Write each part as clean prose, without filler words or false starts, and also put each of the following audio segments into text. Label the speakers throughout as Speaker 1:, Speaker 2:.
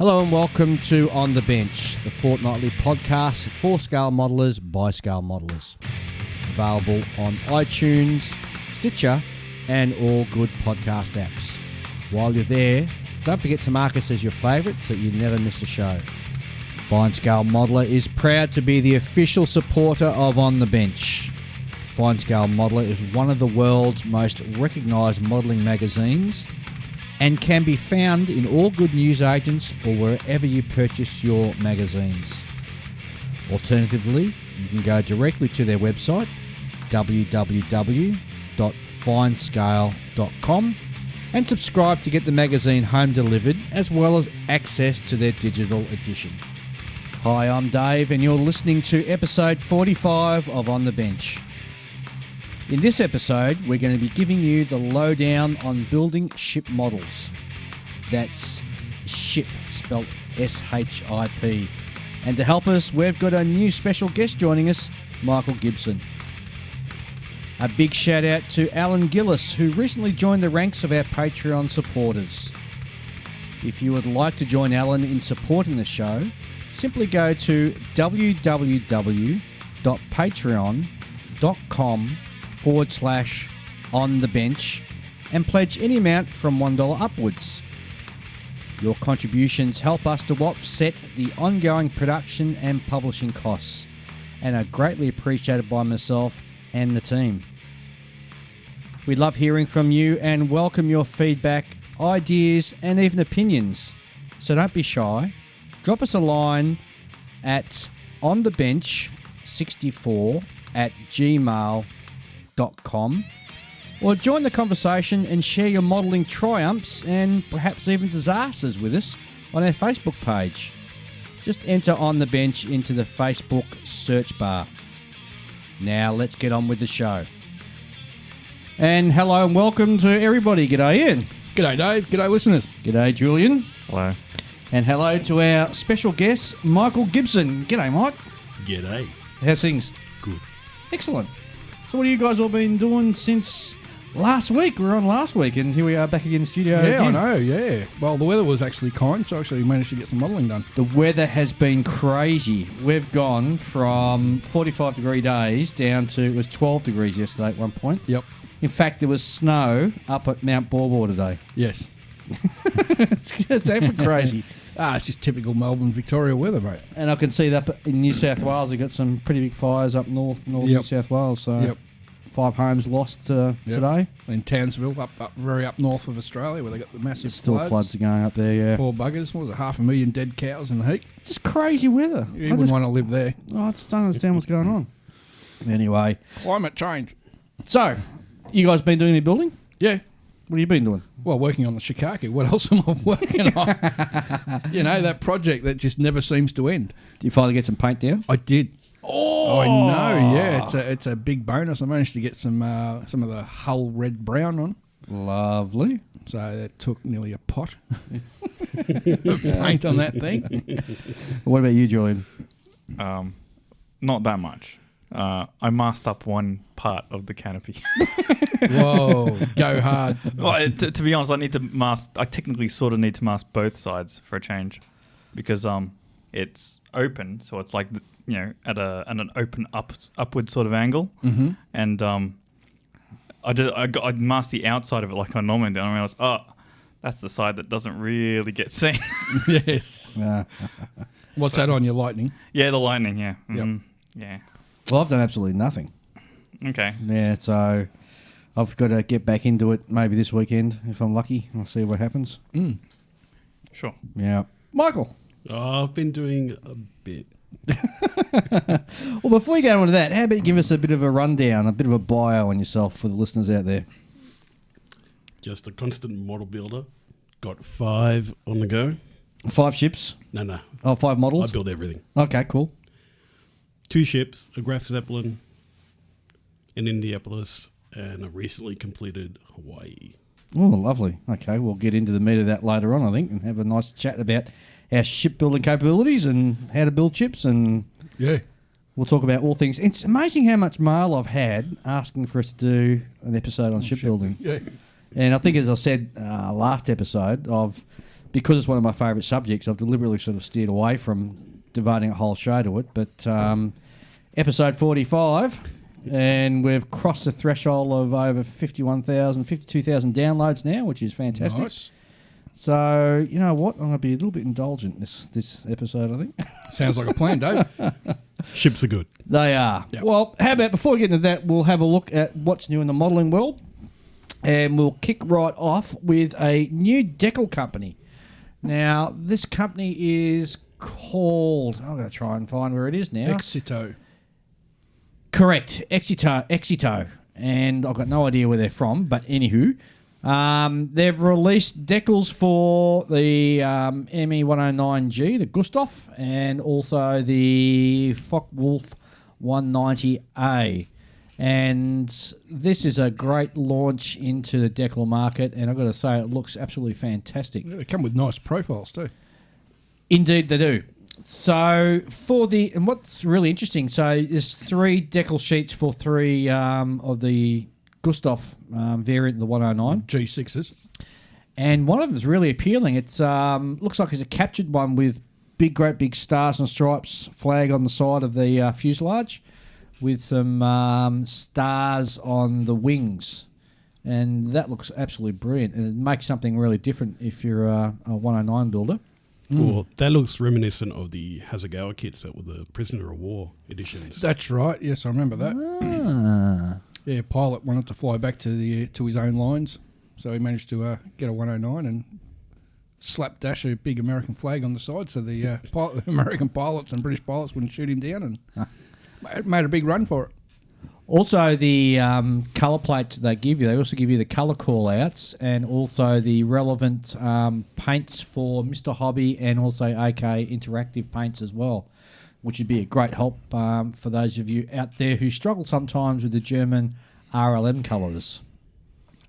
Speaker 1: Hello and welcome to On the Bench, the fortnightly podcast for scale modelers by scale modelers. Available on iTunes, Stitcher, and all good podcast apps. While you're there, don't forget to mark us as your favourite so that you never miss a show. Fine Scale Modeler is proud to be the official supporter of On the Bench. Fine Scale Modeler is one of the world's most recognised modelling magazines and can be found in all good newsagents or wherever you purchase your magazines. Alternatively, you can go directly to their website, www.finescale.com, and subscribe to get the magazine home delivered as well as access to their digital edition. Hi, I'm Dave and you're listening to episode 45 of On the Bench. In this episode, we're going to be giving you the lowdown on building ship models. That's ship, spelled S-H-I-P. And to help us, we've got a new special guest joining us, Michael Gibson. A big shout out to Alan Gillis, who recently joined the ranks of our Patreon supporters. If you would like to join Alan in supporting the show, simply go to www.patreon.com/onthebench and pledge any amount from $1 upwards. Your contributions help us to offset the ongoing production and publishing costs and are greatly appreciated by myself and the team. We love hearing from you and welcome your feedback, ideas and even opinions. So don't be shy. Drop us a line at onthebench64@gmail.com or join the conversation and share your modelling triumphs and perhaps even disasters with us on our Facebook page. Just enter On the Bench into the Facebook search bar. Now let's get on with the show. And hello and welcome to everybody. G'day Ian.
Speaker 2: G'day Dave, g'day listeners.
Speaker 1: G'day Julian.
Speaker 3: Hello.
Speaker 1: And hello to our special guest, Michael Gibson. G'day, Mike.
Speaker 4: G'day.
Speaker 1: How's things?
Speaker 4: Good.
Speaker 1: Excellent. So what have you guys all been doing since last week? We were on last week, and here we are back again in the studio
Speaker 2: Yeah,
Speaker 1: again.
Speaker 2: I know, yeah. Well, the weather was actually kind, so I actually managed to get some modelling done.
Speaker 1: The weather has been crazy. We've gone from 45-degree days down to, it was 12 degrees yesterday at one point.
Speaker 2: Yep.
Speaker 1: In fact, there was snow up at Mount Borbor today.
Speaker 2: Yes.
Speaker 1: It's ever crazy.
Speaker 2: It's just typical Melbourne, Victoria weather, mate.
Speaker 1: And I can see that up in New South Wales, they've got some pretty big fires up north New South Wales. So 5 homes lost today.
Speaker 2: In Townsville, up very up north of Australia, where they got the massive
Speaker 1: Still floods are going up there, yeah.
Speaker 2: Poor buggers. What was it, 500,000 dead cows in the heat?
Speaker 1: Just crazy weather.
Speaker 2: You wouldn't want to live there.
Speaker 1: I just don't understand what's going on. Anyway.
Speaker 2: Climate change.
Speaker 1: So, you guys been doing any building?
Speaker 2: Yeah.
Speaker 1: What have you been doing?
Speaker 2: Well, working on the Shikaki. What else am I working on? You know, that project that just never seems to end.
Speaker 1: Did you finally get some paint down?
Speaker 2: I did.
Speaker 1: Oh,
Speaker 2: I know, yeah. It's a big bonus. I managed to get some of the hull red brown on.
Speaker 1: Lovely.
Speaker 2: So that took nearly a pot of paint on that thing.
Speaker 1: What about you, Julian?
Speaker 3: Not that much. I masked up one part of the canopy.
Speaker 2: Whoa, go hard.
Speaker 3: Well, to be honest, I technically sort of need to mask both sides for a change, because it's open, so it's like at an open upward sort of angle, and I masked the outside of it like I normally do, and I realized, that's the side that doesn't really get seen.
Speaker 2: Yes. What's that on your lightning?
Speaker 3: Yeah, the lightning. Yeah. Mm-hmm.
Speaker 2: Yep.
Speaker 3: Yeah.
Speaker 1: Well, I've done absolutely nothing.
Speaker 3: Okay.
Speaker 1: Yeah, so I've got to get back into it maybe this weekend if I'm lucky. I'll see what happens.
Speaker 3: Sure.
Speaker 1: Yeah. Michael?
Speaker 4: I've been doing a bit.
Speaker 1: Well, before you go on to that, how about you give us a bit of a rundown, a bit of a bio on yourself for the listeners out there?
Speaker 4: Just a constant model builder. Got 5 on the go.
Speaker 1: 5 ships?
Speaker 4: No.
Speaker 1: Oh, 5 models?
Speaker 4: I build everything.
Speaker 1: Okay, cool.
Speaker 4: 2 ships, a Graf Zeppelin, an Indianapolis, and a recently completed Hawaii.
Speaker 1: Oh, lovely. Okay, we'll get into the meat of that later on, I think, and have a nice chat about our shipbuilding capabilities and how to build ships, and we'll talk about all things. It's amazing how much mail I've had asking for us to do an episode on shipbuilding.
Speaker 2: Yeah.
Speaker 1: And I think, as I said last episode, I've because it's one of my favourite subjects, I've deliberately sort of steered away from devoting a whole show to it. But episode 45, and we've crossed the threshold of over 52,000 downloads now, which is fantastic.
Speaker 2: Nice.
Speaker 1: So, you know what? I'm going to be a little bit indulgent this episode, I think.
Speaker 2: Sounds like a plan, Dave.
Speaker 4: Ships are good.
Speaker 1: They are.
Speaker 2: Yep.
Speaker 1: Well, how about before we get into that, we'll have a look at what's new in the modelling world. And we'll kick right off with a new decal company. Now, this company is called... I'm going to try and find where it is now.
Speaker 2: Exito.
Speaker 1: Correct. Exito. And I've got no idea where they're from, but anywho... they've released decals for the ME109G, the Gustav, and also the Focke-Wulf 190A. And this is a great launch into the decal market, and I've got to say, it looks absolutely fantastic.
Speaker 2: Yeah, they come with nice profiles too.
Speaker 1: Indeed, they do. So and what's really interesting, so there's 3 decal sheets for 3 of the Gustav variant, the 109
Speaker 2: G6s,
Speaker 1: and one of them is really appealing. It's looks like it's a captured one with great big stars and stripes flag on the side of the fuselage, with some stars on the wings, and that looks absolutely brilliant. And it makes something really different if you're a 109 builder.
Speaker 4: Well, that looks reminiscent of the Hasegawa kits that were the Prisoner of War editions.
Speaker 2: That's right. Yes, I remember that. Yeah, pilot wanted to fly back to his own lines, so he managed to get a 109 and slapdash a big American flag on the side, so the American pilots and British pilots wouldn't shoot him down, and made a big run for it.
Speaker 1: Also, the colour plates they give you, they also give you the colour call-outs and also the relevant paints for Mr. Hobby and also AK Interactive paints as well, which would be a great help for those of you out there who struggle sometimes with the German RLM colours.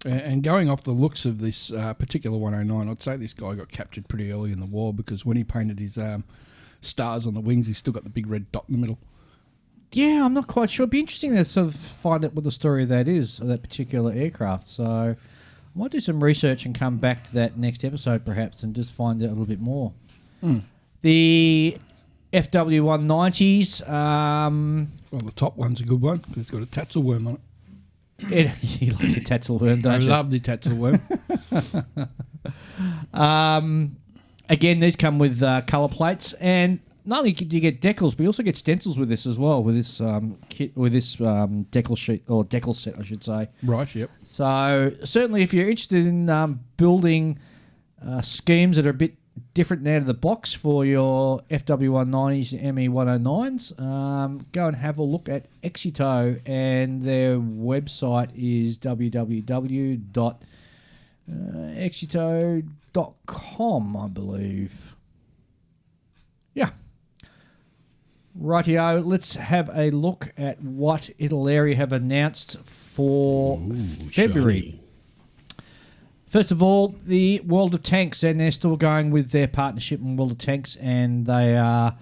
Speaker 2: And going off the looks of this particular 109, I'd say this guy got captured pretty early in the war, because when he painted his stars on the wings, he's still got the big red dot in the middle.
Speaker 1: Yeah, I'm not quite sure. It'd be interesting to sort of find out what the story of that is, of that particular aircraft. So I might do some research and come back to that next episode perhaps and just find out a little bit more. The FW190s.
Speaker 2: Well, the top one's a good one, because it's got a Tatzel worm on it.
Speaker 1: You like your Tatzel worm, don't
Speaker 2: I
Speaker 1: you?
Speaker 2: love the Tatzel worm.
Speaker 1: Again, these come with colour plates, and not only do you get decals, but you also get stencils with this as well, with this kit, with this decal sheet, or decal set, I should say.
Speaker 2: Right, yep.
Speaker 1: So certainly, if you're interested in building schemes that are a bit different out of the box for your FW190s and ME109s, go and have a look at Exito, and their website is www.exito.com, I believe. Yeah. Rightio, let's have a look at what Italeri have announced for February.
Speaker 4: Shiny.
Speaker 1: First of all, the World of Tanks, and they're still going with their partnership in World of Tanks, and they are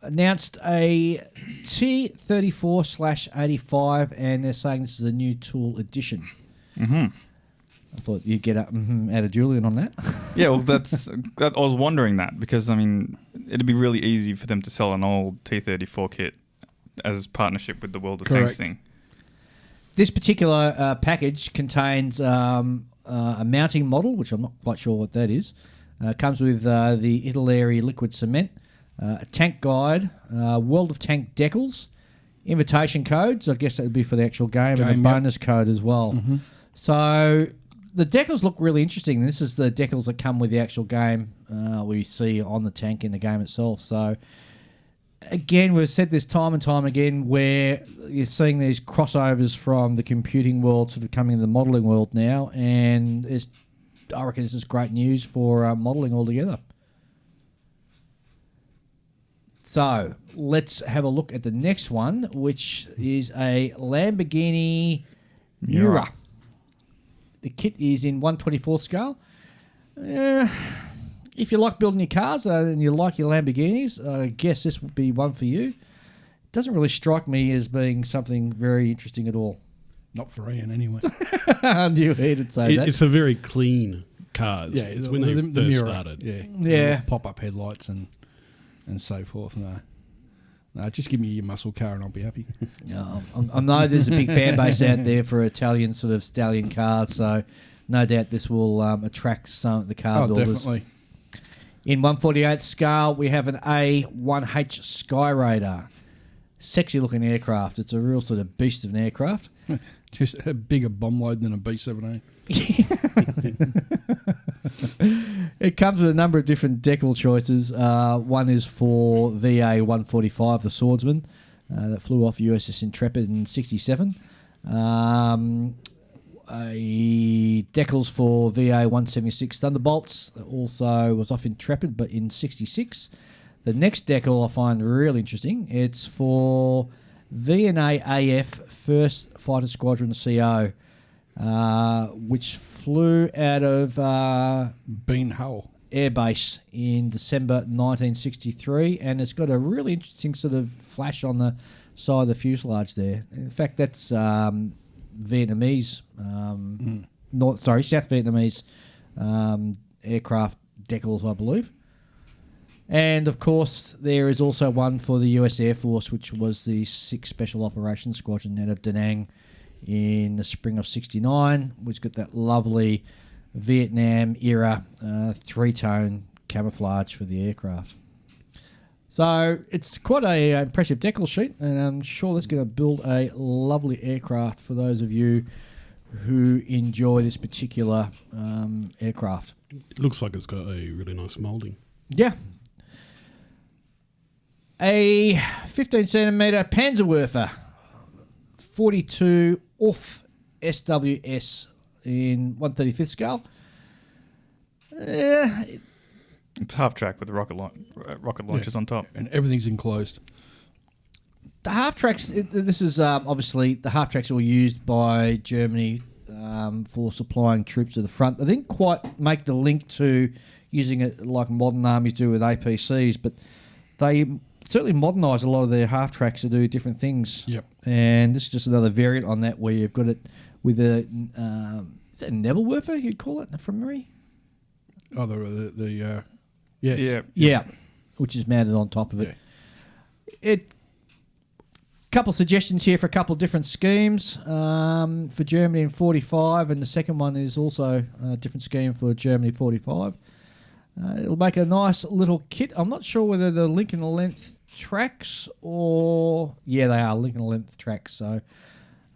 Speaker 1: announced a T34/85, and they're saying this is a new tool edition. I thought you'd get out of Julian on that.
Speaker 3: Yeah, well, I was wondering that, because I mean, it'd be really easy for them to sell an old T34 kit as partnership with the World of Tanks thing.
Speaker 1: This particular package contains a mounting model, which I'm not quite sure what that is. Comes with the Italeri liquid cement, a tank guide, World of Tank decals, invitation codes. I guess that would be for the actual game and a bonus code as well. So the decals look really interesting. This is the decals that come with the actual game we see on the tank in the game itself. So again, we've said this time and time again, where you're seeing these crossovers from the computing world sort of coming into the modelling world now, and I reckon this is great news for modelling altogether. So let's have a look at the next one, which is a Lamborghini Miura. The kit is in 1/24th scale. If you like building your cars and you like your Lamborghinis, I guess this would be one for you. It doesn't really strike me as being something very interesting at all.
Speaker 2: Not for Ian, anyway.
Speaker 1: I knew he'd say that.
Speaker 4: It's a very clean cars.
Speaker 2: Yeah,
Speaker 4: it's when they first
Speaker 2: mirror,
Speaker 4: started.
Speaker 1: Yeah.
Speaker 2: Pop-up headlights and so forth. No, just give me your muscle car and I'll be happy.
Speaker 1: Yeah, I know there's a big fan base out there for Italian sort of stallion cars, so no doubt this will attract some of the car builders.
Speaker 2: Definitely.
Speaker 1: In 148 scale, we have an A1H Sky Raider. Sexy looking aircraft. It's a real sort of beast of an aircraft.
Speaker 2: Just a bigger bomb load than a B-7A.
Speaker 1: It comes with a number of different decal choices. One is for VA-145, the Swordsman, that flew off USS Intrepid in 1967. Decals for VA-176 Thunderbolts, that also was off Intrepid, but in 1966. The next decal I find really interesting. It's for VNA AF 1st Fighter Squadron CO, which flew out of
Speaker 2: Bean Hull
Speaker 1: Air Base in December 1963, and it's got a really interesting sort of flash on the side of the fuselage there. In fact, that's Vietnamese, South Vietnamese aircraft decals, I believe. And, of course, there is also one for the US Air Force, which was the 6th Special Operations Squadron out of Da Nang in the spring of 1969, which got that lovely Vietnam-era three-tone camouflage for the aircraft. So it's quite a impressive decal sheet, and I'm sure that's going to build a lovely aircraft for those of you who enjoy this particular aircraft.
Speaker 4: It looks like it's got a really nice moulding.
Speaker 1: Yeah. A 15-centimetre Panzerwerfer, 42 off SWS in 135th scale.
Speaker 3: It's half track with the rocket launchers on top.
Speaker 2: and everything's enclosed.
Speaker 1: The half tracks, this is obviously the half tracks were used by Germany for supplying troops to the front. They didn't quite make the link to using it like modern armies do with APCs, but they certainly modernised a lot of their half tracks to do different things.
Speaker 2: Yep.
Speaker 1: And this is just another variant on that where you've got it with a is that a Nebelwerfer you'd call it from memory?
Speaker 2: Oh, yes.
Speaker 1: Yeah, which is mounted on top of it.
Speaker 2: Yeah.
Speaker 1: Couple of suggestions here for a couple of different schemes for Germany in 45, and the second one is also a different scheme for Germany 45. It'll make a nice little kit. I'm not sure whether they're link and length tracks or... Yeah, they are link and length tracks, so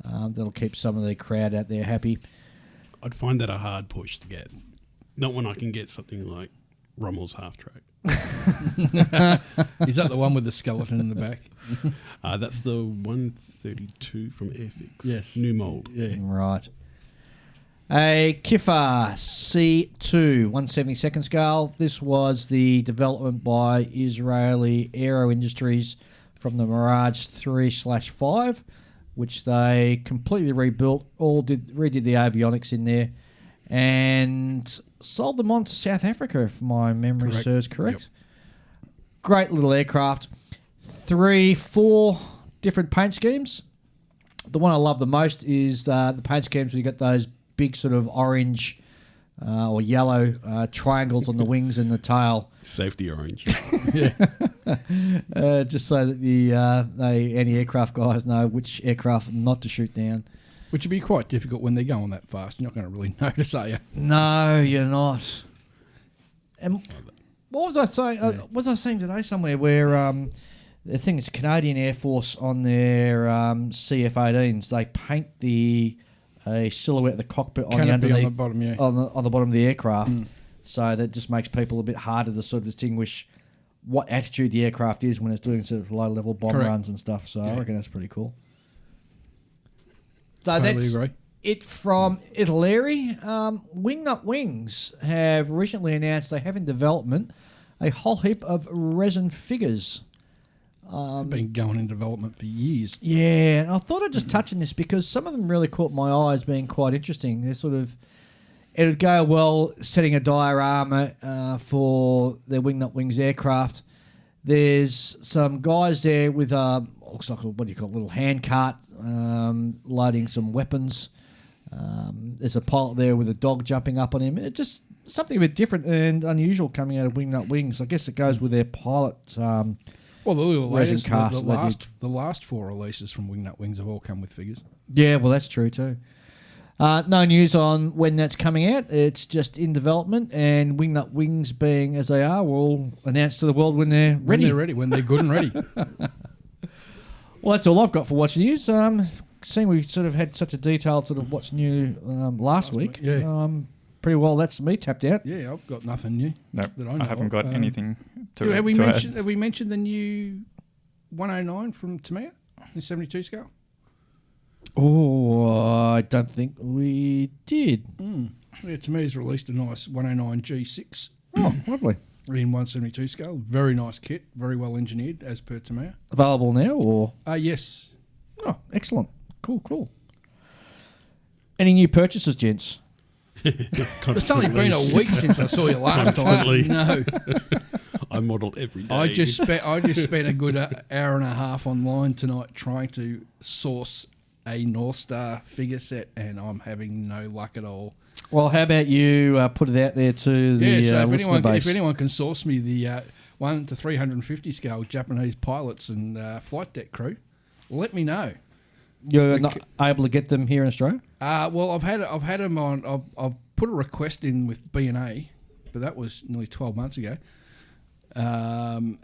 Speaker 1: that'll keep some of the crowd out there happy.
Speaker 4: I'd find that a hard push to get. Not when I can get something like Rommel's half track.
Speaker 2: Is that the one with the skeleton in the back?
Speaker 4: That's the 132 from Airfix.
Speaker 2: Yes.
Speaker 4: New mould.
Speaker 2: Yeah.
Speaker 1: Right. A Kifar C2 172nd scale. This was the development by Israeli Aero Industries from the Mirage 3/5, which they completely rebuilt, redid the avionics in there, and sold them on to South Africa, if my memory serves correct. Yep. Great little aircraft. 3-4 different paint schemes. The one I love the most is the paint schemes where you got those big sort of orange or yellow triangles on the wings and the tail.
Speaker 4: Safety orange.
Speaker 2: Yeah.
Speaker 1: Just so that the anti-aircraft guys know which aircraft not to shoot down.
Speaker 2: Which would be quite difficult when they're going that fast. You're not going to really notice, are you?
Speaker 1: No, you're not. And what was I saying? What was I saying today somewhere where I think it's Canadian Air Force on their CF-18s. They paint a silhouette of the cockpit on the underneath,
Speaker 2: on the bottom, yeah.
Speaker 1: on the bottom of the aircraft. So that just makes people a bit harder to sort of distinguish what attitude the aircraft is when it's doing sort of low-level bomb runs and stuff. So I reckon that's pretty cool. So
Speaker 2: Totally
Speaker 1: that's
Speaker 2: agree.
Speaker 1: it from Italy. Wingnut Wings have recently announced they have in development a whole heap of resin figures.
Speaker 2: Been going in development for years.
Speaker 1: Yeah, and I thought I'd just touch on this because some of them really caught my eye as being quite interesting. They're sort of... It would go well setting a diorama for their Wingnut Wings aircraft. There's some guys there with looks like a little hand cart loading some weapons. There's a pilot there with a dog jumping up on him. It just something a bit different and unusual coming out of Wingnut Wings. I guess it goes with their pilot.
Speaker 2: Well, the
Speaker 1: resin
Speaker 2: latest,
Speaker 1: cast
Speaker 2: the last 4 releases from Wingnut Wings have all come with figures.
Speaker 1: Yeah, well, that's true too. No news on when that's coming out. It's just in development, and Wingnut Wings, being as they are, will announce to the world when they're ready.
Speaker 2: When they're good and ready.
Speaker 1: Well, that's all I've got for What's News. Seeing we sort of had such a detailed sort of What's New last week.
Speaker 2: Yeah.
Speaker 1: Pretty well, that's me tapped out.
Speaker 2: Yeah, I've got nothing new.
Speaker 3: No,
Speaker 2: that I know
Speaker 3: haven't
Speaker 2: of.
Speaker 3: got anything to
Speaker 2: have we
Speaker 3: to
Speaker 2: mentioned?
Speaker 3: add.
Speaker 2: Have we mentioned the new 109 from Tamea, the 72 scale?
Speaker 1: Oh, I don't think we did.
Speaker 2: Yeah, Tamea's released a nice 109 G6
Speaker 1: Oh, lovely.
Speaker 2: in 172 scale. Very nice kit, very well engineered as per Tamea.
Speaker 1: Available now, or?
Speaker 2: Yes.
Speaker 1: Oh, excellent. Cool. Any new purchases, gents?
Speaker 2: It's only been a week since I saw you last time.
Speaker 4: Constantly.
Speaker 2: No,
Speaker 4: I model every day.
Speaker 2: I just spent a good hour and a half online tonight trying to source a North Star figure set, and I'm having no luck at all.
Speaker 1: Well, how about you put it out there to the
Speaker 2: So
Speaker 1: listener
Speaker 2: if anyone can source me the 1 to 350 scale Japanese pilots and flight deck crew, let me know.
Speaker 1: You're not able to get them here in Australia?
Speaker 2: Well, I've had them on. I've put a request in with B&A, but that was nearly 12 months ago. And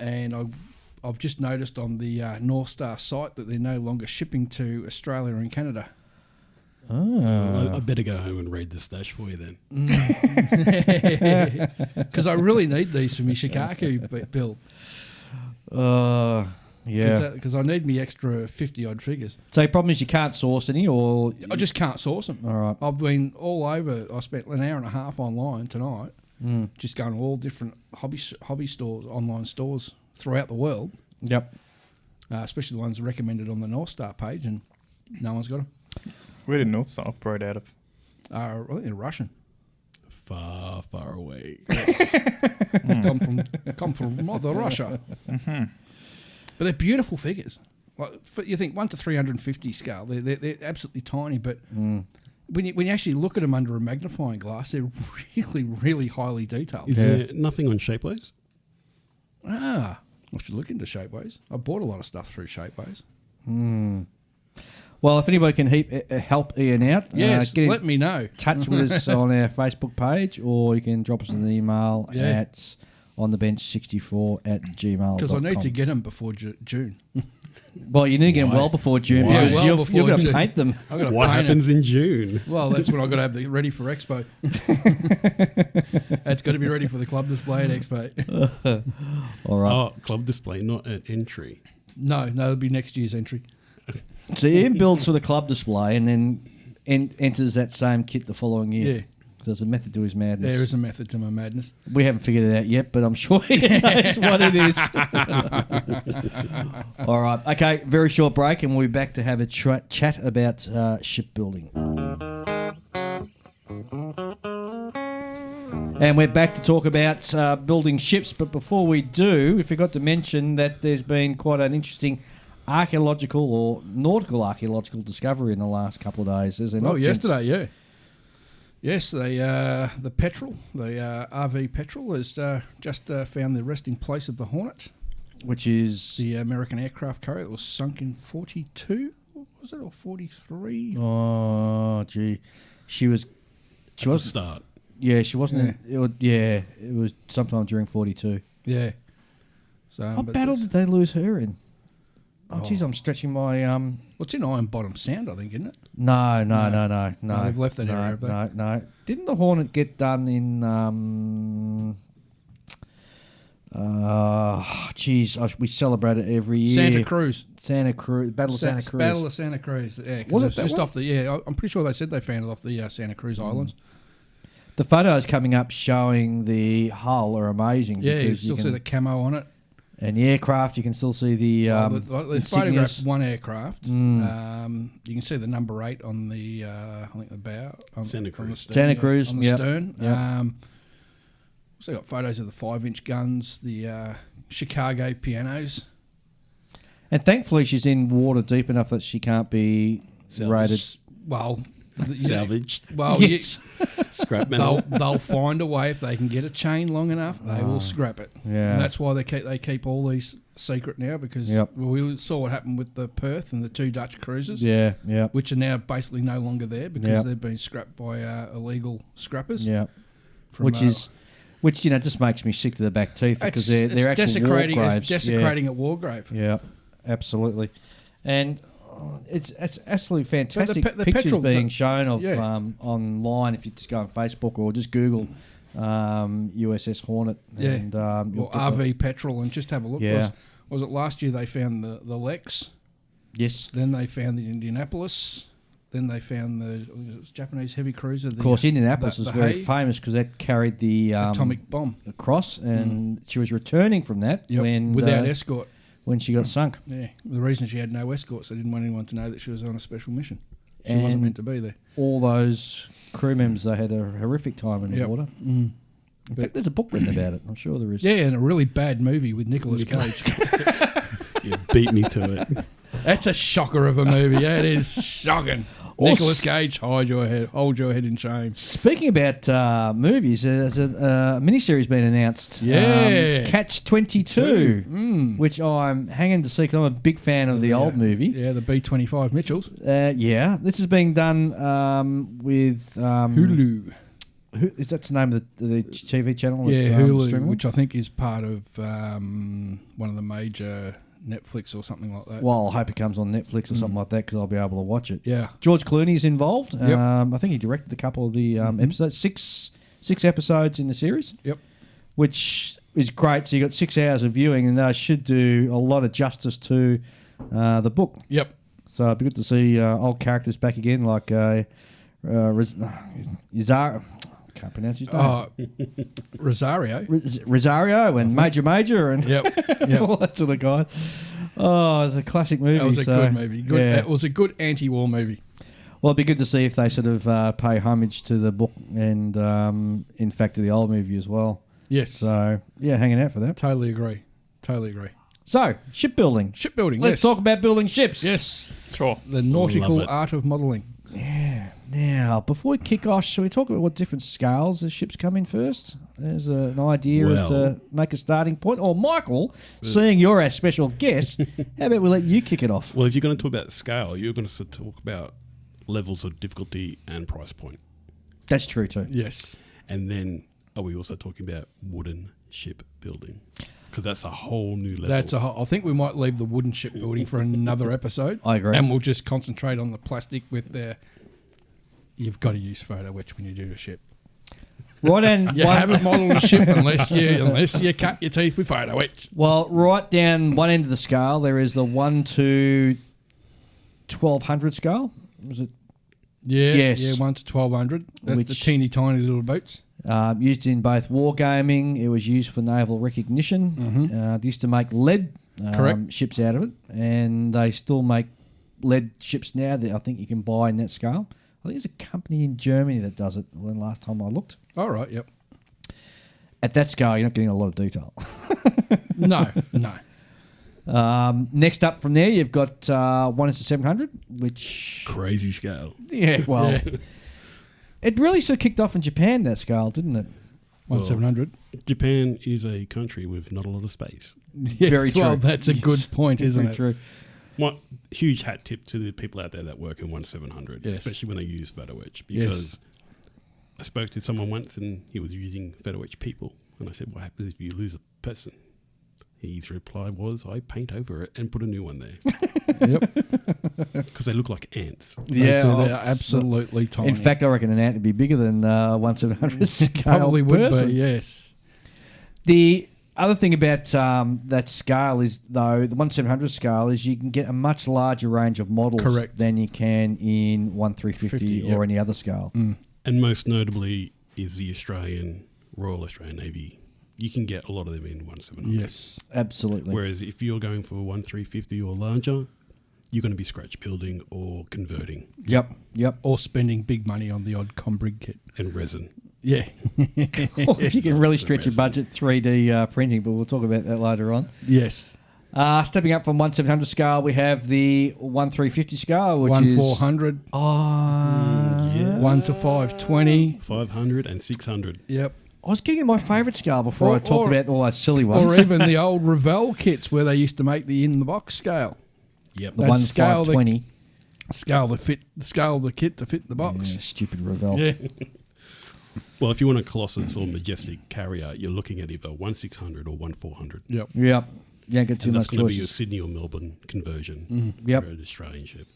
Speaker 2: I've just noticed on the North Star site that they're no longer shipping to Australia and Canada.
Speaker 1: Oh.
Speaker 4: I better go home and raid the stash for you then.
Speaker 2: Because I really need these for my Shikaku build.
Speaker 1: Yeah.
Speaker 2: Because I need me extra 50 odd figures.
Speaker 1: So your problem is you can't source any, or
Speaker 2: I just can't source them.
Speaker 1: All right.
Speaker 2: I've been all over. I spent an hour and a half online tonight, just going to all different hobby stores, online stores throughout the world.
Speaker 1: Yep.
Speaker 2: Especially the ones recommended on the North Star page, and no one's got them.
Speaker 3: Where did North Star operate out of?
Speaker 2: I think they're Russian.
Speaker 4: Far, far away.
Speaker 2: come from Mother Russia. But they're beautiful figures. Like, you think 1 to 350 scale, they're absolutely tiny, but when you actually look at them under a magnifying glass, they're really, really highly detailed.
Speaker 4: Is there nothing on Shapeways?
Speaker 2: I should look into Shapeways. I bought a lot of stuff through Shapeways.
Speaker 1: Well, if anybody can help Ian out,
Speaker 2: Yes,
Speaker 1: get in
Speaker 2: let me know.
Speaker 1: touch with us on our Facebook page, or you can drop us an email at onthebench64@gmail.com.
Speaker 2: Because I need to get them before June.
Speaker 1: Well, you need to get them well before June,
Speaker 4: Why?
Speaker 1: because
Speaker 2: Yeah, well
Speaker 1: you're going to
Speaker 2: before
Speaker 1: paint them.
Speaker 2: I've got to
Speaker 4: What
Speaker 2: paint 'em.
Speaker 4: happens in June?
Speaker 2: Well, that's when I've got to have the ready for Expo. It's got to be ready for the club display at Expo.
Speaker 1: All right.
Speaker 4: Oh, club display, not an entry.
Speaker 2: No, it'll be next year's entry.
Speaker 1: So Ian builds for the club display and then enters that same kit the following year.
Speaker 2: Yeah.
Speaker 1: There's a method to his madness.
Speaker 2: There is a method to my madness.
Speaker 1: We haven't figured it out yet, but I'm sure he knows what it is. All right. Okay, very short break, and we'll be back to have a chat about shipbuilding. And we're back to talk about building ships, but before we do, we forgot to mention that there's been quite an interesting archaeological or nautical archaeological discovery in the last couple of days. Is there not, gents?
Speaker 2: Yesterday, yeah. Yes, the Petrel, the RV Petrel, has just found the resting place of the Hornet,
Speaker 1: Which is...
Speaker 2: the American aircraft carrier that was sunk in 42, was it, or 43?
Speaker 1: Oh, gee. She was... She
Speaker 4: At the
Speaker 1: was...
Speaker 4: start.
Speaker 1: Yeah, she wasn't... It was sometime during 42.
Speaker 2: Yeah. So,
Speaker 1: What
Speaker 2: but
Speaker 1: battle
Speaker 2: this-
Speaker 1: did they lose her in? Oh, geez, I'm stretching my...
Speaker 2: Well, it's in Iron Bottom Sound, I think, isn't it?
Speaker 1: No.
Speaker 2: No, they've left that area, have they?
Speaker 1: No. Didn't the Hornet get done in... we celebrate it every year.
Speaker 2: Santa Cruz.
Speaker 1: Battle of Santa Cruz.
Speaker 2: Battle of Santa Cruz. Yeah, 'cause
Speaker 1: Was it
Speaker 2: it's
Speaker 1: that
Speaker 2: just
Speaker 1: one?
Speaker 2: off the... Yeah, I'm pretty sure they said they found it off the Santa Cruz Islands.
Speaker 1: The photos coming up showing the hull are amazing.
Speaker 2: Yeah, you
Speaker 1: because
Speaker 2: still
Speaker 1: can,
Speaker 2: see the camo on it.
Speaker 1: And the aircraft, you can still see the
Speaker 2: They
Speaker 1: insignias.
Speaker 2: photographed one aircraft. You can see the number 8 on the, I think the bow.
Speaker 4: Santa
Speaker 2: On the
Speaker 4: Cruz.
Speaker 2: stern,
Speaker 1: Santa Cruz,
Speaker 2: On the
Speaker 1: yep,
Speaker 2: stern.
Speaker 1: yep.
Speaker 2: So got photos of the 5-inch guns, the Chicago pianos.
Speaker 1: And thankfully she's in water deep enough that she can't be rated.
Speaker 2: Well,
Speaker 4: Salvaged.
Speaker 2: Well,
Speaker 1: Yes.
Speaker 4: Scrap metal.
Speaker 2: they'll find a way if they can get a chain long enough. They will scrap it.
Speaker 1: Yeah.
Speaker 2: And that's why they keep all these secret now because
Speaker 1: Yep.
Speaker 2: we saw what happened with the Perth and the 2 Dutch cruisers.
Speaker 1: Yeah, yeah,
Speaker 2: Which are now basically no longer there because
Speaker 1: Yep.
Speaker 2: they've been scrapped by illegal scrappers.
Speaker 1: yeah.
Speaker 2: from,
Speaker 1: Which just makes me sick to the back teeth because they're actual
Speaker 2: desecrating,
Speaker 1: war graves.
Speaker 2: it's desecrating a war grave.
Speaker 1: Yeah, absolutely. And it's absolutely fantastic
Speaker 2: the
Speaker 1: pictures
Speaker 2: petrol-
Speaker 1: being
Speaker 2: the-
Speaker 1: shown of
Speaker 2: yeah.
Speaker 1: online. If you just go on Facebook or just Google USS Hornet
Speaker 2: Yeah.
Speaker 1: and you'll
Speaker 2: Or
Speaker 1: get
Speaker 2: RV petrol and just have a look.
Speaker 1: Yeah.
Speaker 2: Was it last year they found the Lex?
Speaker 1: yes.
Speaker 2: Then they found the Indianapolis. Then they found the Japanese heavy cruiser.
Speaker 1: Of course, Indianapolis
Speaker 2: the
Speaker 1: is very
Speaker 2: Hay
Speaker 1: famous because that carried the
Speaker 2: atomic bomb.
Speaker 1: across, and she was returning from that when
Speaker 2: without escort.
Speaker 1: when she got sunk.
Speaker 2: Yeah, the reason she had no escorts, they didn't want anyone to know that she was on a special mission. She
Speaker 1: And
Speaker 2: wasn't meant to be there.
Speaker 1: All those crew members, they had a horrific time in the
Speaker 2: Yep.
Speaker 1: water.
Speaker 2: Mm.
Speaker 1: In fact, there's a book written about it. I'm sure there is.
Speaker 2: Yeah, and a really bad movie with Nicolas Cage.
Speaker 4: You beat me to it.
Speaker 2: That's a shocker of a movie. Yeah, it is shocking. Nicolas Cage, hold your head in shame.
Speaker 1: Speaking about movies, there's a miniseries been announced.
Speaker 2: Yeah.
Speaker 1: Catch 22, which I'm hanging to see because I'm a big fan of the old movie.
Speaker 2: Yeah, the B-25 Mitchells.
Speaker 1: Yeah, this is being done with
Speaker 2: Hulu.
Speaker 1: Is that the name of the TV channel?
Speaker 2: Yeah,
Speaker 1: that,
Speaker 2: Hulu,
Speaker 1: streaming?
Speaker 2: which I think is part of one of the major Netflix or something like that.
Speaker 1: Well, I hope it comes on Netflix or something like that because I'll be able to watch it.
Speaker 2: Yeah.
Speaker 1: George Clooney's involved.
Speaker 2: Yep.
Speaker 1: I think he directed a couple of the episodes. Six episodes in the series.
Speaker 2: Yep.
Speaker 1: Which is great. So you got 6 hours of viewing, and they should do a lot of justice to the book.
Speaker 2: Yep.
Speaker 1: So it'd be good to see old characters back again, like Yazar. Can't pronounce his name.
Speaker 2: Rosario.
Speaker 1: Rosario and Major and
Speaker 2: Yep.
Speaker 1: all that sort of guy. Oh, it's a classic movie.
Speaker 2: That was a good movie. Good.
Speaker 1: Yeah.
Speaker 2: It was a good anti-war movie.
Speaker 1: Well, it'd be good to see if they sort of pay homage to the book and, in fact, to the old movie as well.
Speaker 2: Yes.
Speaker 1: So, yeah, hanging out for that.
Speaker 2: Totally agree.
Speaker 1: So, shipbuilding.
Speaker 2: Shipbuilding.
Speaker 1: Let's talk about building ships.
Speaker 2: Yes.
Speaker 3: Sure.
Speaker 2: The nautical
Speaker 4: Love it.
Speaker 2: art of modelling.
Speaker 1: Yeah. Now, before we kick off, shall we talk about what different scales the ships come in first? There's an idea as to make a starting point. Or, Michael, seeing you're our special guest, how about we let you kick it off?
Speaker 4: Well, if you're going to talk about scale, you're going to talk about levels of difficulty and price point.
Speaker 1: That's true, too.
Speaker 2: Yes.
Speaker 4: And then are we also talking about wooden ship building? Because that's a whole new level.
Speaker 2: I think we might leave the wooden shipbuilding for another episode.
Speaker 1: I agree.
Speaker 2: And we'll just concentrate on the plastic with their... You've got to use photo etch when you do a ship.
Speaker 1: Right, and
Speaker 2: You haven't modelled a ship unless you cut your teeth with photo etch.
Speaker 1: well, right down one end of the scale, there is the 1 to 1200 scale. Was it
Speaker 2: Yeah,
Speaker 1: Yes.
Speaker 2: yeah, 1 to 1200. That's the
Speaker 1: Which-
Speaker 2: teeny tiny little boats.
Speaker 1: used in both wargaming? It was used for naval recognition. They used to make lead
Speaker 2: Correct.
Speaker 1: ships out of it, and they still make lead ships now that I think you can buy in that scale. I think there's a company in Germany that does it. The last time I looked,
Speaker 2: All right, yep.
Speaker 1: at that scale, you're not getting a lot of detail.
Speaker 2: No.
Speaker 1: Next up from there, you've got 1 to 700, which
Speaker 4: Crazy scale.
Speaker 1: yeah, well,
Speaker 2: Yeah.
Speaker 1: it really sort of kicked off in Japan, that scale, didn't it?
Speaker 2: 1-700.
Speaker 4: Japan is a country with not a lot of space.
Speaker 2: Yes,
Speaker 1: Very
Speaker 2: well,
Speaker 1: true.
Speaker 2: that's a good point, isn't
Speaker 1: Very
Speaker 2: it?
Speaker 1: true.
Speaker 4: My huge hat tip to the people out there that work in 1-700,
Speaker 2: Yes.
Speaker 4: especially when they use photo etch, because I spoke to someone once and he was using photo etch people, and I said, "What happens if you lose a person?" His reply was, "I paint over it and put a new one there,"
Speaker 2: Yep.
Speaker 4: because they look like ants.
Speaker 2: They do.
Speaker 1: oh,
Speaker 2: They're absolutely tiny.
Speaker 1: In fact, I reckon an ant would be bigger than 1 to 700 scale.
Speaker 2: probably would
Speaker 1: person.
Speaker 2: be, yes.
Speaker 1: The other thing about that scale is, though, the 1-700 scale is you can get a much larger range of models
Speaker 2: Correct.
Speaker 1: than you can in 1-350 or
Speaker 2: yep.
Speaker 1: any other scale.
Speaker 4: And most notably is the Royal Australian Navy. You can get a lot of them in 1-700.
Speaker 2: Yes.
Speaker 1: Absolutely.
Speaker 4: Whereas if you're going for 1-350 or larger, you're going to be scratch building or converting
Speaker 1: Yep.
Speaker 2: Or spending big money on the odd Combrig kit.
Speaker 4: and resin.
Speaker 2: Yeah.
Speaker 1: Or if you can really
Speaker 4: That's
Speaker 1: stretch your
Speaker 4: amazing.
Speaker 1: budget, 3D printing, but we'll talk about that later on.
Speaker 2: Yes.
Speaker 1: Stepping up from 1-700 scale, we have the 1-350 scale, which
Speaker 2: 1-400.
Speaker 1: Oh,
Speaker 2: 1 to 520.
Speaker 4: 500 and 600.
Speaker 2: Yep.
Speaker 1: I was getting my favourite scale before I talked about all those silly ones.
Speaker 2: Or even the old Revell kits where they used to make the in-the-box scale.
Speaker 4: Yep.
Speaker 1: the 1 to 520.
Speaker 2: Scale the kit to fit the box.
Speaker 1: Yeah, stupid Revell.
Speaker 2: Yeah.
Speaker 4: Well, if you want a Colossus or Majestic carrier, you're looking at either 1/600 or 1/400.
Speaker 2: Yep.
Speaker 1: Yep. You don't get too
Speaker 4: And
Speaker 1: much
Speaker 4: that's going to be your
Speaker 1: choices.
Speaker 4: Sydney or Melbourne conversion
Speaker 1: Yep.
Speaker 4: for an Australian ship.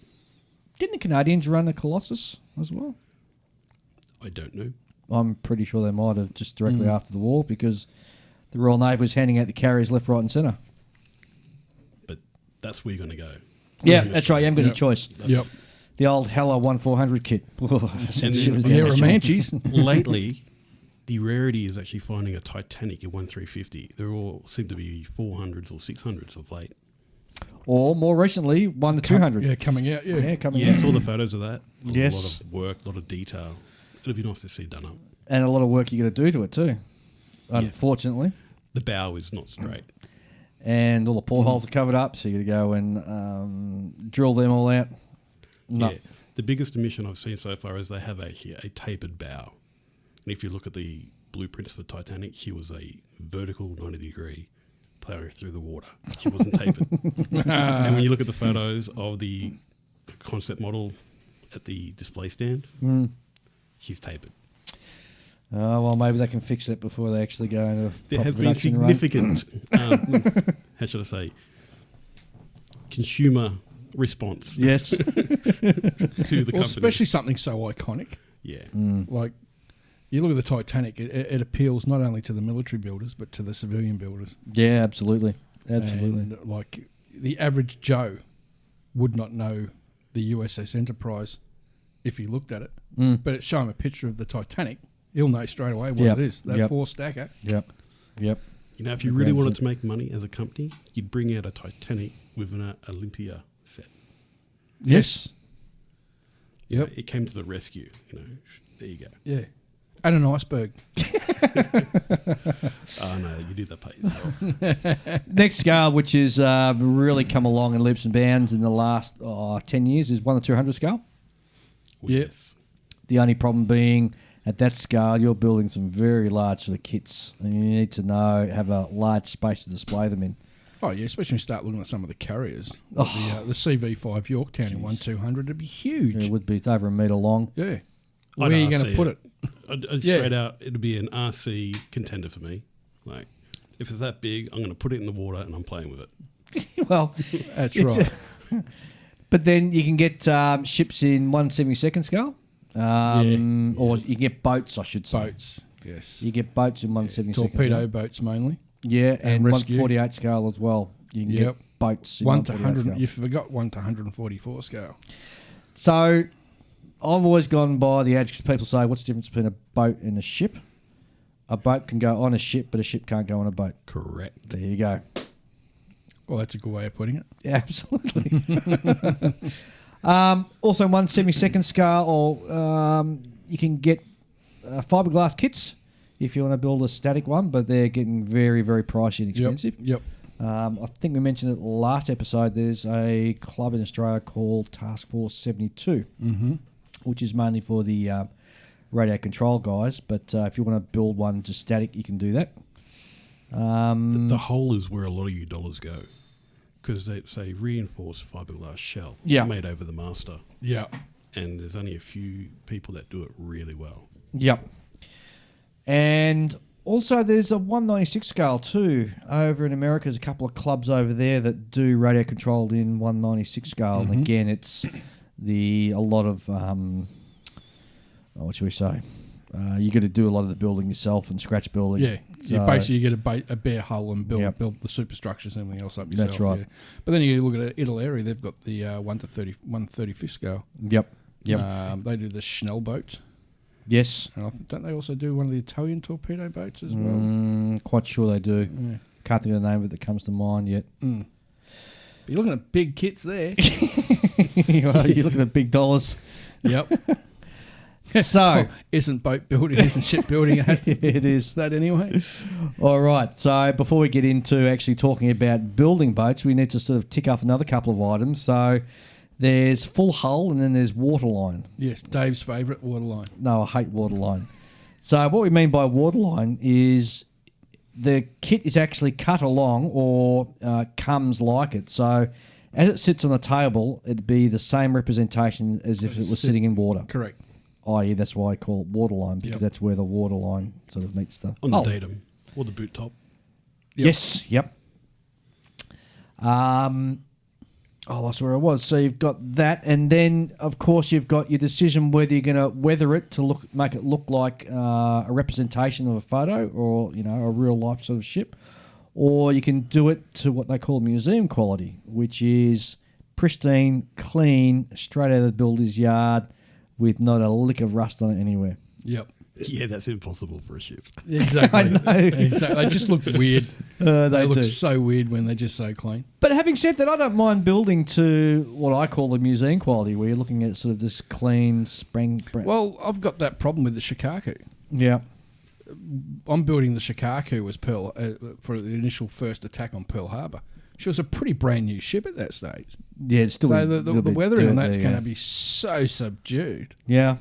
Speaker 1: Didn't the Canadians run the Colossus as well?
Speaker 4: I don't know.
Speaker 1: I'm pretty sure they might have just directly after the war because the Royal Navy was handing out the carriers left, right and centre.
Speaker 4: But that's where you're going to go.
Speaker 1: Yeah,
Speaker 4: In
Speaker 1: that's right. You haven't got any
Speaker 2: Yep.
Speaker 1: choice.
Speaker 2: Yep.
Speaker 1: The old Hella 1400 kit.
Speaker 4: And then-
Speaker 2: Yeah, Romanches.
Speaker 4: Lately, the rarity is actually finding a Titanic at 1/350. They all seem to be 400s or 600s of late.
Speaker 1: Or more recently, 1 to 200.
Speaker 2: Yeah, coming out. Yeah.
Speaker 1: Yeah, coming
Speaker 4: Yeah, I
Speaker 1: in.
Speaker 4: saw the photos of that.
Speaker 1: Yes.
Speaker 4: A lot of work, a lot of detail. It'll be nice to see done up.
Speaker 1: And a lot of work you got to do to it too, unfortunately.
Speaker 4: The bow is not straight.
Speaker 1: And all the portholes are covered up, so you got to go and drill them all out. No.
Speaker 4: Yeah. The biggest omission I've seen so far is they have a tapered bow. And if you look at the blueprints for Titanic, she was a vertical 90-degree plowing through the water. She wasn't tapered. And when you look at the photos of the concept model at the display stand, she's tapered.
Speaker 1: Oh, well, maybe they can fix it before they actually go into
Speaker 4: There
Speaker 1: proper
Speaker 4: has been
Speaker 1: production run.
Speaker 4: significant, how should I say, consumer response
Speaker 1: Yes.
Speaker 4: to the company.
Speaker 2: Especially something so iconic.
Speaker 4: Yeah.
Speaker 2: Like, you look at the Titanic, it appeals not only to the military builders, but to the civilian builders.
Speaker 1: Yeah, absolutely. Absolutely.
Speaker 2: And, like, the average Joe would not know the USS Enterprise if he looked at it. But show him a picture of the Titanic, he'll know straight away what
Speaker 1: Yep.
Speaker 2: it is. That
Speaker 1: Yep.
Speaker 2: four-stacker.
Speaker 1: Yep. Yep.
Speaker 4: You know, if you really wanted to make money as a company, you'd bring out a Titanic with an Olympia set.
Speaker 2: Yes.
Speaker 4: You know,
Speaker 2: Yep.
Speaker 4: it came to the rescue. You know, there you go.
Speaker 2: Yeah. And an iceberg.
Speaker 4: Oh no, you did that by yourself.
Speaker 1: Next scale, which has really come along in leaps and bounds in the last 10 years, is 1 to 200 scale.
Speaker 4: Well,
Speaker 2: Yep.
Speaker 4: Yes.
Speaker 1: The only problem being, at that scale, you're building some very large sort of kits, and you need to have a large space to display them in.
Speaker 2: Oh, yeah, especially when you start looking at some of the carriers. Like the CV5 Yorktown in 1/200, it'd be huge.
Speaker 1: It would be. It's over a metre long.
Speaker 2: Yeah.
Speaker 4: I'd
Speaker 2: Where are you going
Speaker 4: RC
Speaker 2: to put it? Yeah.
Speaker 4: Straight out, it'd be an RC contender for me. Like, if it's that big, I'm going to put it in the water and I'm playing with it.
Speaker 1: Well,
Speaker 2: That's right.
Speaker 1: but then you can get ships in 1/72 scale, or you can get boats, I should say.
Speaker 2: Boats, yes.
Speaker 1: You get boats in 1/72.
Speaker 2: Torpedo boats mainly.
Speaker 1: Yeah, and
Speaker 2: rescue.
Speaker 1: 1/48 scale as well. You can
Speaker 2: Yep.
Speaker 1: get boats in
Speaker 2: 1 to
Speaker 1: 1/48
Speaker 2: 100.
Speaker 1: scale.
Speaker 2: You forgot 1 to 144 scale.
Speaker 1: So I've always gone by the adage, 'cause people say, what's the difference between a boat and a ship? A boat can go on a ship, but a ship can't go on a boat.
Speaker 4: Correct.
Speaker 1: There you go.
Speaker 2: Well, that's a good way of putting it.
Speaker 1: Yeah, absolutely. Also, 1/72 scale, or you can get fiberglass kits if you want to build a static one, but they're getting very, very pricey and expensive.
Speaker 2: Yep.
Speaker 1: I think we mentioned it last episode. There's a club in Australia called Task Force 72, which is mainly for the radio control guys. But if you want to build one just static, you can do that.
Speaker 4: The hole is where a lot of your dollars go because it's a reinforced fiberglass shell made over the master.
Speaker 2: Yeah.
Speaker 4: And there's only a few people that do it really well.
Speaker 1: Yep. And also there's a 196 scale too. Over in America, there's a couple of clubs over there that do radio controlled in 196 scale. And again, it's a lot of, what should we say? You got to do a lot of the building yourself and scratch building.
Speaker 2: Yeah.
Speaker 1: So,
Speaker 2: Basically, you get a bare hull and build
Speaker 1: Yep.
Speaker 2: build the superstructures and everything else up yourself.
Speaker 1: That's right.
Speaker 2: Yeah. But then you look at Italy, they've got the 1 to 135th scale.
Speaker 1: Yep.
Speaker 2: They do the Schnell boat.
Speaker 1: Yes.
Speaker 2: And don't they also do one of the Italian torpedo boats as well?
Speaker 1: Quite sure they do.
Speaker 2: Yeah.
Speaker 1: Can't think of the name of it that comes to mind yet.
Speaker 2: But you're looking at big kits there.
Speaker 1: Well, you're looking at big dollars.
Speaker 2: Yep.
Speaker 1: So
Speaker 2: isn't boat building, isn't ship building
Speaker 1: it is.
Speaker 2: that anyway?
Speaker 1: All right. So before we get into actually talking about building boats, we need to sort of tick off another couple of items. So There's full hull, and then there's waterline.
Speaker 2: Yes, Dave's favourite waterline.
Speaker 1: No, I hate waterline. So what we mean by waterline is the kit is actually cut along or comes like it. So as it sits on the table, it'd be the same representation as if it was sitting in water.
Speaker 2: Correct.
Speaker 1: I.e., that's why I call it waterline, because that's where the waterline sort of meets the...
Speaker 4: On the datum or the boot top.
Speaker 2: Yep.
Speaker 1: Yes, yep. That's where I was. So you've got that, and then, of course, you've got your decision whether you're going to weather it to make it look like a representation of a photo or, a real-life sort of ship, or you can do it to what they call museum quality, which is pristine, clean, straight out of the builder's yard, with not a lick of rust on it anywhere.
Speaker 2: Yep.
Speaker 4: Yeah, that's impossible for a ship.
Speaker 2: Exactly.
Speaker 1: I know.
Speaker 2: Exactly. They just look weird.
Speaker 1: They
Speaker 2: look
Speaker 1: do.
Speaker 2: so weird when they're just so clean.
Speaker 1: But having said that, I don't mind building to what I call the museum quality, where you're looking at sort of this clean spring.
Speaker 2: Well, I've got that problem with the Shikaku.
Speaker 1: Yeah.
Speaker 2: I'm building the Shikaku as for the initial first attack on Pearl Harbor. She was a pretty brand new ship at that stage.
Speaker 1: Yeah, it's still
Speaker 2: So the weathering on that's going to be so subdued.
Speaker 1: Yeah.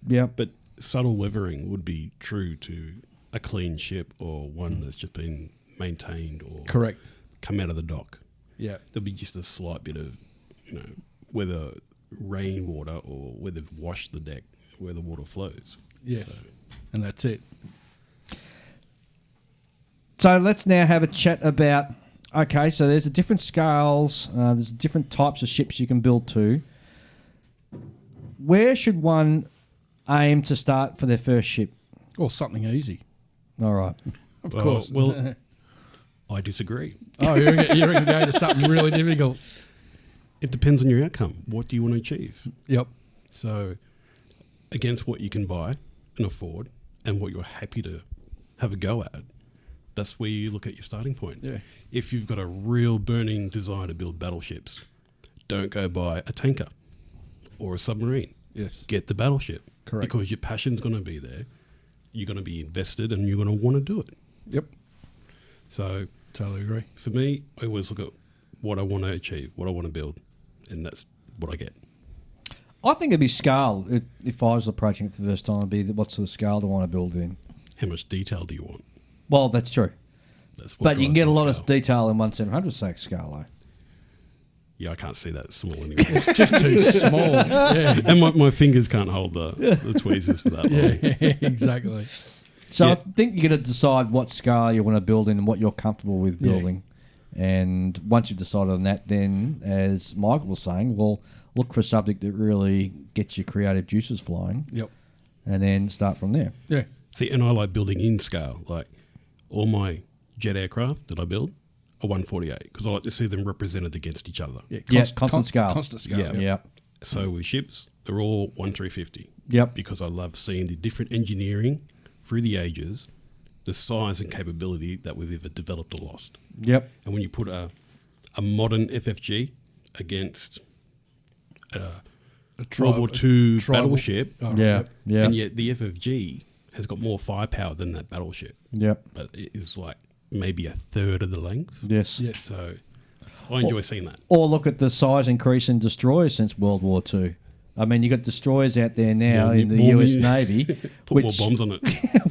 Speaker 1: Yeah.
Speaker 4: But subtle weathering would be true to a clean ship or one that's just been maintained or
Speaker 2: Correct.
Speaker 4: come out of the dock.
Speaker 2: Yeah.
Speaker 4: There'll be just a slight bit of, whether rainwater or where they've washed the deck, where the water flows.
Speaker 2: Yes.
Speaker 4: So,
Speaker 2: And that's it.
Speaker 1: So let's now have a chat about, okay, so there's different scales, there's different types of ships you can build to. Where should one aim to start for their first ship?
Speaker 2: Or something easy.
Speaker 1: All right.
Speaker 2: Of course.
Speaker 4: Well, I disagree.
Speaker 2: Oh, you're going to go to something really difficult.
Speaker 4: It depends on your outcome. What do you want to achieve?
Speaker 2: Yep.
Speaker 4: So, against what you can buy and afford and what you're happy to have a go at, that's where you look at your starting point.
Speaker 2: Yeah.
Speaker 4: If you've got a real burning desire to build battleships, don't go buy a tanker or a submarine.
Speaker 2: Yes.
Speaker 4: Get the battleship.
Speaker 2: Correct.
Speaker 4: Because your passion's going to be there. You're going to be invested and you're going to want to do it.
Speaker 2: Yep.
Speaker 4: So,
Speaker 2: Totally agree.
Speaker 4: for me, I always look at what I want to achieve, what I want to build, and that's what I get.
Speaker 1: I think it'd be scale. If I was approaching it for the first time, it'd be what sort of scale do I want to build in?
Speaker 4: How much detail do you want?
Speaker 1: Well, that's true.
Speaker 4: That's what
Speaker 1: But you can
Speaker 4: drives
Speaker 1: get a
Speaker 4: my
Speaker 1: lot of
Speaker 4: scale.
Speaker 1: detail in 1/700 scale, though.
Speaker 4: Yeah, I can't see that small anymore.
Speaker 2: It's just too small. Yeah.
Speaker 4: And my fingers can't hold the tweezers for that long.
Speaker 2: Yeah, exactly.
Speaker 1: So
Speaker 4: Yeah.
Speaker 1: I think you're going to decide what scale you want to build in and what you're comfortable with
Speaker 2: Yeah.
Speaker 1: building. And once you've decided on that, then, as Michael was saying, well, look for a subject that really gets your creative juices flowing
Speaker 2: Yep.
Speaker 1: and then start from there.
Speaker 2: Yeah.
Speaker 4: See, and I like building in scale. Like all my jet aircraft that I build are 148 because I like to see them represented against each other.
Speaker 2: Yeah.
Speaker 1: Constant scale.
Speaker 2: Constant scale.
Speaker 4: Yeah.
Speaker 2: Yep.
Speaker 1: Yep.
Speaker 4: So with ships, they're all 1350.
Speaker 1: Yep.
Speaker 4: Because I love seeing the different engineering through the ages, the size and capability that we've either developed or lost.
Speaker 1: Yep.
Speaker 4: And when you put a modern FFG against a World War II battleship,
Speaker 2: Oh,
Speaker 1: Yeah.
Speaker 2: yep.
Speaker 1: Yeah.
Speaker 4: and yet the FFG has got more firepower than that battleship,
Speaker 1: Yep.
Speaker 4: but it is like maybe a third of the length.
Speaker 1: Yes.
Speaker 2: Yes.
Speaker 4: So I enjoy seeing that.
Speaker 1: Or look at the size increase in destroyers since World War II. I mean, you've got destroyers out there now
Speaker 4: Yeah,
Speaker 1: in the
Speaker 4: more-
Speaker 1: US Navy,
Speaker 4: Put more bombs on it.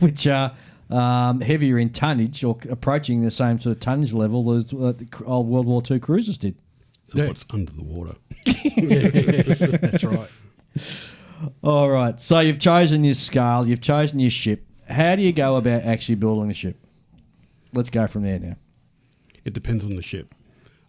Speaker 1: which are heavier in tonnage or approaching the same sort of tonnage level as the old World War II cruisers did.
Speaker 4: So
Speaker 2: Yeah.
Speaker 4: what's under the water?
Speaker 2: Yes, that's right.
Speaker 1: All right. So you've chosen your scale, you've chosen your ship. How do you go about actually building the ship? Let's go from there now.
Speaker 4: It depends on the ship.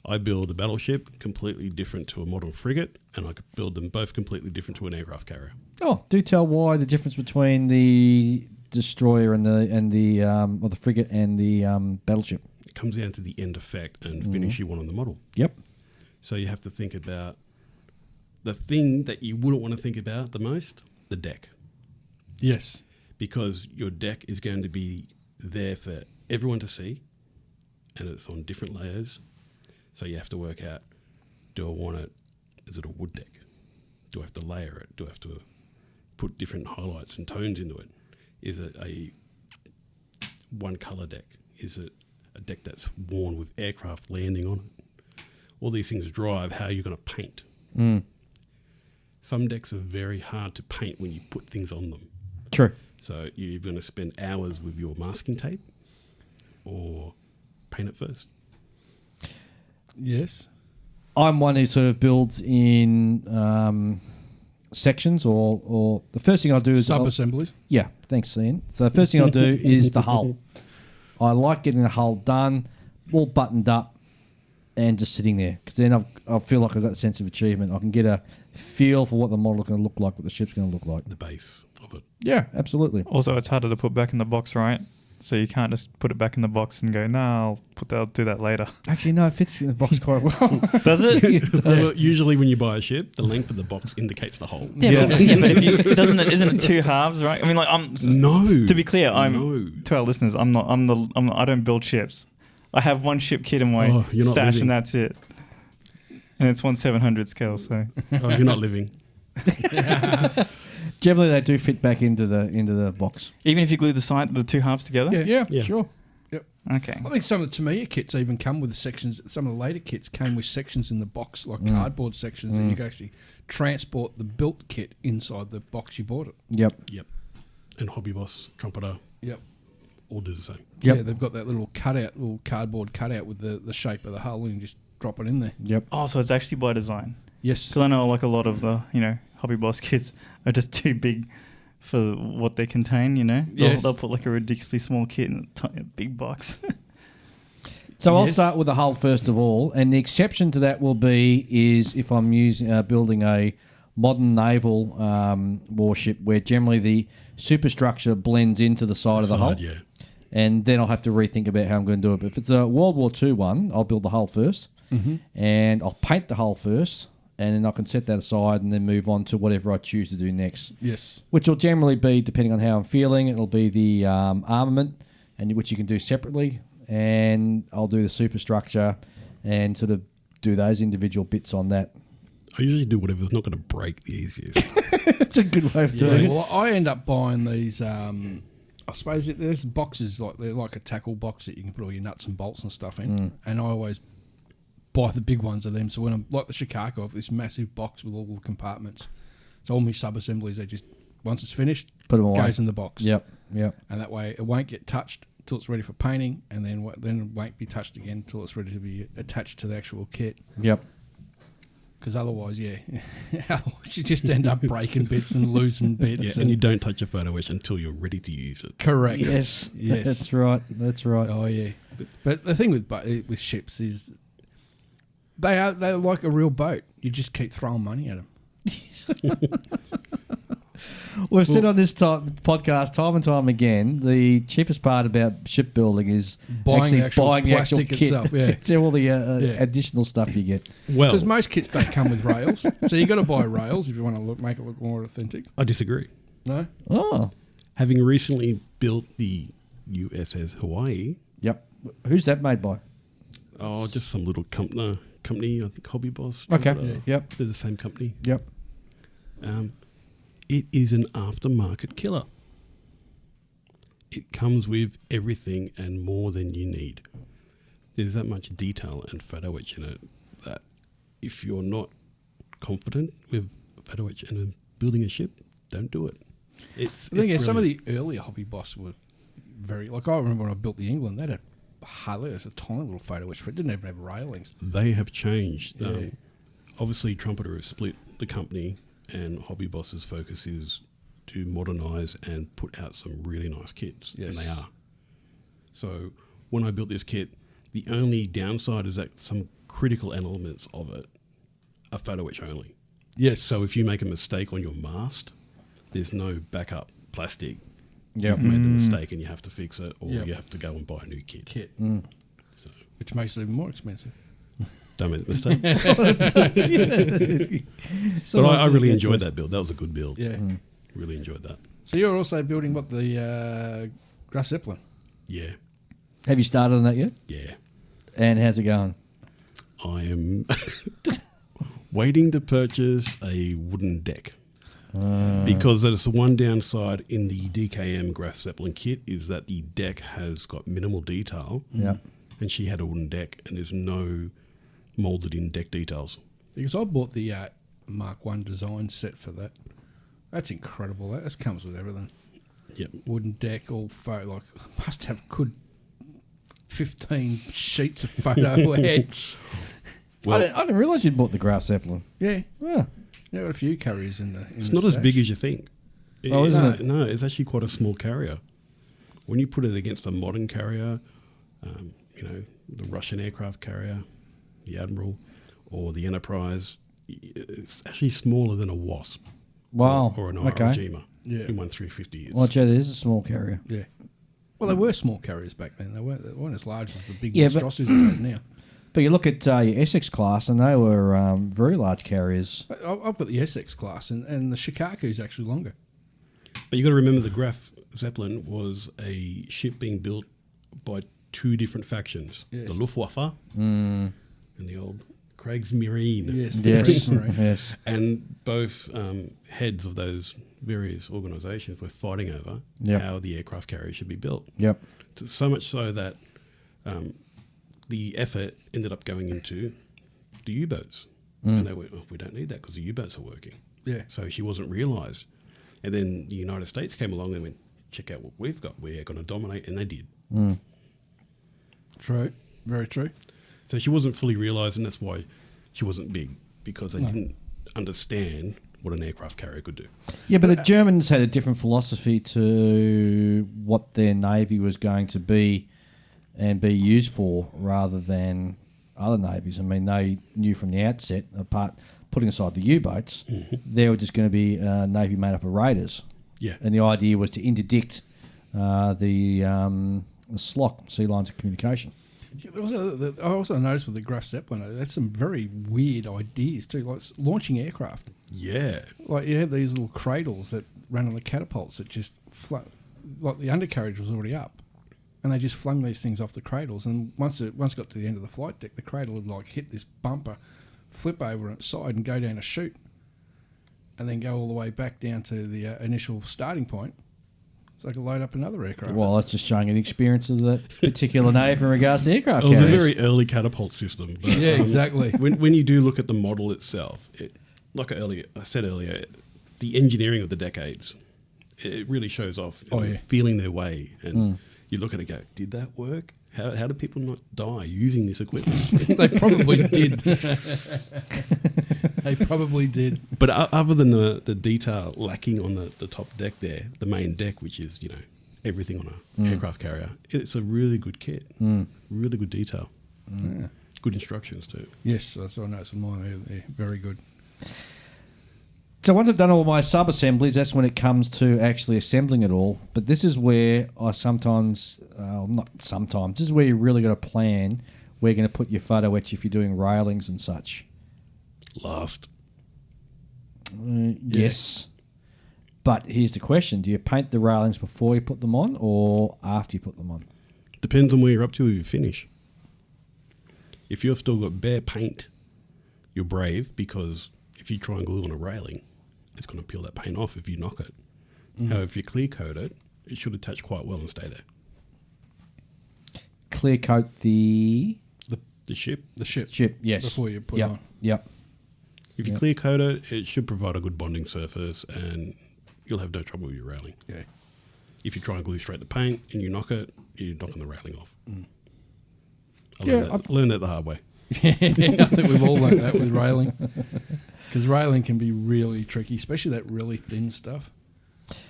Speaker 4: I build a battleship completely different to a modern frigate, and I could build them both completely different to an aircraft carrier.
Speaker 1: Oh, do tell why the difference between the destroyer and the frigate and the battleship.
Speaker 4: It comes down to the end effect and finish you want on the model.
Speaker 1: Yep.
Speaker 4: So you have to think about the thing that you wouldn't want to think about the most, the deck.
Speaker 2: Yes.
Speaker 4: Because your deck is going to be there for everyone to see, and it's on different layers. So you have to work out, do I want it, is it a wood deck? Do I have to layer it? Do I have to put different highlights and tones into it? Is it a one colour deck? Is it a deck that's worn with aircraft landing on it? all these things drive how you're going to paint. Some decks are very hard to paint when you put things on them.
Speaker 1: True.
Speaker 4: So you're going to spend hours with your masking tape or paint it first.
Speaker 2: Yes.
Speaker 1: I'm one who sort of builds in sections, or the first thing I'll do is
Speaker 2: Sub-assemblies.
Speaker 1: Yeah, thanks, Ian. So the first thing I'll do is the hull. I like getting the hull done, all buttoned up, and just sitting there, because then I feel like I've got a sense of achievement. I can get a feel for what the model's going to look like, what the ship's going to look like.
Speaker 4: The base of it.
Speaker 1: Yeah, absolutely.
Speaker 3: Also, it's harder to put back in the box, right? So you can't just put it back in the box and go, no, I'll do that later.
Speaker 1: Actually, no, it fits in the box quite well.
Speaker 3: Does it?
Speaker 4: Well, usually when you buy a ship, the length of the box indicates the hole.
Speaker 3: Yeah, but if you isn't it two halves, right? I mean, like
Speaker 4: No.
Speaker 3: To be clear, to our listeners, I don't build ships. I have one ship kit in my stash, and that's it. And it's 1/700 scale, so
Speaker 4: you're not living.
Speaker 1: Generally, they do fit back into the box.
Speaker 3: Even if you glue the two halves together.
Speaker 2: Yeah,
Speaker 4: Yeah.
Speaker 2: sure. Yep.
Speaker 3: Okay.
Speaker 2: I think some of the Tamiya kits even come with sections. Some of the later kits came with sections in the box, like cardboard sections, that you can actually transport the built kit inside the box you bought it.
Speaker 1: Yep.
Speaker 4: And Hobby Boss, Trumpeter,
Speaker 2: Yep.
Speaker 4: all do the same.
Speaker 1: Yep.
Speaker 2: Yeah, they've got that little cutout, little cardboard cutout with the shape of the hull, and you just drop it in there.
Speaker 1: Yep.
Speaker 3: Oh, so it's actually by design.
Speaker 2: Yes.
Speaker 3: Because I know like a lot of the Hobby Boss kits are just too big for what they contain.
Speaker 2: Yes.
Speaker 3: They'll put like a ridiculously small kit in a big box.
Speaker 1: So I'll
Speaker 2: Yes.
Speaker 1: start with the hull first of all, and the exception to that will be is if I'm building a modern naval warship, where generally the superstructure blends into the side of the hull.
Speaker 4: Yeah.
Speaker 1: And then I'll have to rethink about how I'm going to do it. But if it's a World War II one, I'll build the hull first, and I'll paint the hull first, and then I can set that aside and then move on to whatever I choose to do next.
Speaker 2: Yes.
Speaker 1: Which will generally be, depending on how I'm feeling, it'll be the armament, and which you can do separately, and I'll do the superstructure and sort of do those individual bits on that.
Speaker 4: I usually do whatever's not going to break the easiest.
Speaker 1: It's a good way of doing
Speaker 2: Yeah.
Speaker 1: it.
Speaker 2: Well, I end up buying these. I suppose there's boxes they're like a tackle box that you can put all your nuts and bolts and stuff in, and I always buy the big ones of them. So when I'm like the Chicago, I have this massive box with all the compartments. So all my sub assemblies, they just once it's finished,
Speaker 1: Put them away.
Speaker 2: goes in the box.
Speaker 1: Yep.
Speaker 2: And that way it won't get touched till it's ready for painting, and then it won't be touched again till it's ready to be attached to the actual kit.
Speaker 1: Yep.
Speaker 2: Because otherwise, otherwise you just end up breaking bits and losing bits.
Speaker 4: Yeah, and you don't touch a photo etch until you're ready to use it.
Speaker 2: Correct.
Speaker 1: Yes.
Speaker 2: Yes.
Speaker 1: That's right. That's right.
Speaker 2: Oh yeah. But the thing with ships is they're like a real boat. You just keep throwing money at them.
Speaker 1: We've said on this podcast time and time again, the cheapest part about shipbuilding is buying the actual
Speaker 2: plastic
Speaker 1: kit.
Speaker 2: itself. Yeah.
Speaker 1: It's all the additional stuff you get.
Speaker 4: Well,
Speaker 2: Because most kits don't come with rails, so you got to buy rails if you want to make it look more authentic.
Speaker 4: I disagree.
Speaker 2: No.
Speaker 1: Oh.
Speaker 4: Having recently built the USS Hawaii,
Speaker 1: Yep. Who's that made by?
Speaker 4: just some little company, I think Hobby Boss.
Speaker 1: Okay.
Speaker 4: Trumpeter.
Speaker 1: Yep.
Speaker 4: They're the same company.
Speaker 1: Yep.
Speaker 4: It is an aftermarket killer. It comes with everything and more than you need. There's that much detail and photo etch in it that if you're not confident with photo etch and building a ship, don't do it. It's
Speaker 2: The thing is, some of
Speaker 4: brilliant.
Speaker 2: the earlier Hobby Boss were very like I remember when I built the England, they had hardly it was a tiny little photo etch for it. Didn't even have railings.
Speaker 4: They have changed.
Speaker 2: Yeah.
Speaker 4: Obviously, Trumpeter has split the company, and Hobby Boss's focus is to modernise and put out some really nice kits,
Speaker 2: Yes.
Speaker 4: and they are. So when I built this kit, the only downside is that some critical elements of it are photo etch only.
Speaker 2: Yes.
Speaker 4: So if you make a mistake on your mast, there's no backup plastic.
Speaker 1: Yep.
Speaker 4: You've made the mistake and you have to fix it, or
Speaker 2: Yep.
Speaker 4: you have to go and buy a new kit. So
Speaker 2: which makes it even more expensive.
Speaker 4: don't make the mistake. But I really enjoyed that build. That was a good build.
Speaker 2: Yeah.
Speaker 4: Really enjoyed that.
Speaker 2: So you're also building the Grass Zeppelin.
Speaker 4: Yeah.
Speaker 1: Have you started on that yet?
Speaker 4: Yeah.
Speaker 1: And how's it going?
Speaker 4: I am waiting to purchase a wooden deck. Because there's the one downside in the DKM Graf Zeppelin kit is that the deck has got minimal detail.
Speaker 1: Yeah.
Speaker 4: And she had a wooden deck, and there's no moulded in deck details.
Speaker 2: Because I bought the Mark 1 design set for that. That's incredible. That comes with everything.
Speaker 4: Yep.
Speaker 2: Wooden deck, all photo. Must have good 15 sheets of photo heads.
Speaker 4: Well,
Speaker 1: I didn't realise you'd bought the Graf Zeppelin.
Speaker 2: Yeah.
Speaker 1: Yeah.
Speaker 2: Yeah, got a few carriers in the.
Speaker 4: it's not as big as you think.
Speaker 1: Oh, isn't it?
Speaker 4: No, it's actually quite a small carrier. When you put it against a modern carrier, the Russian aircraft carrier, the Admiral, or the Enterprise, it's actually smaller than a Wasp.
Speaker 1: Wow.
Speaker 4: Or an
Speaker 1: Okay.
Speaker 4: Iwo
Speaker 2: Yeah.
Speaker 4: In-1350 is.
Speaker 1: Well, Joe, this is a small carrier.
Speaker 2: Yeah. Well, they were small carriers back then. They weren't as large as the big
Speaker 1: Yeah, but-
Speaker 2: monstrosities they have now.
Speaker 1: But you look at your Essex class, and they were very large carriers.
Speaker 2: I've got the Essex class, and the Shikaku is actually longer.
Speaker 4: But you got to remember the Graf Zeppelin was a ship being built by two different factions:
Speaker 2: Yes.
Speaker 4: the Luftwaffe and the old Kriegsmarine.
Speaker 2: Yes.
Speaker 1: Yes,
Speaker 2: Right.
Speaker 1: yes.
Speaker 4: And both heads of those various organisations were fighting over
Speaker 1: Yep.
Speaker 4: how the aircraft carrier should be built.
Speaker 1: Yep.
Speaker 4: So much so that the effort ended up going into the U-boats. And they went, we don't need that because the U-boats are working.
Speaker 2: Yeah.
Speaker 4: So she wasn't realised. And then the United States came along and went, check out what we've got. We're going to dominate. And they did.
Speaker 2: True. Very true.
Speaker 4: So she wasn't fully realised, and that's why she wasn't big, because they didn't understand what an aircraft carrier could do.
Speaker 1: Yeah, but the Germans had a different philosophy to what their navy was going to be and be used for, rather than other navies. I mean, they knew from the outset, apart putting aside the U-boats, they were just going to be a navy made up of raiders.
Speaker 4: Yeah.
Speaker 1: And the idea was to interdict the SLOC, Sea Lines of Communication.
Speaker 2: I also noticed with the Graf Zeppelin, that's some very weird ideas too, like launching aircraft.
Speaker 4: Yeah.
Speaker 2: Like you have these little cradles that run on the catapults that just like the undercarriage was already up, and they just flung these things off the cradles. And once it got to the end of the flight deck, the cradle would like hit this bumper, flip over on its side, and go down a chute, and then go all the way back down to the initial starting point, so I could load up another aircraft.
Speaker 1: Well, that's just showing an experience of that particular navy in regards to aircraft
Speaker 4: It was a
Speaker 1: carriers.
Speaker 4: very early catapult system. But,
Speaker 2: yeah, exactly.
Speaker 4: when you do look at the model itself, like I said earlier, the engineering of the decades, it really shows off feeling their way. And you look at it and go, did that work? How did people not die using this equipment?
Speaker 2: They probably did. They probably did.
Speaker 4: But other than the detail lacking on the top deck there, the main deck, which is, everything on an aircraft carrier, it's a really good kit. Really good detail.
Speaker 2: Yeah.
Speaker 4: Good instructions too.
Speaker 2: Yes, that's what I noticed with mine. They're very good.
Speaker 1: So once I've done all my sub-assemblies, that's when it comes to actually assembling it all. But this is where I sometimes, this is where you really got to plan where you're going to put your photo etch if you're doing railings and such.
Speaker 4: Last.
Speaker 1: Yes. But here's the question. Do you paint the railings before you put them on or after you put them on?
Speaker 4: Depends on where you're up to with your finish. If you've still got bare paint, you're brave, because if you try and glue on a railing, it's going to peel that paint off if you knock it. However, if you clear coat it, it should attach quite well and stay there.
Speaker 1: Clear coat the
Speaker 4: The ship.
Speaker 2: The ship.
Speaker 1: yes.
Speaker 2: Before you put it on.
Speaker 1: Yep.
Speaker 4: If you clear coat it, it should provide a good bonding surface and you'll have no trouble with your railing.
Speaker 2: Yeah.
Speaker 4: If you try and glue straight the paint and you knock it, you're knocking the railing off. I learned that the hard way.
Speaker 2: I think we've all learned that with railing. Because railing can be really tricky, especially that really thin stuff.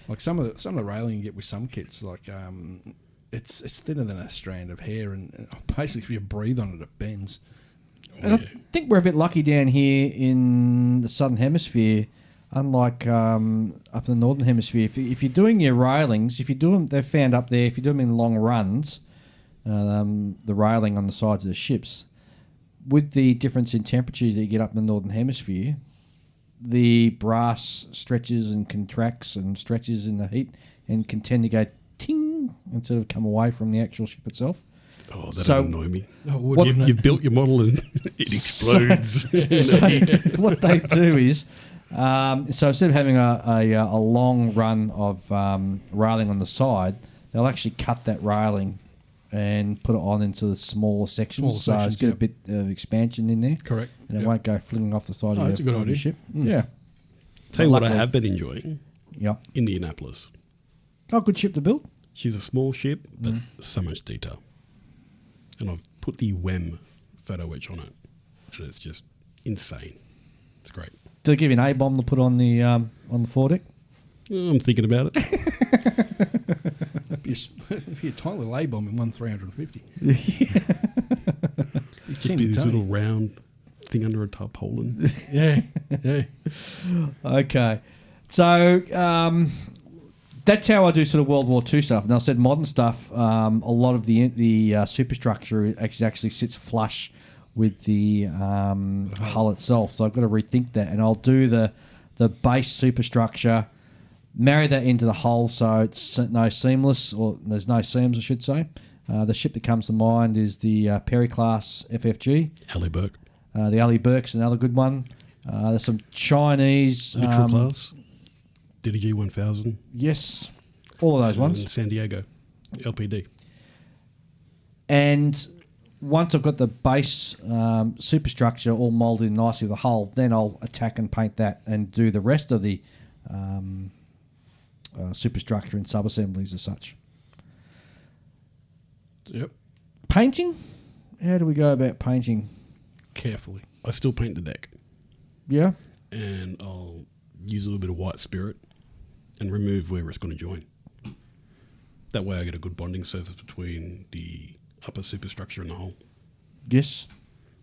Speaker 2: Like some of the railing you get with some kits, like it's thinner than a strand of hair, and basically if you breathe on it, it bends.
Speaker 1: And I think we're a bit lucky down here in the southern hemisphere, unlike up in the northern hemisphere. If you're doing your railings, if you do them, they've found up there, if you do them in long runs, the railing on the sides of the ships, with the difference in temperatures that you get up in the northern hemisphere, the brass stretches and contracts and stretches in the heat and can tend to go ting instead of come away from the actual ship itself.
Speaker 4: Oh, that'll annoy me.
Speaker 2: Oh,
Speaker 4: You've built your model and it explodes.
Speaker 1: So what they do is, so instead of having a long run of railing on the side, they'll actually cut that railing and put it on into the smaller sections. It's got a bit of expansion in there.
Speaker 2: Correct.
Speaker 1: And it won't go flinging off the side
Speaker 2: that's a good idea.
Speaker 1: ship. Yeah.
Speaker 4: Tell you what I have been enjoying.
Speaker 1: Yep.
Speaker 4: Indianapolis.
Speaker 1: Oh, good ship to build.
Speaker 4: She's a small ship, but so much detail. And I've put the WEM photo etch on it, and it's just insane. It's great.
Speaker 1: Did they give you an A-bomb to put on the foredeck?
Speaker 4: I'm thinking about it.
Speaker 2: It'd be a tiny little A-bomb in 1/350.
Speaker 4: Just be this little round thing under a tarpaulin.
Speaker 2: Yeah.
Speaker 1: Okay. So that's how I do sort of World War II stuff. And I said modern stuff, a lot of the superstructure actually sits flush with the hull itself. So I've got to rethink that. And I'll do the base superstructure, marry that into the hull so it's no seamless, or there's no seams, I should say. The ship that comes to mind is the Perry class FFG.
Speaker 4: Ali Burke.
Speaker 1: The Ali Burke's another good one. There's some Chinese...
Speaker 4: Literal class. DDG 1000.
Speaker 1: Yes. All of those ones.
Speaker 4: And San Diego. LPD.
Speaker 1: And once I've got the base superstructure all moulded nicely with the hull, then I'll attack and paint that and do the rest of the superstructure and sub-assemblies as such.
Speaker 2: Yep.
Speaker 1: Painting? How do we go about painting?
Speaker 2: Carefully.
Speaker 4: I still paint the deck.
Speaker 1: Yeah?
Speaker 4: And I'll use a little bit of white spirit and remove where it's going to join. That way I get a good bonding surface between the upper superstructure and the hull.
Speaker 1: Yes.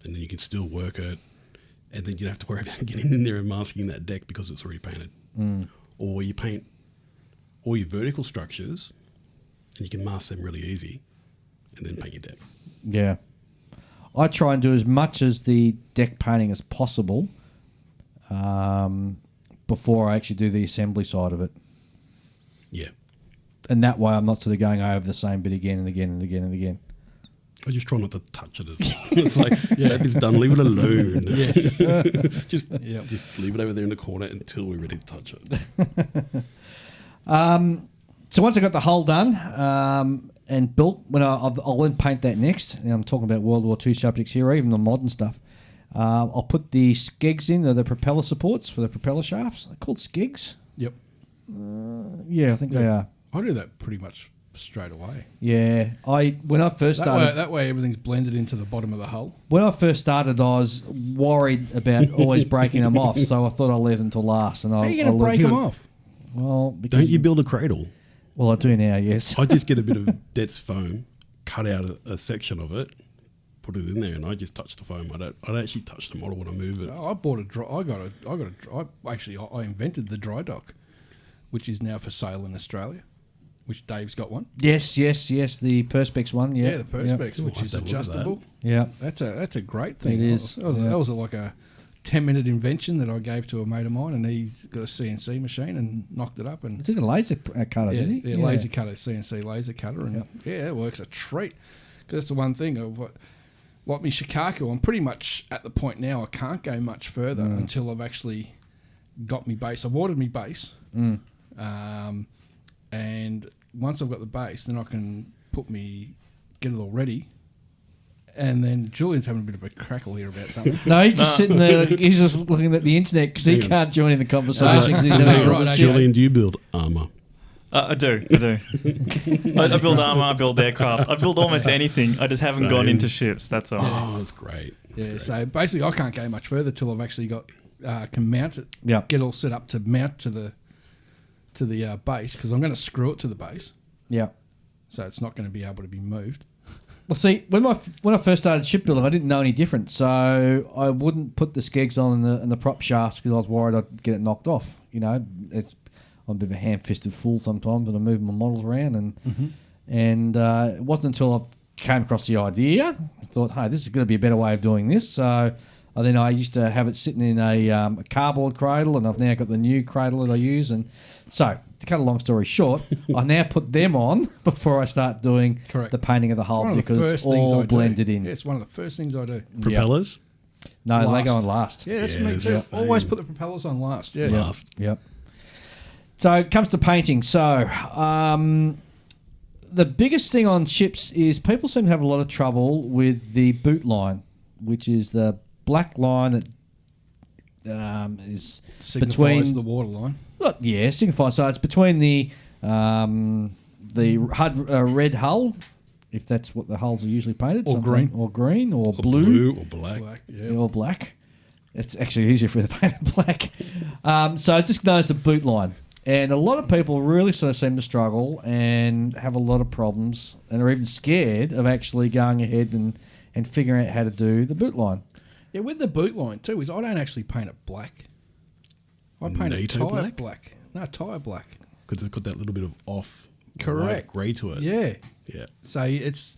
Speaker 4: And then you can still work it, and then you don't have to worry about getting in there and masking that deck because it's already painted. Or you paint all your vertical structures and you can mask them really easy and then paint your deck.
Speaker 1: Yeah. I try and do as much as the deck painting as possible before I actually do the assembly side of it.
Speaker 4: Yeah.
Speaker 1: And that way I'm not sort of going over the same bit again and again and again and again.
Speaker 4: I just try not to touch it. It's like, that bit's done, leave it alone.
Speaker 2: Yes.
Speaker 4: Just leave it over there in the corner until we're ready to touch it.
Speaker 1: So once I got the hull done and built, I'll then paint that next. And I'm talking about World War II subjects here, or even the modern stuff. I'll put the skegs in, the propeller supports for the propeller shafts. They're called skegs.
Speaker 2: Yep.
Speaker 1: Yeah, I think they are.
Speaker 2: I do that pretty much straight away.
Speaker 1: Yeah, when I first started,
Speaker 2: that way everything's blended into the bottom of the hull.
Speaker 1: When I first started, I was worried about always breaking them off, so I thought I'd leave them till last. And
Speaker 2: how are you going to break them off?
Speaker 1: Well,
Speaker 4: don't you build a cradle?
Speaker 1: Well, I do now. Yes,
Speaker 4: I just get a bit of Detz foam, cut out a section of it, put it in there, and I just touch the foam. I don't actually touch the model when I move it.
Speaker 2: I bought I invented the dry dock, which is now for sale in Australia. Which Dave's got one.
Speaker 1: Yes. The Perspex one. Yeah,
Speaker 2: the Perspex, which is adjustable.
Speaker 1: Yeah,
Speaker 2: that's a great thing.
Speaker 1: It is.
Speaker 2: That was like a 10-minute invention that I gave to a mate of mine, and he's got a CNC machine and knocked it up. And
Speaker 1: it's a laser cutter, didn't he?
Speaker 2: Yeah, laser cutter, CNC laser cutter, and it works a treat. Because that's the one thing of like my Shikaku, I'm pretty much at the point now I can't go much further until I've actually got me base. I've ordered me base. And once I've got the base, then I can get it all ready. And then Julian's having a bit of a crackle here about something.
Speaker 1: No, he's just sitting there. He's just looking at the internet because he can't join in the conversation.
Speaker 4: Julian, do you build armour?
Speaker 3: I do. I build armour, I build aircraft. I build almost anything. I just haven't gone into ships, that's all.
Speaker 4: Oh, that's great.
Speaker 2: So basically I can't go much further till I've actually can mount it, get all set up to mount to the base, because I'm going to screw it to the base.
Speaker 1: Yeah.
Speaker 2: So it's not going to be able to be moved.
Speaker 1: Well, see, when I first started shipbuilding, I didn't know any different, so I wouldn't put the skegs on in the prop shafts because I was worried I'd get it knocked off. You know, I'm a bit of a ham-fisted fool sometimes, and I move my models around, and it wasn't until I came across the idea, I thought, hey, this is going to be a better way of doing this. So then I used to have it sitting in a cardboard cradle, and I've now got the new cradle that I use. And so, to cut a long story short, I now put them on before I start doing the painting of the hull because it's all blended in.
Speaker 2: Yeah, it's one of the first things I do.
Speaker 4: Propellers?
Speaker 1: No, they go on last.
Speaker 2: Yeah, that's me too. Always put the propellers on last. Yeah,
Speaker 4: last.
Speaker 1: Yep. So it comes to painting. So the biggest thing on ships is people seem to have a lot of trouble with the boot line, which is the black line that is
Speaker 2: Signifies
Speaker 1: between
Speaker 2: the water line.
Speaker 1: Well, yeah, signifies. So it's between the HUD red hull, if that's what the hulls are usually painted,
Speaker 2: Or
Speaker 1: something-
Speaker 2: green.
Speaker 1: or blue,
Speaker 4: or black.
Speaker 1: or black. It's actually easier for the painted black. So it just knows the boot line. And a lot of people really sort of seem to struggle and have a lot of problems and are even scared of actually going ahead and figuring out how to do the boot line.
Speaker 2: Yeah, with the boot line too, is I don't actually paint it black. I paint it
Speaker 4: NATO
Speaker 2: tyre
Speaker 4: black?
Speaker 2: black. No, tyre black.
Speaker 4: Because it's got that little bit of off
Speaker 2: Correct.
Speaker 4: grey to it.
Speaker 2: Yeah.
Speaker 4: Yeah.
Speaker 2: So it's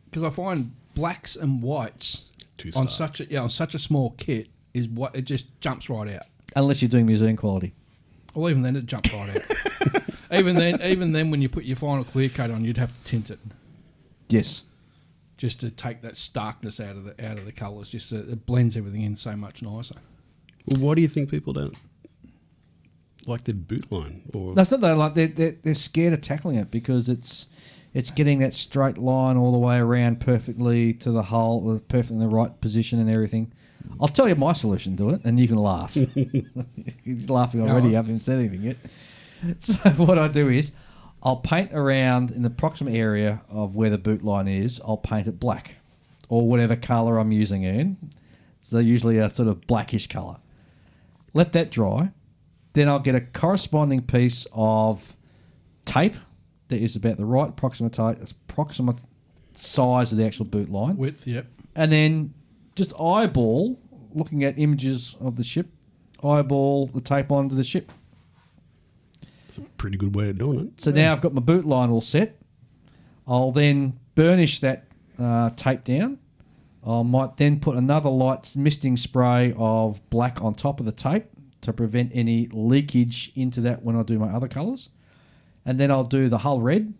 Speaker 2: because I find blacks and whites
Speaker 4: Too
Speaker 2: on
Speaker 4: stark.
Speaker 2: such a small kit is what it just jumps right out.
Speaker 1: Unless you're doing museum quality.
Speaker 2: Well, even then it jumps right out. even then, when you put your final clear coat on, you'd have to tint it
Speaker 1: Yes.
Speaker 2: just to take that starkness out of the colours. Just so it blends everything in so much nicer.
Speaker 4: Well, why do you think people don't like their boot line? Or
Speaker 1: That's not that like they're scared of tackling it because it's getting that straight line all the way around perfectly to the hull, with perfectly in the right position and everything. I'll tell you my solution to it, and you can laugh. He's laughing already. I haven't even said anything yet. So what I do is I'll paint around in the proximate area of where the boot line is. I'll paint it black or whatever colour I'm using in. So usually a sort of blackish colour. Let that dry. Then I'll get a corresponding piece of tape that is about the right approximate size of the actual boot line.
Speaker 2: Width, yep.
Speaker 1: And then just eyeball, looking at images of the ship, eyeball the tape onto the ship.
Speaker 4: it's a pretty good way of doing it.
Speaker 1: So now I've got my boot line all set. I'll then burnish that tape down. I might then put another light misting spray of black on top of the tape to prevent any leakage into that when I do my other colours. And then I'll do the hull red,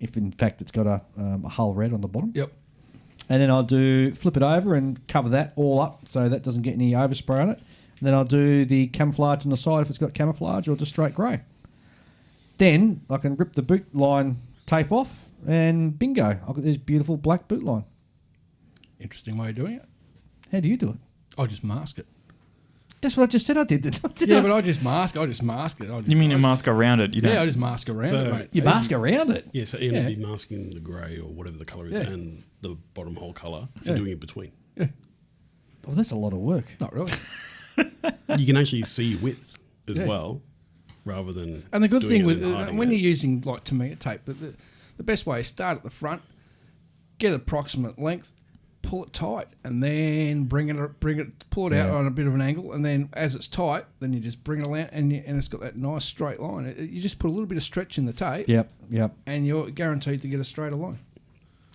Speaker 1: if in fact it's got a hull red on the bottom.
Speaker 2: Yep.
Speaker 1: And then I'll flip it over and cover that all up so that doesn't get any overspray on it. And then I'll do the camouflage on the side if it's got camouflage or just straight grey. Then I can rip the boot line tape off and bingo, I've got this beautiful black boot line.
Speaker 2: Interesting way of doing it.
Speaker 1: How do you do it?
Speaker 2: I just mask it.
Speaker 1: That's what I just said I did.
Speaker 2: Yeah, but I just mask it.
Speaker 3: You mean you mask around it? You don't.
Speaker 2: Yeah, I just mask around
Speaker 4: So-
Speaker 2: it, mate.
Speaker 1: You mask around it.
Speaker 4: Yeah, so Ian
Speaker 2: Yeah.
Speaker 4: would be masking the grey or whatever the colour is
Speaker 2: Yeah.
Speaker 4: and the bottom whole colour
Speaker 2: Yeah.
Speaker 4: and doing it between.
Speaker 2: Yeah,
Speaker 1: Well, that's a lot of work.
Speaker 2: not really.
Speaker 4: You can actually see width as
Speaker 2: Yeah.
Speaker 4: well, rather than.
Speaker 2: And the good
Speaker 4: doing
Speaker 2: thing
Speaker 4: it
Speaker 2: with
Speaker 4: and hiding
Speaker 2: when
Speaker 4: it.
Speaker 2: you're using like Tamiya tape, the best way is start at the front, get approximate length, pull it tight, and then pull it out
Speaker 1: Yeah.
Speaker 2: on a bit of an angle, and then as it's tight, then you just bring it out, and it's got that nice straight line. You just put a little bit of stretch in the tape,
Speaker 1: Yep.
Speaker 2: and you're guaranteed to get a straighter line.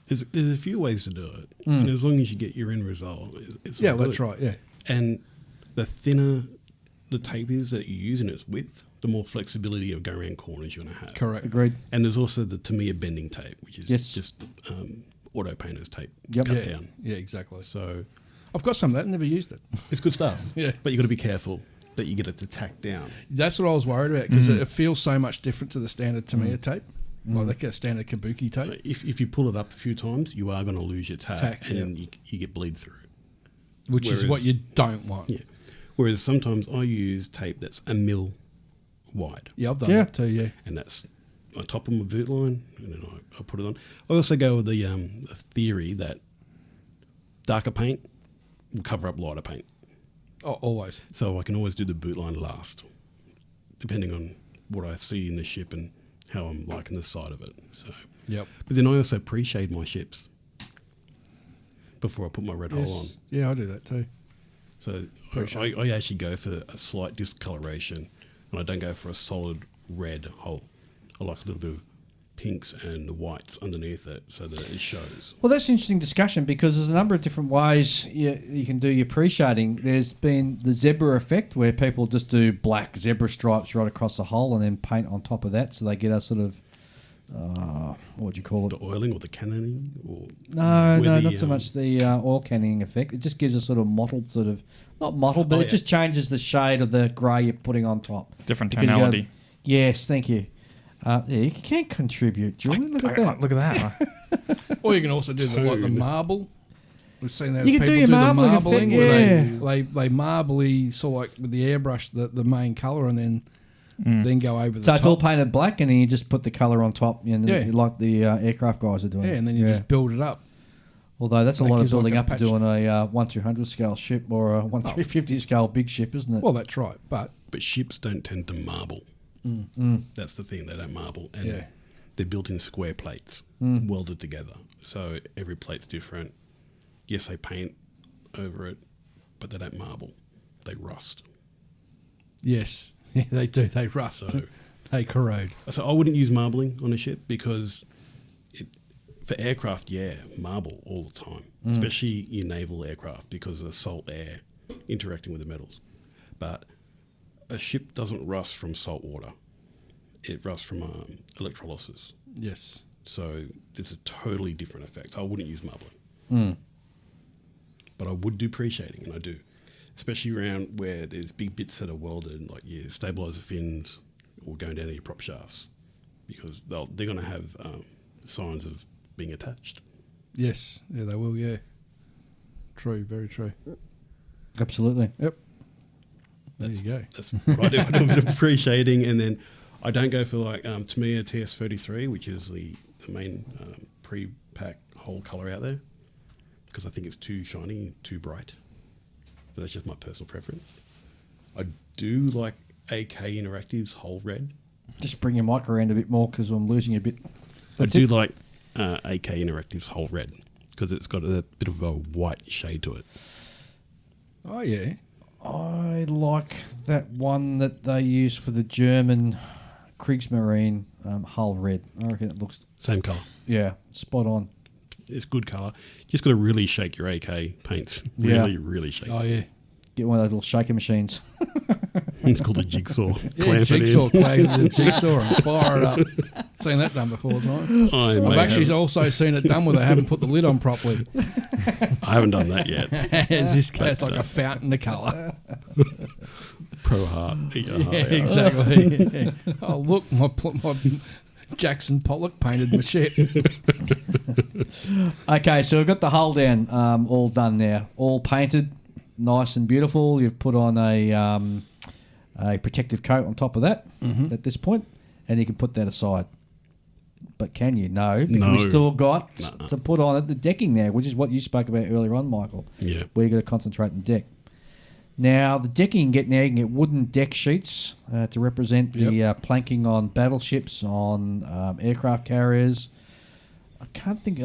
Speaker 4: There's a few ways to do it, and as long as you get your end result, it's all
Speaker 2: Yeah,
Speaker 4: good.
Speaker 2: that's right. Yeah,
Speaker 4: And the thinner the tape is that you use in its width, the more flexibility of go around corners you're going to have.
Speaker 2: correct.
Speaker 1: Agreed.
Speaker 4: And there's also the Tamiya bending tape, which is
Speaker 1: Yes.
Speaker 4: just auto painter's tape
Speaker 1: Yep.
Speaker 4: cut
Speaker 2: Yeah,
Speaker 4: down.
Speaker 2: yeah, exactly.
Speaker 4: So
Speaker 2: I've got some of that. Never used it.
Speaker 4: it's good stuff.
Speaker 2: Yeah.
Speaker 4: But you've got to be careful that you get it to tack down.
Speaker 2: That's what I was worried about because it feels so much different to the standard Tamiya tape, like the standard Kabuki
Speaker 4: So
Speaker 2: tape,
Speaker 4: if you pull it up a few times, you are going to lose your tack,
Speaker 2: Tack,
Speaker 4: and
Speaker 2: yeah.
Speaker 4: then you get bleed through.
Speaker 2: which is what
Speaker 4: whereas-
Speaker 2: you don't want.
Speaker 4: Yeah. Whereas sometimes I use tape that's a mil wide,
Speaker 2: Yeah, I've done
Speaker 1: Yeah.
Speaker 2: that too. Yeah,
Speaker 4: and that's on top of my boot line, and then I put it on. I also go with the theory that darker paint will cover up lighter paint.
Speaker 2: oh, always.
Speaker 4: So I can always do the boot line last, depending on what I see in the ship and how I'm liking the side of it. So,
Speaker 2: Yep.
Speaker 4: but then I also pre-shade my ships before I put my red hole on.
Speaker 2: Yes. Yeah, I do that too.
Speaker 4: So
Speaker 2: Pre-shade.
Speaker 4: I actually go for a slight discoloration, and I don't go for a solid red hole. I like a little bit of pinks and whites underneath it so that it shows.
Speaker 1: Well, that's an interesting discussion because there's a number of different ways you can do your pre-shading. There's been the zebra effect where people just do black zebra stripes right across the hull and then paint on top of that so they get a sort of, what do you call it?
Speaker 4: The oiling or the cannoning? Or
Speaker 1: No,
Speaker 4: where
Speaker 1: not so much the oil canning effect. It just gives a sort of mottled sort of, not mottled, but
Speaker 4: Oh,
Speaker 1: it
Speaker 4: yeah.
Speaker 1: just changes the shade of the grey you're putting on top.
Speaker 3: Different
Speaker 1: Because you go-
Speaker 3: tonality.
Speaker 1: yes, thank you. Yeah, you can contribute, Julian. Look at that.
Speaker 3: Look at that.
Speaker 2: Or you can also do the marble. We've seen that.
Speaker 1: You can
Speaker 2: people
Speaker 1: do your
Speaker 2: the
Speaker 1: marbling
Speaker 2: marbling
Speaker 1: effect,
Speaker 2: where they marbly sort of like with the airbrush the main colour and then go over the
Speaker 1: So
Speaker 2: top.
Speaker 1: it's all painted black, and then you just put the colour on top,
Speaker 2: Yeah.
Speaker 1: like the aircraft guys are doing.
Speaker 2: Yeah, and then you just build it up.
Speaker 1: Although that's a
Speaker 2: That
Speaker 1: lot of
Speaker 2: gives like
Speaker 1: building
Speaker 2: a
Speaker 1: up to
Speaker 2: patch.
Speaker 1: doing a 1/200 scale ship or a 1/350 scale big ship, isn't it?
Speaker 2: Well, that's right. But
Speaker 4: But ships don't tend to marble. That's the thing, they don't marble. And
Speaker 2: Yeah.
Speaker 4: they're built in square plates, welded together. So every plate's different. Yes, they paint over it, but they don't marble. They rust.
Speaker 2: yes, yeah, they do. They rust.
Speaker 4: So-
Speaker 2: They corrode.
Speaker 4: So I wouldn't use marbling on a ship because for aircraft, marble all the time, especially in naval aircraft because of the salt air interacting with the metals. But a ship doesn't rust from salt water. It rusts from electrolysis.
Speaker 2: Yes.
Speaker 4: So there's a totally different effect. So I wouldn't use marbling. But I would do pre-shading, and I do. Especially around where there's big bits that are welded, like your stabilizer fins or going down to your prop shafts, because they're going to have signs of being attached.
Speaker 2: Yes. Yeah, they will. Yeah. True. Very true.
Speaker 1: Absolutely.
Speaker 2: Yep.
Speaker 4: That's,
Speaker 2: there you go.
Speaker 4: That's what I do. I do a bit of pre-shading, and then I don't go for like Tamiya TS33, which is the main pre-pack whole colour out there, because I think it's too shiny, too bright. But that's just my personal preference. I do like AK Interactive's whole red.
Speaker 1: Just bring your mic around a bit more because I'm losing a bit.
Speaker 4: I do like AK Interactive's whole red because it's got a bit of a white shade to it.
Speaker 2: Oh yeah.
Speaker 1: I like that one that they use for the German Kriegsmarine hull red. I reckon it looks,
Speaker 4: Same colour.
Speaker 1: spot on.
Speaker 4: It's good colour. Just got to really shake your AK paints.
Speaker 1: Yeah.
Speaker 4: Really, really shake.
Speaker 2: Oh yeah.
Speaker 1: Get one of those little shaker machines.
Speaker 4: It's called a jigsaw.
Speaker 2: Yeah,
Speaker 4: Clamp
Speaker 2: jigsaw,
Speaker 4: it in.
Speaker 2: clamp the jigsaw and fire it up. Seen that done before times. I've actually also seen it done where they haven't put the lid on properly.
Speaker 4: I haven't done that yet.
Speaker 2: It's just it's like a fountain of colour.
Speaker 4: Pro heart. Eat your heart out.
Speaker 2: Exactly. Oh look, my Jackson Pollock painted my ship.
Speaker 1: Okay, so we've got the hull down, all done now, all painted, nice and beautiful. You've put on a protective coat on top of that at this point, and you can put that aside. But can you? No, because
Speaker 4: No.
Speaker 1: we still got to put on it the decking now, which is what you spoke about earlier on, Michael.
Speaker 4: Yeah.
Speaker 1: Where you got to concentrate on deck. Now, the decking you can get wooden deck sheets to represent the planking on battleships, on aircraft carriers. I can't think.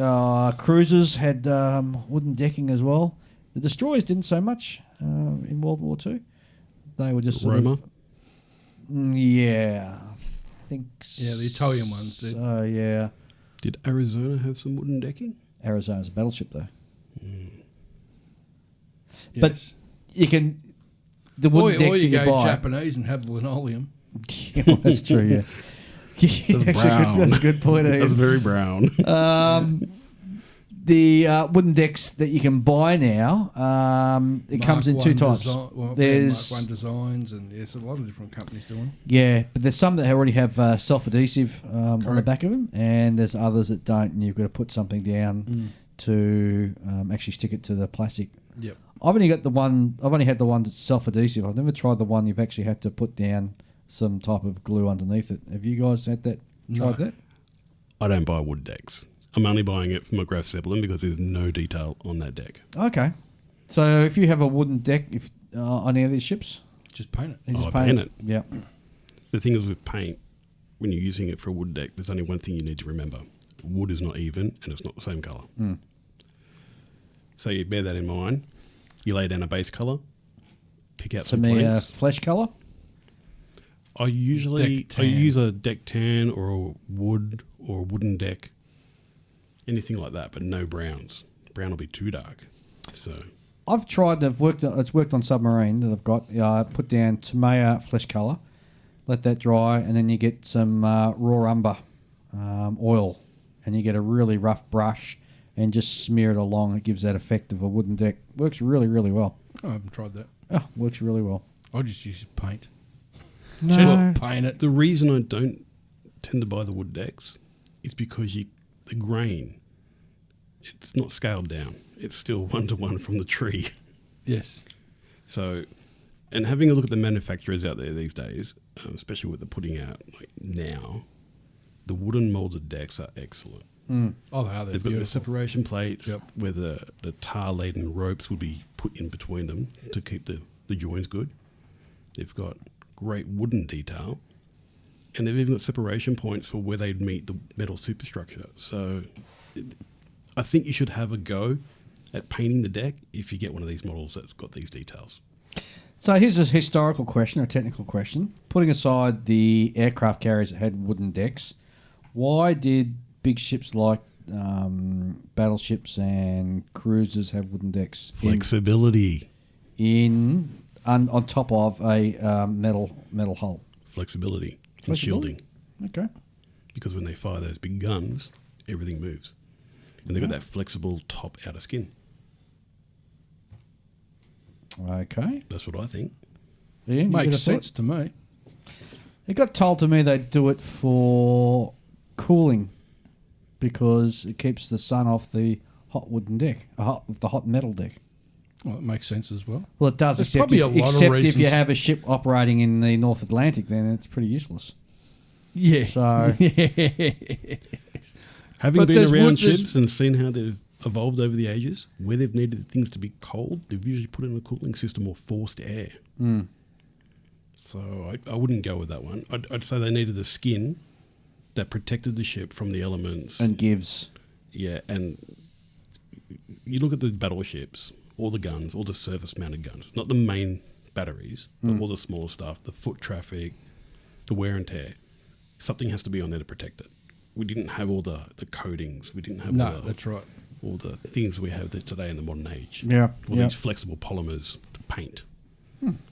Speaker 1: Cruisers had wooden decking as well. The destroyers didn't so much in World War II. They were just sort
Speaker 4: Roma?
Speaker 1: of, yeah, I think.
Speaker 2: Yeah, the Italian ones did.
Speaker 1: So yeah,
Speaker 4: Did Arizona have some wooden decking?
Speaker 1: Arizona's a battleship though.
Speaker 2: Yes.
Speaker 1: But you can the wooden
Speaker 2: or
Speaker 1: decks
Speaker 2: you
Speaker 1: that you
Speaker 2: go
Speaker 1: buy.
Speaker 2: Japanese and have linoleum.
Speaker 1: Yeah, well, that's true. Yeah, that's a good point.
Speaker 4: That's
Speaker 1: Ian.
Speaker 4: very brown.
Speaker 1: The wooden decks that you can buy now, it comes in two types. There's
Speaker 2: Mark 1 Designs, and there's a lot of different companies doing.
Speaker 1: but there's some that already have self-adhesive on the
Speaker 2: Correct.
Speaker 1: back of them, and there's others that don't, and you've got to put something down to actually stick it to the plastic.
Speaker 2: Yep.
Speaker 1: I've only had the one that's self-adhesive. I've never tried the one you've actually had to put down some type of glue underneath it. Have you guys had that? Tried that?
Speaker 4: I don't buy wood decks. I'm only buying it from a Graf Zeppelin because there's no detail on that deck.
Speaker 1: Okay. So if you have a wooden deck on any of these ships,
Speaker 2: Just paint it.
Speaker 1: you just
Speaker 4: I paint it.
Speaker 1: Yeah.
Speaker 4: The thing is with paint, when you're using it for a wood deck, there's only one thing you need to remember. Wood is not even and it's not the same colour. So you bear that in mind. You lay down a base colour, pick out
Speaker 1: To
Speaker 4: some
Speaker 1: me,
Speaker 4: planks.
Speaker 1: flesh colour.
Speaker 4: I usually
Speaker 2: Deck tan.
Speaker 4: use a deck tan or a wood or a wooden deck, anything like that, but no browns. Brown will be too dark. So
Speaker 1: I've tried. It's worked on submarine that I've got. I put down Tamiya flesh colour, let that dry, and then you get some raw umber oil, and you get a really rough brush and just smear it along. It gives that effect of a wooden deck. Works really, really well.
Speaker 2: I haven't tried that.
Speaker 1: Oh, works really well.
Speaker 2: I just use paint.
Speaker 1: No.
Speaker 2: Just paint it.
Speaker 4: the reason I don't tend to buy the wood decks is because the grain, it's not scaled down. It's still 1-to-1 from the tree.
Speaker 2: Yes.
Speaker 4: So, and having a look at the manufacturers out there these days, especially what they're putting out like now, the wooden molded decks are excellent.
Speaker 2: Oh, they are.
Speaker 4: They've got the separation plates where the tar-laden ropes would be put in between them to keep the joins good. They've got great wooden detail, and they've even got separation points for where they'd meet the metal superstructure. So I think you should have a go at painting the deck if you get one of these models that's got these details.
Speaker 1: So here's a historical question, a technical question. Putting aside the aircraft carriers that had wooden decks, why did big ships like battleships and cruisers have wooden decks?
Speaker 4: Flexibility.
Speaker 1: On top of a metal hull.
Speaker 4: Flexibility. And shielding.
Speaker 1: Okay.
Speaker 4: Because when they fire those big guns, everything moves. And they've got that flexible top outer skin.
Speaker 1: Okay.
Speaker 4: That's what I think.
Speaker 1: Ian,
Speaker 2: Makes sense to me.
Speaker 1: It got told to me they'd do it for cooling because it keeps the sun off the hot wooden deck, the hot metal deck.
Speaker 2: Well, it makes sense as well.
Speaker 1: Well, it does,
Speaker 2: There's
Speaker 1: except,
Speaker 2: probably a lot of
Speaker 1: if you
Speaker 2: reasons.
Speaker 1: have a ship operating in the North Atlantic, then it's pretty useless.
Speaker 2: Yeah.
Speaker 1: So,
Speaker 2: Yes.
Speaker 4: Having
Speaker 2: But
Speaker 4: been
Speaker 2: there's
Speaker 4: around
Speaker 2: wood- there's-
Speaker 4: ships and seen how they've evolved over the ages, where they've needed things to be cold, they've usually put in a cooling system or forced air. So I wouldn't go with that one. I'd say they needed a skin that protected the ship from the elements.
Speaker 1: and gives.
Speaker 4: Yeah, and you look at the battleships, all the guns, all the surface-mounted guns, not the main batteries, but all the smaller stuff, the foot traffic, the wear and tear. Something has to be on there to protect it. We didn't have all the coatings. We didn't have
Speaker 2: That's right.
Speaker 4: all the things we have today in the modern age.
Speaker 1: Yeah,
Speaker 4: All
Speaker 1: yeah.
Speaker 4: these flexible polymers to paint.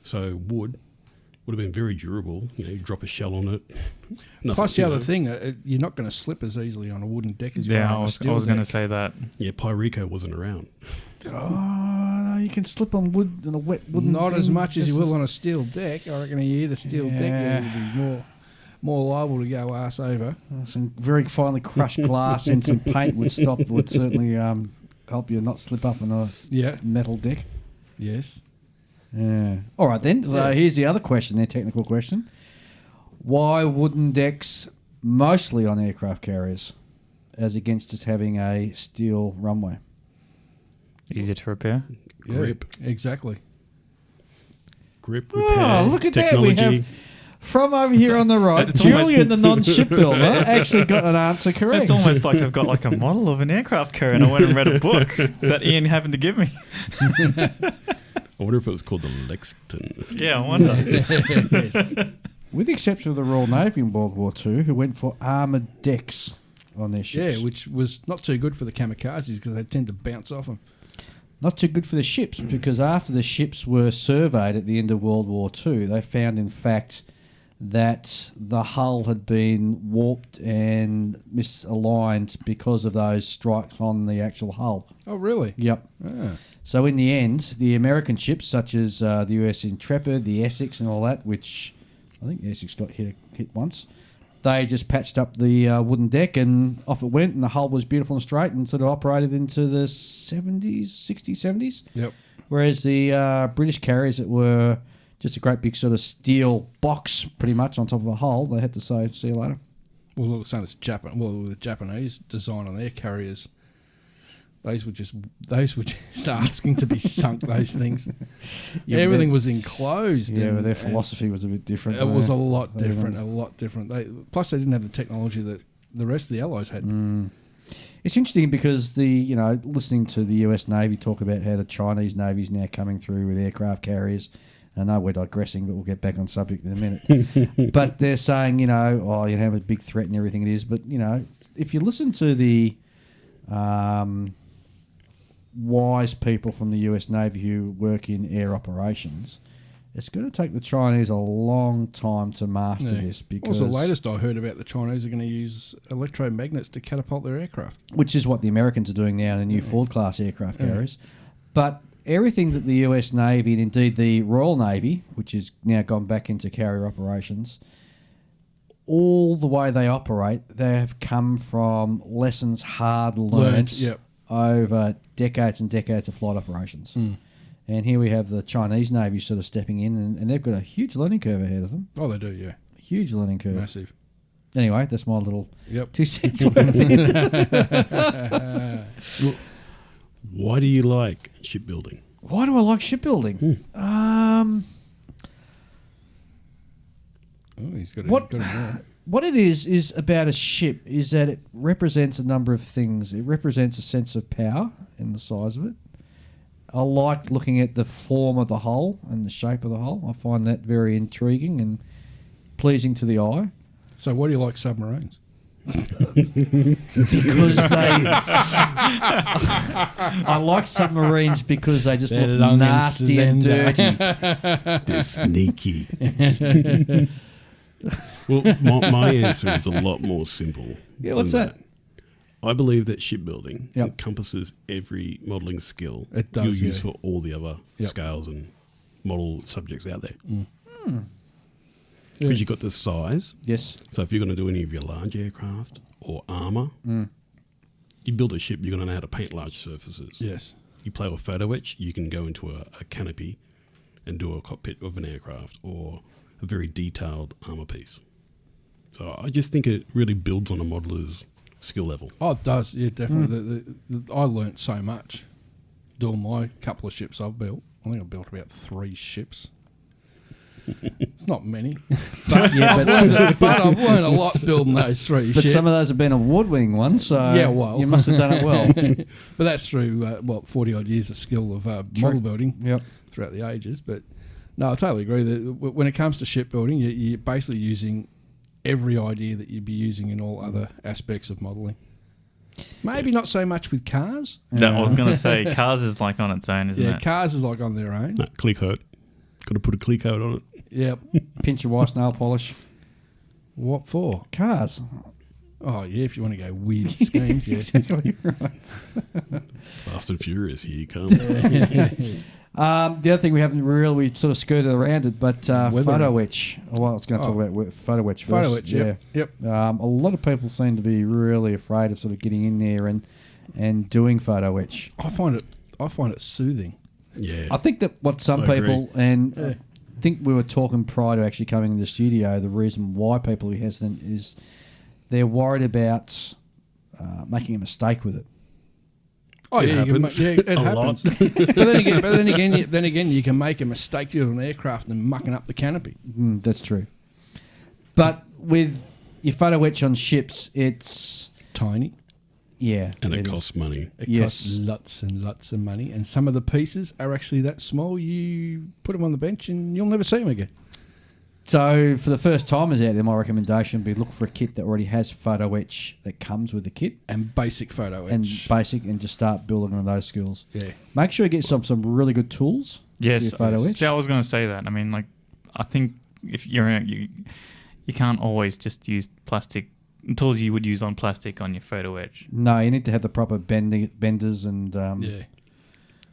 Speaker 4: So wood would have been very durable. You drop a shell on it.
Speaker 2: Plus, the other thing, you're not going to slip as easily on a wooden deck as you are
Speaker 3: Yeah,
Speaker 2: on
Speaker 3: I
Speaker 2: a
Speaker 3: was
Speaker 2: steel
Speaker 3: going to
Speaker 2: deck.
Speaker 3: say that.
Speaker 4: Yeah, Pyrico wasn't around.
Speaker 1: Oh, no, you can slip on wood and a wet wooden
Speaker 2: Not as
Speaker 1: thing,
Speaker 2: much as you
Speaker 1: just
Speaker 2: will on a steel deck. I reckon you hit a steel deck, you'll be more liable to go arse over.
Speaker 1: Some very finely crushed glass and some paint would certainly help you not slip up on a
Speaker 2: Yeah.
Speaker 1: metal deck.
Speaker 2: Yes.
Speaker 1: Yeah. All right then.
Speaker 2: Yeah.
Speaker 1: Here's the other question, their technical question. Why wooden decks mostly on aircraft carriers as against us having a steel runway?
Speaker 3: Easier to repair.
Speaker 2: Yeah,
Speaker 4: Grip.
Speaker 2: exactly.
Speaker 4: Grip, repair,
Speaker 1: Oh, look at
Speaker 4: technology.
Speaker 1: that. We have, from over here on the right,
Speaker 3: it's
Speaker 1: Julian,
Speaker 3: almost-
Speaker 1: the non-shipbuilder, actually got an answer correct.
Speaker 3: It's almost like I've got like a model of an aircraft carrier and I went and read a book that Ian happened to give me.
Speaker 4: I wonder if it was called the Lexington.
Speaker 3: Yeah, I wonder.
Speaker 2: Yes.
Speaker 1: With the exception of the Royal Navy in World War II, who went for armoured decks on their ships.
Speaker 2: Yeah, which was not too good for the kamikazes because they tend to bounce off them.
Speaker 1: Not too good for the ships, because after the ships were surveyed at the end of World War II, they found, in fact, that the hull had been warped and misaligned because of those strikes on the actual hull.
Speaker 2: Oh, really?
Speaker 1: Yep.
Speaker 2: Ah.
Speaker 1: So in the end, the American ships, such as the US Intrepid, the Essex and all that, which I think the Essex got hit once, they just patched up the wooden deck and off it went, and the hull was beautiful and straight and sort of operated into the 60s, 70s.
Speaker 2: Yep.
Speaker 1: Whereas the British carriers that were just a great big sort of steel box pretty much on top of a hull, they had to say, see you later.
Speaker 2: Well, look, saying it's the Japanese design on their carriers, those were just asking to be sunk. Those things,
Speaker 1: Yeah, but
Speaker 2: everything
Speaker 1: they-
Speaker 2: was enclosed.
Speaker 1: Yeah,
Speaker 2: and-
Speaker 1: but their
Speaker 2: and
Speaker 1: philosophy was a bit different.
Speaker 2: It was a
Speaker 1: wasn't
Speaker 2: lot
Speaker 1: They
Speaker 2: different.
Speaker 1: didn't-
Speaker 2: A lot different. Plus, they didn't have the technology that the rest of the Allies had.
Speaker 1: It's interesting because listening to the US Navy talk about how the Chinese Navy is now coming through with aircraft carriers. I know we're digressing, but we'll get back on subject in a minute. But they're saying, have a big threat and everything it is. But, if you listen to the wise people from the US Navy who work in air operations, it's going to take the Chinese a long time to master this because...
Speaker 2: Also, the latest I heard about the Chinese are going to use electromagnets to catapult their aircraft.
Speaker 1: Which is what the Americans are doing now in the new Ford-class aircraft carriers. But everything that the US Navy and indeed the Royal Navy, which has now gone back into carrier operations, all the way they operate, they have come from lessons hard learned
Speaker 2: Yep.
Speaker 1: over decades and decades of flight operations. And here we have the Chinese Navy sort of stepping in, and they've got a huge learning curve ahead of them.
Speaker 2: Oh, they do, yeah.
Speaker 1: Huge learning curve.
Speaker 2: Massive.
Speaker 1: Anyway, that's my little
Speaker 2: Yep.
Speaker 1: 2 cents worth of it.
Speaker 4: Why do you like shipbuilding?
Speaker 1: Why do I like shipbuilding?
Speaker 2: Oh, he's got
Speaker 1: What-
Speaker 2: got it there.
Speaker 1: What it is about a ship is that it represents a number of things. It represents a sense of power in the size of it. I like looking at the form of the hull and the shape of the hull. I find that very intriguing and pleasing to the eye.
Speaker 2: So why do you like submarines?
Speaker 1: Because I like submarines because they just
Speaker 2: They're
Speaker 1: look
Speaker 2: long and
Speaker 1: nasty and
Speaker 2: slender.
Speaker 1: dirty.
Speaker 4: They're sneaky. Well, my answer is a lot more simple.
Speaker 1: Yeah, what's
Speaker 4: than
Speaker 1: that?
Speaker 4: I believe that shipbuilding
Speaker 1: Yep.
Speaker 4: encompasses every modelling skill
Speaker 2: It does,
Speaker 4: you'll use
Speaker 2: yeah.
Speaker 4: for all the other
Speaker 2: Yep.
Speaker 4: scales and model subjects out there.
Speaker 2: Yeah.
Speaker 4: Because you've got the size.
Speaker 1: Yes.
Speaker 4: So if you're going to do any of your large aircraft or armour, you build a ship, you're going to know how to paint large surfaces.
Speaker 2: Yes.
Speaker 4: You play with photo etch, you can go into a canopy and do a cockpit of an aircraft or a very detailed armour piece. So I just think it really builds on a modeller's skill level.
Speaker 2: Oh, it does. Yeah, definitely. I learnt so much doing my couple of ships I've built. I think I built about 3 ships. It's not many. But, I've learned a lot building those 3
Speaker 1: But
Speaker 2: ships.
Speaker 1: some of those have been award-winning ones, so
Speaker 2: Yeah, well.
Speaker 1: you must have done it well.
Speaker 2: But that's through, 40-odd years of skill of model building
Speaker 1: Yep.
Speaker 2: throughout the ages. But no, I totally agree that when it comes to shipbuilding, you're basically using every idea that you'd be using in all other aspects of modelling. Maybe not so much with cars.
Speaker 3: That I was going to say, cars is like on its own, isn't
Speaker 2: Yeah,
Speaker 3: it?
Speaker 2: cars is like on their own.
Speaker 4: No, clear coat. Got to put a clear coat on it.
Speaker 2: Yep.
Speaker 1: Pinch your wife's nail polish.
Speaker 2: What for?
Speaker 1: Cars.
Speaker 2: Oh, yeah, if you want to go weird schemes, yeah.
Speaker 1: Exactly right.
Speaker 4: Fast and Furious, here you come.
Speaker 2: Yes.
Speaker 1: The other thing we sort of skirted around it, but
Speaker 2: Weathering.
Speaker 1: photo etch. Well, I was going to talk
Speaker 2: Oh.
Speaker 1: about photo etch first.
Speaker 2: Photo etch, yep.
Speaker 1: A lot of people seem to be really afraid of sort of getting in there and doing photo etch.
Speaker 2: I find it soothing.
Speaker 4: Yeah.
Speaker 1: I think that what some
Speaker 4: I agree.
Speaker 1: people, and
Speaker 2: Yeah.
Speaker 1: I think we were talking prior to actually coming in the studio, the reason why people are hesitant is they're worried about making a mistake with it.
Speaker 2: Oh,
Speaker 4: It
Speaker 2: yeah,
Speaker 4: happens.
Speaker 2: it
Speaker 4: A
Speaker 2: happens.
Speaker 4: lot.
Speaker 2: but then again, you can make a mistake with an aircraft and mucking up the canopy.
Speaker 1: That's true. But with your photo etch on ships, it's
Speaker 2: Tiny.
Speaker 1: yeah,
Speaker 4: And it
Speaker 1: is.
Speaker 4: costs money.
Speaker 2: It
Speaker 1: Yes.
Speaker 2: costs lots and lots of money, and some of the pieces are actually that small. You put them on the bench, and you'll never see them again.
Speaker 1: So for the first timers out there, my recommendation would be look for a kit that already has photo etch that comes with the kit
Speaker 2: And basic photo
Speaker 1: and
Speaker 2: etch.
Speaker 1: basic, and just start building on those skills.
Speaker 2: Yeah.
Speaker 1: Make sure you get some really good tools.
Speaker 3: Yes.
Speaker 1: for your photo etch.
Speaker 3: See, I was going to say that. I mean, like, I think if you can't always just use plastic tools you would use on plastic on your photo etch.
Speaker 1: No, you need to have the proper benders and.
Speaker 2: Yeah.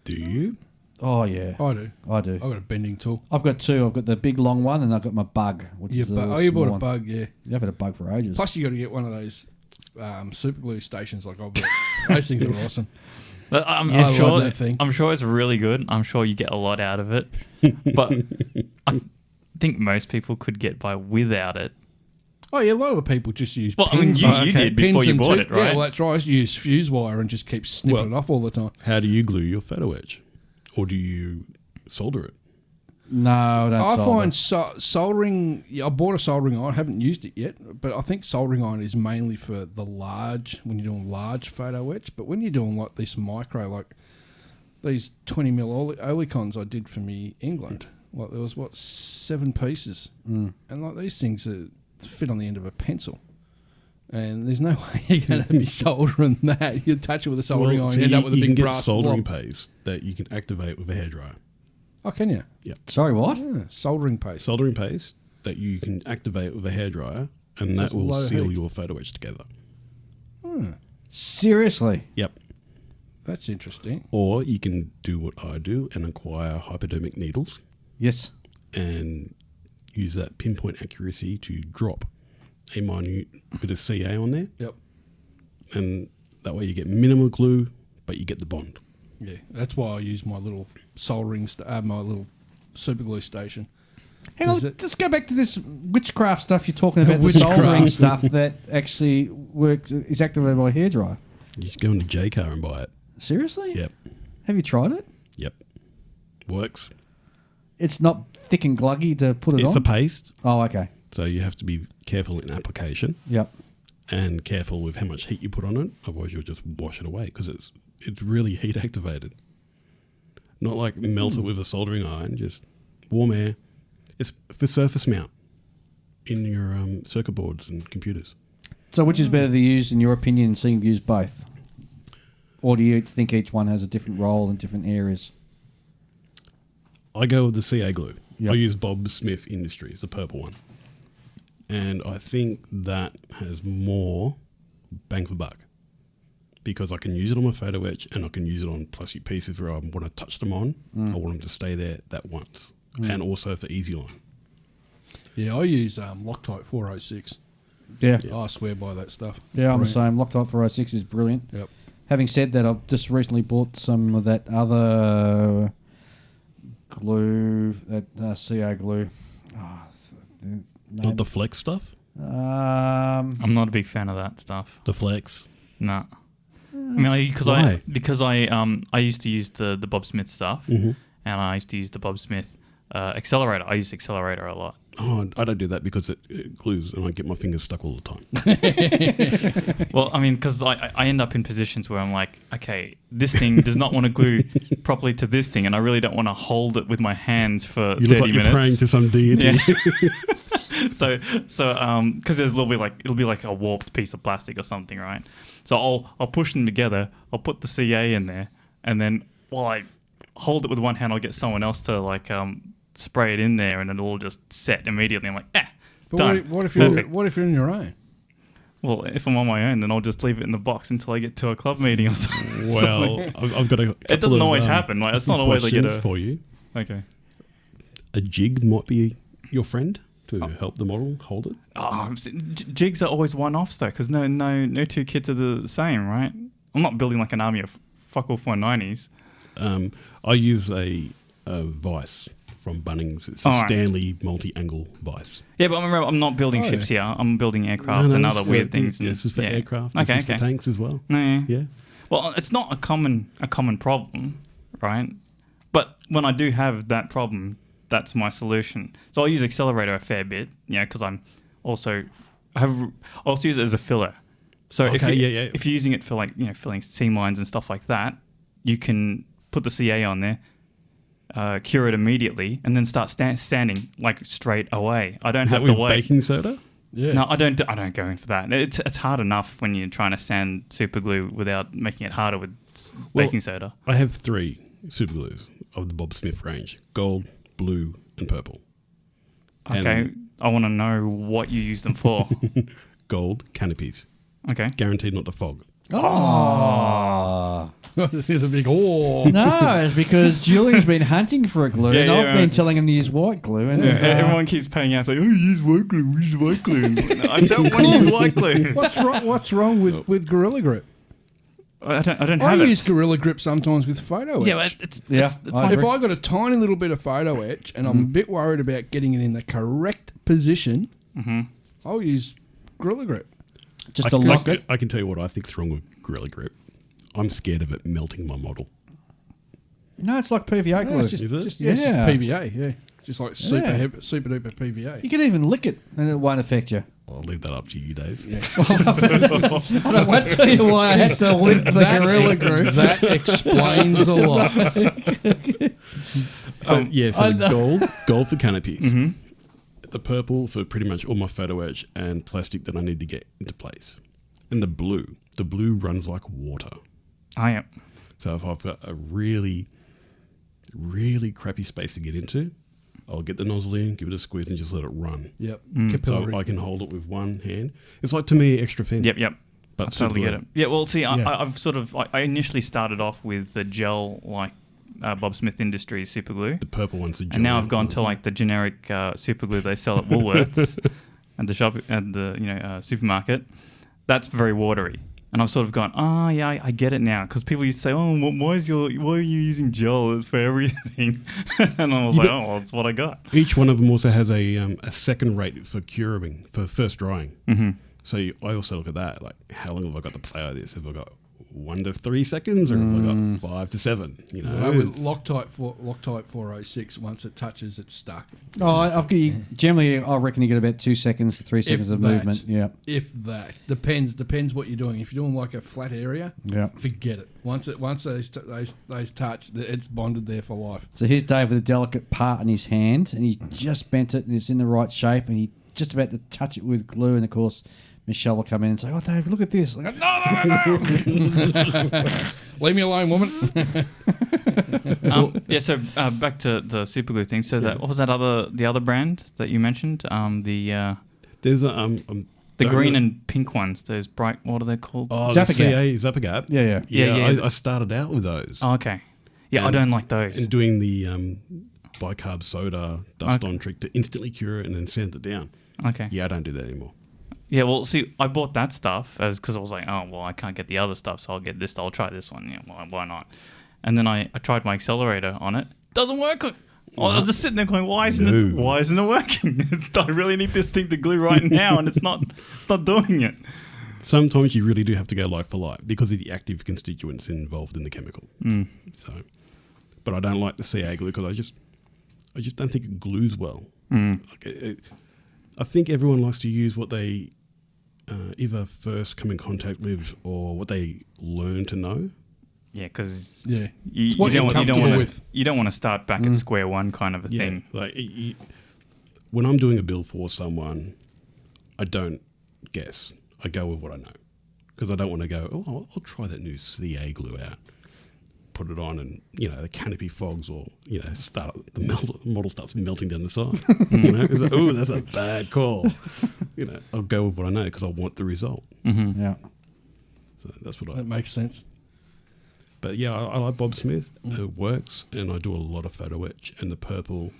Speaker 4: Do you?
Speaker 1: Oh yeah,
Speaker 2: I do.
Speaker 1: I do.
Speaker 2: I've got a bending tool.
Speaker 1: I've got 2. I've got the big long one, and I've got my bug, which is a little
Speaker 2: you
Speaker 1: small
Speaker 2: bought a
Speaker 1: one.
Speaker 2: bug, yeah.
Speaker 1: You've had a bug for ages.
Speaker 2: Plus, you got to get one of those super glue stations like I've got. Those things are awesome.
Speaker 3: But I'm
Speaker 2: I love
Speaker 3: sure
Speaker 2: that thing.
Speaker 3: I'm sure it's really good. I'm sure you get a lot out of it. But I think most people could get by without it.
Speaker 2: Oh yeah, a lot of the people just use
Speaker 3: Well, I mean,
Speaker 2: pins.
Speaker 3: you did before
Speaker 2: pins
Speaker 3: you
Speaker 2: and
Speaker 3: bought it, right?
Speaker 2: Yeah, well, that's right. I used to use fuse wire and just keep snipping it off all the time.
Speaker 4: How do you glue your photo etch? Or do you solder it?
Speaker 1: No, I don't.
Speaker 2: I
Speaker 1: solder.
Speaker 2: find soldering. Yeah, I bought a soldering iron. I haven't used it yet, but I think soldering iron is mainly for the large when you're doing large photo etch. But when you're doing like this micro, like these 20mm olicons I did for me England, like there was 7 pieces, and like these things fit on the end of a pencil. And there's no way you're going to be soldering that. You touch it with a soldering iron,
Speaker 4: so
Speaker 2: you end up with a
Speaker 4: you
Speaker 2: big
Speaker 4: can get
Speaker 2: brass
Speaker 4: soldering
Speaker 2: blob.
Speaker 4: paste that you can activate with a hairdryer.
Speaker 2: Oh, can you?
Speaker 1: Sorry, what?
Speaker 2: Yeah, soldering paste.
Speaker 4: Soldering paste that you can activate with a hairdryer, and
Speaker 2: So
Speaker 4: that
Speaker 2: it's
Speaker 4: will
Speaker 2: low
Speaker 4: seal
Speaker 2: heat.
Speaker 4: your photo etch together.
Speaker 1: Seriously?
Speaker 4: Yep.
Speaker 2: That's interesting.
Speaker 4: Or you can do what I do and acquire hypodermic needles
Speaker 1: Yes.
Speaker 4: and use that pinpoint accuracy to drop a minute bit of CA on there.
Speaker 2: Yep.
Speaker 4: And that way you get minimal glue, but you get the bond.
Speaker 2: Yeah, that's why I use my little soldering, my little super glue station.
Speaker 1: Hang on,
Speaker 2: Is it-
Speaker 1: let's go back to this witchcraft stuff you're talking about, the
Speaker 2: Witchcraft.
Speaker 1: soldering stuff that actually works, is activated by a hairdryer.
Speaker 4: You just go into J-Car and buy it.
Speaker 1: Seriously?
Speaker 4: Yep.
Speaker 1: Have you tried it?
Speaker 4: Yep. Works.
Speaker 1: It's not thick and gluggy to put it
Speaker 4: It's
Speaker 1: on?
Speaker 4: a paste,
Speaker 1: Oh, okay.
Speaker 4: so you have to be careful in application
Speaker 1: Yep.
Speaker 4: and careful with how much heat you put on it. Otherwise, you'll just wash it away because it's really heat activated. Not like melt it with a soldering iron, just warm air. It's for surface mount in your circuit boards and computers.
Speaker 1: So which is better to use, in your opinion, seeing you use both? Or do you think each one has a different role in different areas?
Speaker 4: I go with the CA glue.
Speaker 1: Yep.
Speaker 4: I use Bob Smith Industries, the purple one. And I think that has more bang for buck because I can use it on my photo etch and I can use it on plastic pieces where I want to touch them on. I want them to stay there that once. And also for easy line.
Speaker 2: Yeah, I use Loctite 406.
Speaker 1: Yeah.
Speaker 2: I swear by that stuff.
Speaker 1: Yeah, I'm the
Speaker 2: Brilliant.
Speaker 1: same. Loctite 406 is brilliant.
Speaker 2: Yep.
Speaker 1: Having said that, I've just recently bought some of that other glue, that CA glue. Oh,
Speaker 4: Not the flex stuff?
Speaker 3: I'm not a big fan of that stuff.
Speaker 4: The flex?
Speaker 3: No. I mean,
Speaker 4: Why?
Speaker 3: because I used to use the Bob Smith stuff,
Speaker 4: Mm-hmm.
Speaker 3: and I used to use the Bob Smith accelerator. I use accelerator a lot.
Speaker 4: Oh, I don't do that because it glues and I get my fingers stuck all the time.
Speaker 3: Well, I mean, because I end up in positions where I'm like, okay, this thing does not want to glue properly to this thing, and I really don't want to hold it with my hands for
Speaker 4: You
Speaker 3: 30
Speaker 4: look like
Speaker 3: minutes.
Speaker 4: you're praying to some deity.
Speaker 3: Yeah. so because there's a little bit it'll be like a warped piece of plastic or something, right? So I'll push them together. I'll put the CA in there, and then while I hold it with one hand, I'll get someone else to spray it in there, and it'll all just set immediately. I'm like,
Speaker 2: But
Speaker 3: done.
Speaker 2: what if you're
Speaker 3: Perfect.
Speaker 2: what if you're in your own?
Speaker 3: Well, if I'm on my own, then I'll just leave it in the box until I get to a club meeting or something.
Speaker 4: Well, I've got a couple
Speaker 3: It doesn't
Speaker 4: of,
Speaker 3: always happen. Like, it's not always like
Speaker 4: questions for you.
Speaker 3: Okay.
Speaker 4: A jig might be your friend to help the model hold it.
Speaker 3: Oh, jigs are always one-offs though, because no two kits are the same, right? I'm not building like an army of fuck all 490s.
Speaker 4: I use a vice from Bunnings. It's a
Speaker 3: Alright.
Speaker 4: Stanley multi-angle vice.
Speaker 3: Yeah, but remember, I'm not building ships here. I'm building aircraft and
Speaker 4: it's
Speaker 3: other
Speaker 4: for-
Speaker 3: weird things.
Speaker 4: This is for
Speaker 3: yeah.
Speaker 4: aircraft.
Speaker 3: Okay,
Speaker 4: This is for tanks as well.
Speaker 3: No, yeah.
Speaker 4: Yeah.
Speaker 3: Well, it's not a common problem, right? But when I do have that problem, that's my solution. So I'll use accelerator a fair bit, because I also use it as a filler. So if you're using it for filling seam lines and stuff like that, you can put the CA on there, cure it immediately, and then start sanding like straight away. I don't
Speaker 4: Is
Speaker 3: have
Speaker 4: that
Speaker 3: to
Speaker 4: with
Speaker 3: wait.
Speaker 4: baking soda?
Speaker 2: Yeah.
Speaker 3: No, I don't go in for that. It's hard enough when you're trying to sand super glue without making it harder with baking soda.
Speaker 4: I have 3 super glues of the Bob Smith range: gold, blue, and purple.
Speaker 3: Okay, I want to know what you use them for.
Speaker 4: Gold canopies,
Speaker 3: Okay.
Speaker 4: guaranteed not to fog.
Speaker 1: Oh.
Speaker 2: I see the big oh.
Speaker 1: No, it's because Julian's been hunting for a glue,
Speaker 3: Yeah,
Speaker 1: and
Speaker 3: yeah,
Speaker 1: I've been
Speaker 3: right.
Speaker 1: telling him to use white glue. And
Speaker 3: Everyone keeps paying out, like, oh, use white glue, use white glue. I don't want to use white glue.
Speaker 2: What's wrong with Gorilla Grip?
Speaker 3: I don't
Speaker 2: I
Speaker 3: have
Speaker 2: use
Speaker 3: it.
Speaker 2: Gorilla Grip sometimes with photo etch.
Speaker 3: Yeah, but it's
Speaker 1: I
Speaker 3: not.
Speaker 2: If I got a tiny little bit of photo etch and I'm a bit worried about getting it in the correct position, I'll use Gorilla Grip.
Speaker 1: just to lock it.
Speaker 4: I can tell you what I think's wrong with Gorilla Grip. I'm scared of it melting my model.
Speaker 1: No, it's like PVA
Speaker 2: Yeah,
Speaker 1: glue.
Speaker 2: it's just,
Speaker 4: Is it?
Speaker 2: just- yeah, it's
Speaker 1: Yeah.
Speaker 2: just PVA, yeah. Just like super
Speaker 1: Yeah.
Speaker 2: super duper PVA.
Speaker 1: You can even lick it, and it won't affect you.
Speaker 4: I'll leave that up to you, Dave.
Speaker 1: I won't tell you why I had to lick the Gorilla Glue.
Speaker 2: That explains a lot.
Speaker 4: So the gold for canopies. The purple for pretty much all my photo etch and plastic that I need to get into place. And the blue runs like water.
Speaker 3: I am.
Speaker 4: So if I've got a really, really crappy space to get into, I'll get the nozzle in, give it a squeeze, and just let it run.
Speaker 2: Yep.
Speaker 4: So
Speaker 2: Capillary.
Speaker 4: I can hold it with one hand. It's like, to me, extra fin.
Speaker 3: Yep.
Speaker 4: But
Speaker 3: I totally
Speaker 4: super
Speaker 3: get
Speaker 4: glue.
Speaker 3: it. Yeah, well, see,
Speaker 1: Yeah.
Speaker 3: I've sort of... I initially started off with the gel, Bob Smith Industries super glue.
Speaker 4: The purple one's a
Speaker 3: And now I've gone to, the generic super glue they sell at Woolworths. at the supermarket, that's very watery. And I've sort of gone, I get it now. Because people used to say, why are you using gel? It's for everything. And I was that's what I got.
Speaker 4: Each one of them also has a second rate for curing, for first drying.
Speaker 3: Mm-hmm.
Speaker 4: So I also look at that, like how long have I got to play like this? Have I got 1 to 3 seconds, or have I got 5 to 7? You know,
Speaker 2: So with Loctite 406, once it touches, it's stuck.
Speaker 1: Generally, I reckon you get about 2 seconds to 3 seconds of movement. Yeah.
Speaker 2: If that depends what you're doing. If you're doing like a flat area, forget it. Once those touch, it's bonded there for life.
Speaker 1: So here's Dave with a delicate part in his hand, and he just bent it, and it's in the right shape, and he just about to touch it with glue, and of course Michelle will come in and say, "Oh, Dave, look at this!" I go, no.
Speaker 2: Leave me alone, woman.
Speaker 3: So back to the super glue thing. So what was the other brand that you mentioned?
Speaker 4: There's
Speaker 3: the green and pink ones. Those bright. What are they called?
Speaker 4: Oh, the CA Zapagap.
Speaker 1: Yeah.
Speaker 4: I started out with those.
Speaker 3: Oh, okay. Yeah, I don't like those.
Speaker 4: And doing the bicarb soda dust on trick to instantly cure it and then sand it down.
Speaker 3: Okay.
Speaker 4: Yeah, I don't do that anymore.
Speaker 3: Yeah, well, see, I bought that stuff because I was like, I can't get the other stuff, so I'll get this. I'll try this one. Yeah, why not? And then I tried my accelerator on it. Doesn't work. I was just sitting there going, why isn't it working? I really need this thing to glue right now, and it's not doing it.
Speaker 4: Sometimes you really do have to go like for like because of the active constituents involved in the chemical. So, but I don't like the CA glue because I just don't think it glues well. I think everyone likes to use what they either first come in contact with or what they learn to know.
Speaker 3: Yeah, because
Speaker 2: you don't
Speaker 3: want to start back at square one kind of a thing.
Speaker 4: Like when I'm doing a build for someone, I don't guess. I go with what I know because I don't want to go, I'll try that new CA glue out, put it on, and the canopy fogs, or the model starts melting down the side. Like, that's a bad call. I'll go with what I know because I want the result.
Speaker 1: Mm-hmm. Yeah.
Speaker 4: So that's what
Speaker 2: that makes sense.
Speaker 4: But yeah, I like Bob Smith. It works, and I do a lot of photo etch, and the purple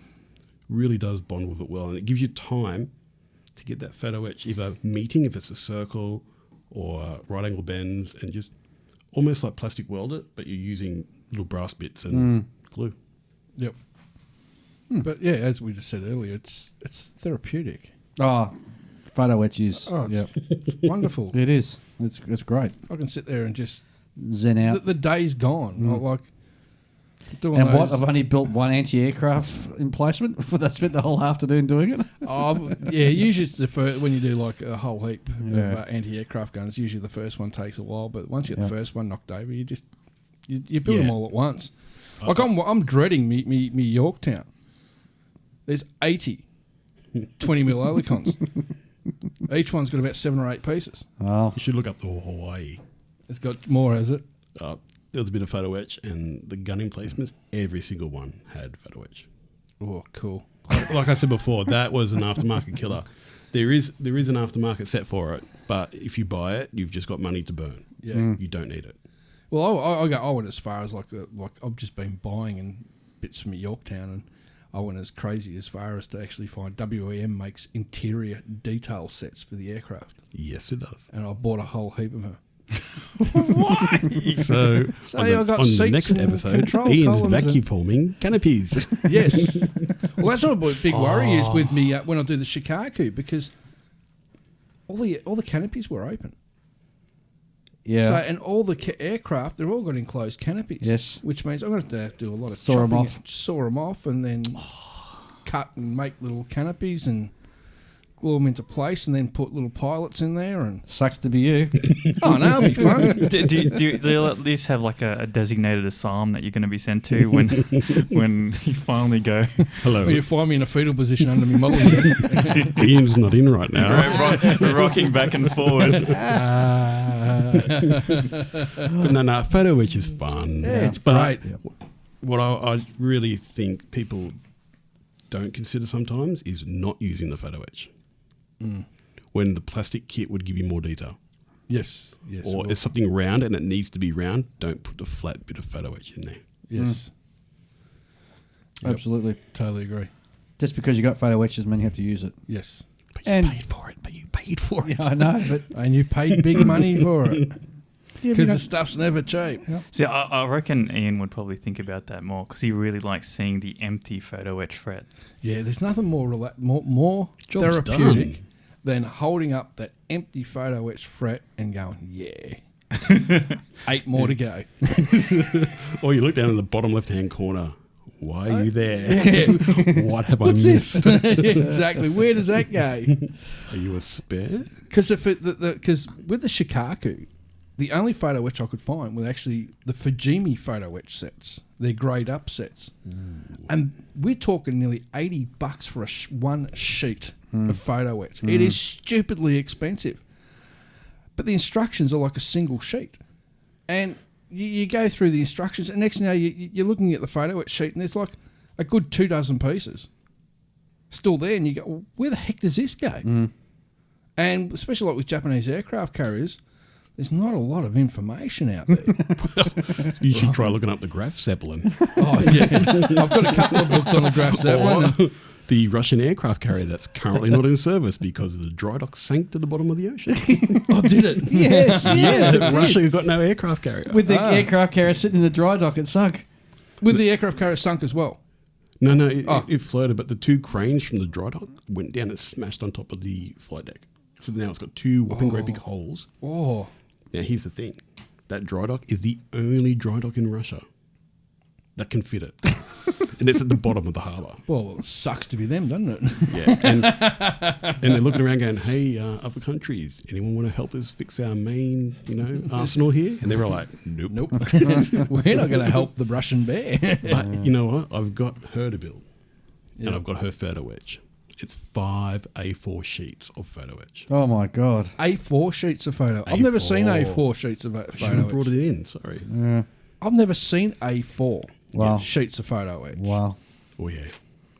Speaker 4: really does bond with it well, and it gives you time to get that photo etch either meeting if it's a circle or right angle bends, and just almost like plastic weld it, but you're using little brass bits and glue.
Speaker 2: Yep. But yeah, as we just said earlier, it's therapeutic.
Speaker 1: Photo etches.
Speaker 2: It's wonderful.
Speaker 1: It is. It's great.
Speaker 2: I can sit there and just
Speaker 1: zen out.
Speaker 2: The day's gone. Like doing
Speaker 1: and
Speaker 2: those.
Speaker 1: I've only built one anti-aircraft emplacement. I spent the whole afternoon doing it.
Speaker 2: Usually it's when you do like a whole heap of anti-aircraft guns. Usually the first one takes a while, but once you get the first one knocked over, you build them all at once. Like I'm dreading me Yorktown. There's 80 20 mil olicons. Each one's got about 7 or 8 pieces.
Speaker 1: Oh.
Speaker 4: You should look up the Hawaii.
Speaker 2: It's got more, has it?
Speaker 4: There was a bit of photo etch, and the gun emplacements, every single one had photo etch.
Speaker 2: Oh, cool.
Speaker 4: Like I said before, that was an aftermarket killer. There is an aftermarket set for it, but if you buy it, you've just got money to burn.
Speaker 2: Yeah.
Speaker 4: You don't need it.
Speaker 2: Well, I went as far as like I've just been buying bits from Yorktown, and I went as crazy as far as to actually find WEM makes interior detail sets for the aircraft.
Speaker 4: Yes, it does.
Speaker 2: And I bought a whole heap of them.
Speaker 4: Why? So
Speaker 2: I got
Speaker 4: on
Speaker 2: seats
Speaker 4: the next
Speaker 2: and
Speaker 4: episode,
Speaker 2: control
Speaker 4: Ian's
Speaker 2: columns
Speaker 4: vacuum forming canopies.
Speaker 2: Yes. Well, that's what a big worry is with me when I do the Shikaku, because all the canopies were open.
Speaker 1: Yeah.
Speaker 2: So, and all the aircraft, they're all got enclosed canopies.
Speaker 1: Yes.
Speaker 2: Which means I'm going to have to do a lot of
Speaker 1: Saw 'em
Speaker 2: chopping,
Speaker 1: off.
Speaker 2: saw them off, and then cut and make little canopies and glue them into place, and then put little pilots in there. And
Speaker 1: Sucks to be you.
Speaker 2: oh no, it'll be fun.
Speaker 3: Do you at least have like a designated asylum that you're going to be sent to when you finally go?
Speaker 4: Hello.
Speaker 2: Or you find me in a fetal position under my mullet ears.
Speaker 4: Ian's not in right now.
Speaker 3: Rocking back and forward.
Speaker 4: But no, photo etch is fun.
Speaker 2: Yeah, it's
Speaker 4: But
Speaker 2: great.
Speaker 4: what I really think people don't consider sometimes is not using the photo etch. When the plastic kit would give you more detail.
Speaker 2: Yes.
Speaker 4: Or it's something round and it needs to be round, don't put the flat bit of photo etch in there.
Speaker 2: Yes.
Speaker 1: Absolutely.
Speaker 2: Totally agree.
Speaker 1: Just because you got photo etches, man, you have to use it.
Speaker 2: Yes.
Speaker 4: But you
Speaker 1: And-
Speaker 4: paid for it. paid for it.
Speaker 1: Yeah, I know, but
Speaker 2: And you paid big money for it.
Speaker 1: yeah,
Speaker 2: Because the stuff's never cheap.
Speaker 3: See, I reckon Ian would probably think about that more because he really likes seeing the empty photo etch fret.
Speaker 2: Yeah, there's nothing more
Speaker 4: Job's
Speaker 2: therapeutic
Speaker 4: done.
Speaker 2: than holding up that empty photo etch fret and going, yeah. 8 more to go.
Speaker 4: Or you look down in the bottom left-hand corner. Why are you there?
Speaker 2: Yeah.
Speaker 4: What have
Speaker 2: What's
Speaker 4: I
Speaker 2: this?
Speaker 4: missed?
Speaker 2: Exactly. Where does that go?
Speaker 4: Are you a spare?
Speaker 2: Because with the Shikaku, the only photo etch I could find were actually the Fujimi photo etch sets. They're grade up sets. And we're talking nearly $80 for one sheet of photo etch. It is stupidly expensive. But the instructions are like a single sheet. And you go through the instructions, and next thing you know, you're looking at the photo etch sheet, and there's like a good 2 dozen pieces still there. And you go, well, where the heck does this go? And especially like with Japanese aircraft carriers, there's not a lot of information out there.
Speaker 4: You should try looking up the Graf Zeppelin.
Speaker 2: Oh, yeah. I've got a couple of books on the Graf Zeppelin.
Speaker 4: Or the Russian aircraft carrier that's currently not in service because the dry dock sank to the bottom of the ocean.
Speaker 2: Oh, did it?
Speaker 1: yes, yes, it
Speaker 4: Russia got no aircraft carrier.
Speaker 1: with the aircraft carrier sitting in the dry dock, it sunk.
Speaker 2: With the aircraft carrier sunk as well.
Speaker 4: No,
Speaker 2: Oh.
Speaker 4: it floated, but the 2 cranes from the dry dock went down and smashed on top of the flight deck. So now it's got 2 whopping great big holes.
Speaker 2: Oh.
Speaker 4: Now, here's the thing. That dry dock is the only dry dock in Russia that can fit it. And it's at the bottom of the harbour.
Speaker 2: Well, it sucks to be them, doesn't it?
Speaker 4: Yeah. And they're looking around going, hey, other countries, anyone want to help us fix our main, arsenal here? And they were like, nope.
Speaker 2: Nope. We're not going to help the Russian bear.
Speaker 4: But you know what? I've got her to build.
Speaker 2: Yeah.
Speaker 4: And I've got her photo etch. It's 5 A4 sheets of photo etch.
Speaker 1: Oh my god!
Speaker 2: A4 sheets of photo. I've never seen A4 sheets of
Speaker 4: I should
Speaker 2: photo
Speaker 4: have brought
Speaker 2: etch.
Speaker 4: it in, sorry.
Speaker 1: Yeah.
Speaker 2: I've never seen A4
Speaker 1: Wow.
Speaker 2: sheets of photo etch.
Speaker 1: Wow.
Speaker 4: Oh, yeah.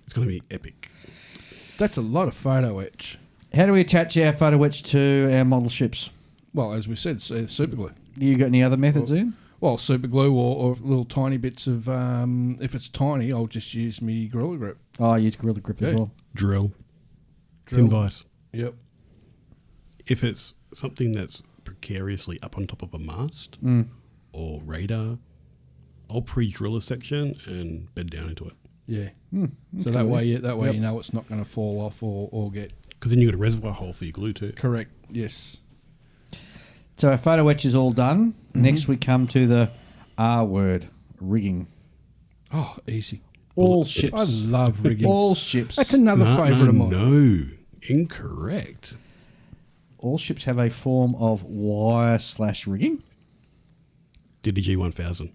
Speaker 4: It's going to be epic.
Speaker 2: That's a lot of photo etch.
Speaker 1: How do we attach our photo etch to our model ships?
Speaker 2: Well, as we said, super glue.
Speaker 1: You got any other methods, Ian?
Speaker 2: Well, super glue or little tiny bits of, if it's tiny, I'll just use me Gorilla Grip.
Speaker 1: Oh, you use Gorilla Grip as
Speaker 2: Yeah.
Speaker 1: well.
Speaker 4: Drill.
Speaker 2: Drill.
Speaker 4: Pin vise.
Speaker 2: Yep.
Speaker 4: If it's something that's precariously up on top of a mast or radar, I'll pre-drill a section and bed down into it.
Speaker 2: Yeah. So
Speaker 1: okay.
Speaker 2: that way
Speaker 1: Yep.
Speaker 2: you know it's not going to fall off or get
Speaker 4: Because then you've got a reservoir hole for your glue too.
Speaker 2: correct. Yes.
Speaker 1: So our photo etch is all done. Next we come to the R word, rigging.
Speaker 2: Oh, easy.
Speaker 1: All
Speaker 2: I
Speaker 1: ships.
Speaker 2: love rigging.
Speaker 1: All ships.
Speaker 2: That's another favourite of mine.
Speaker 4: No, incorrect.
Speaker 1: All ships have a form of wire/rigging.
Speaker 4: DDG 1000.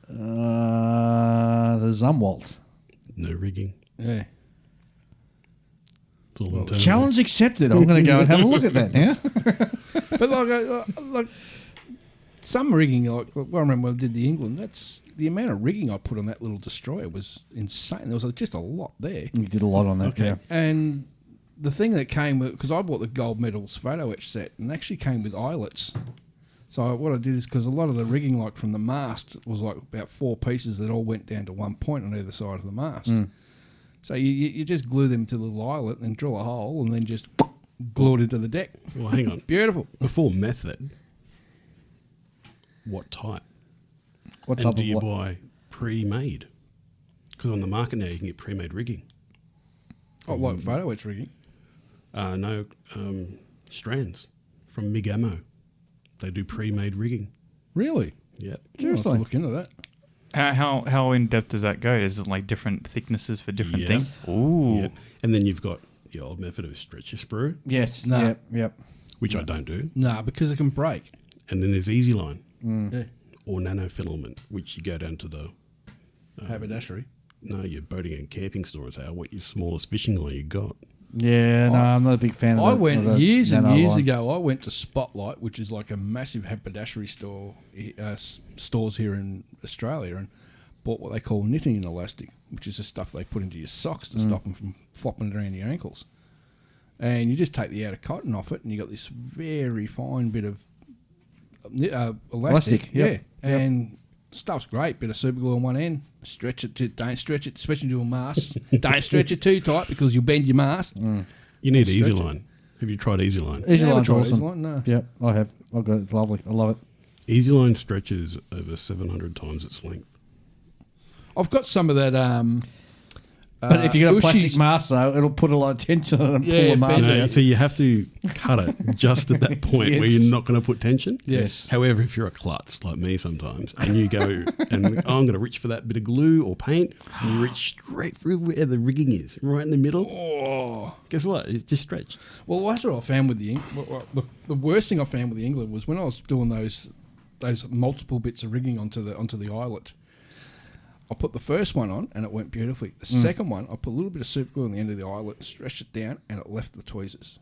Speaker 1: The Zumwalt.
Speaker 4: No rigging.
Speaker 2: Yeah.
Speaker 4: It's all internal.
Speaker 1: Challenge accepted. I'm going to go and have a look at that now.
Speaker 2: But like some rigging, like I remember when I did the England, that's the amount of rigging I put on that little destroyer was insane. There was just a lot there.
Speaker 1: You did a lot on that.
Speaker 4: Okay.
Speaker 1: Yeah.
Speaker 2: And the thing that came with, because I bought the gold medals photo etch set and it actually came with eyelets. So what I did is, because a lot of the rigging, like from the mast, was like about 4 pieces that all went down to one point on either side of the mast. So you just glue them to the little eyelet and then drill a hole and then just glue it into the deck.
Speaker 4: Well, hang on.
Speaker 2: Beautiful.
Speaker 4: Before method, what type?
Speaker 1: What
Speaker 4: And
Speaker 1: type
Speaker 4: do
Speaker 1: of
Speaker 4: you
Speaker 1: what?
Speaker 4: buy pre-made? Because on the market now you can get pre-made rigging.
Speaker 2: Oh, like photo etch rigging.
Speaker 4: No, strands from MIG Ammo. They do pre-made rigging.
Speaker 2: Really?
Speaker 4: Yep.
Speaker 2: I'll have to
Speaker 1: Seriously?
Speaker 2: look into that.
Speaker 3: How in depth does that go? Is it like different thicknesses for different
Speaker 4: Yeah.
Speaker 3: things? Ooh.
Speaker 4: Yep. And then you've got the old method of stretcher sprue,
Speaker 1: Yes.
Speaker 2: No.
Speaker 1: Yep. Yep.
Speaker 4: which I don't do.
Speaker 2: Nah, because it can break.
Speaker 4: And then there's Easy Line
Speaker 2: Yeah.
Speaker 4: or nanofilament, which you go down to the
Speaker 2: Haberdashery.
Speaker 4: your boating and camping store and say, I want your smallest fishing line you got.
Speaker 1: Yeah. No, I'm not a big fan of
Speaker 2: I
Speaker 1: the,
Speaker 2: went
Speaker 1: of the
Speaker 2: years and
Speaker 1: nano
Speaker 2: years
Speaker 1: line.
Speaker 2: ago. I went to Spotlight, which is like a massive haberdashery stores here in Australia, and bought what they call knitting elastic, which is the stuff they put into your socks to stop them from flopping around your ankles. And you just take the outer cotton off it, and you got this very fine bit of elastic.
Speaker 1: Yep.
Speaker 2: Yeah, and stuff's great. Bit of super glue on one end. Stretch it. Don't stretch it. Stretch into a mast. Don't stretch it too tight because you'll bend your mast.
Speaker 4: You need
Speaker 2: Stretch
Speaker 4: Easy
Speaker 2: it.
Speaker 4: Line. Have you tried EasyLine?
Speaker 1: Easy
Speaker 2: Never
Speaker 1: Line's
Speaker 2: tried
Speaker 1: awesome.
Speaker 2: EasyLine, no.
Speaker 1: Yep, I have. I've got it. It's lovely. I love it.
Speaker 4: EasyLine stretches over 700 times its length.
Speaker 2: I've got some of that.
Speaker 1: But if you got a plastic
Speaker 2: Ushi's-
Speaker 1: mask, though, it'll put a lot of tension on it and
Speaker 2: Yeah,
Speaker 1: pull the mask
Speaker 2: bend
Speaker 4: No,
Speaker 1: out.
Speaker 4: so you have to cut it just at that point where
Speaker 1: Yes.
Speaker 4: you're not going to put tension.
Speaker 2: Yes.
Speaker 4: However, if you're a klutz like me sometimes, and you go and I'm going to reach for that bit of glue or paint, and you reach straight through where the rigging is, right in the middle.
Speaker 2: Oh.
Speaker 4: Guess what? It's just stretched.
Speaker 2: Well, that's what I found with the worst thing I found with the England was when I was doing those multiple bits of rigging onto the eyelet. I put the first one on and it went beautifully. The second one, I put a little bit of super glue on the end of the eyelet, stretched it down, and it left the tweezers.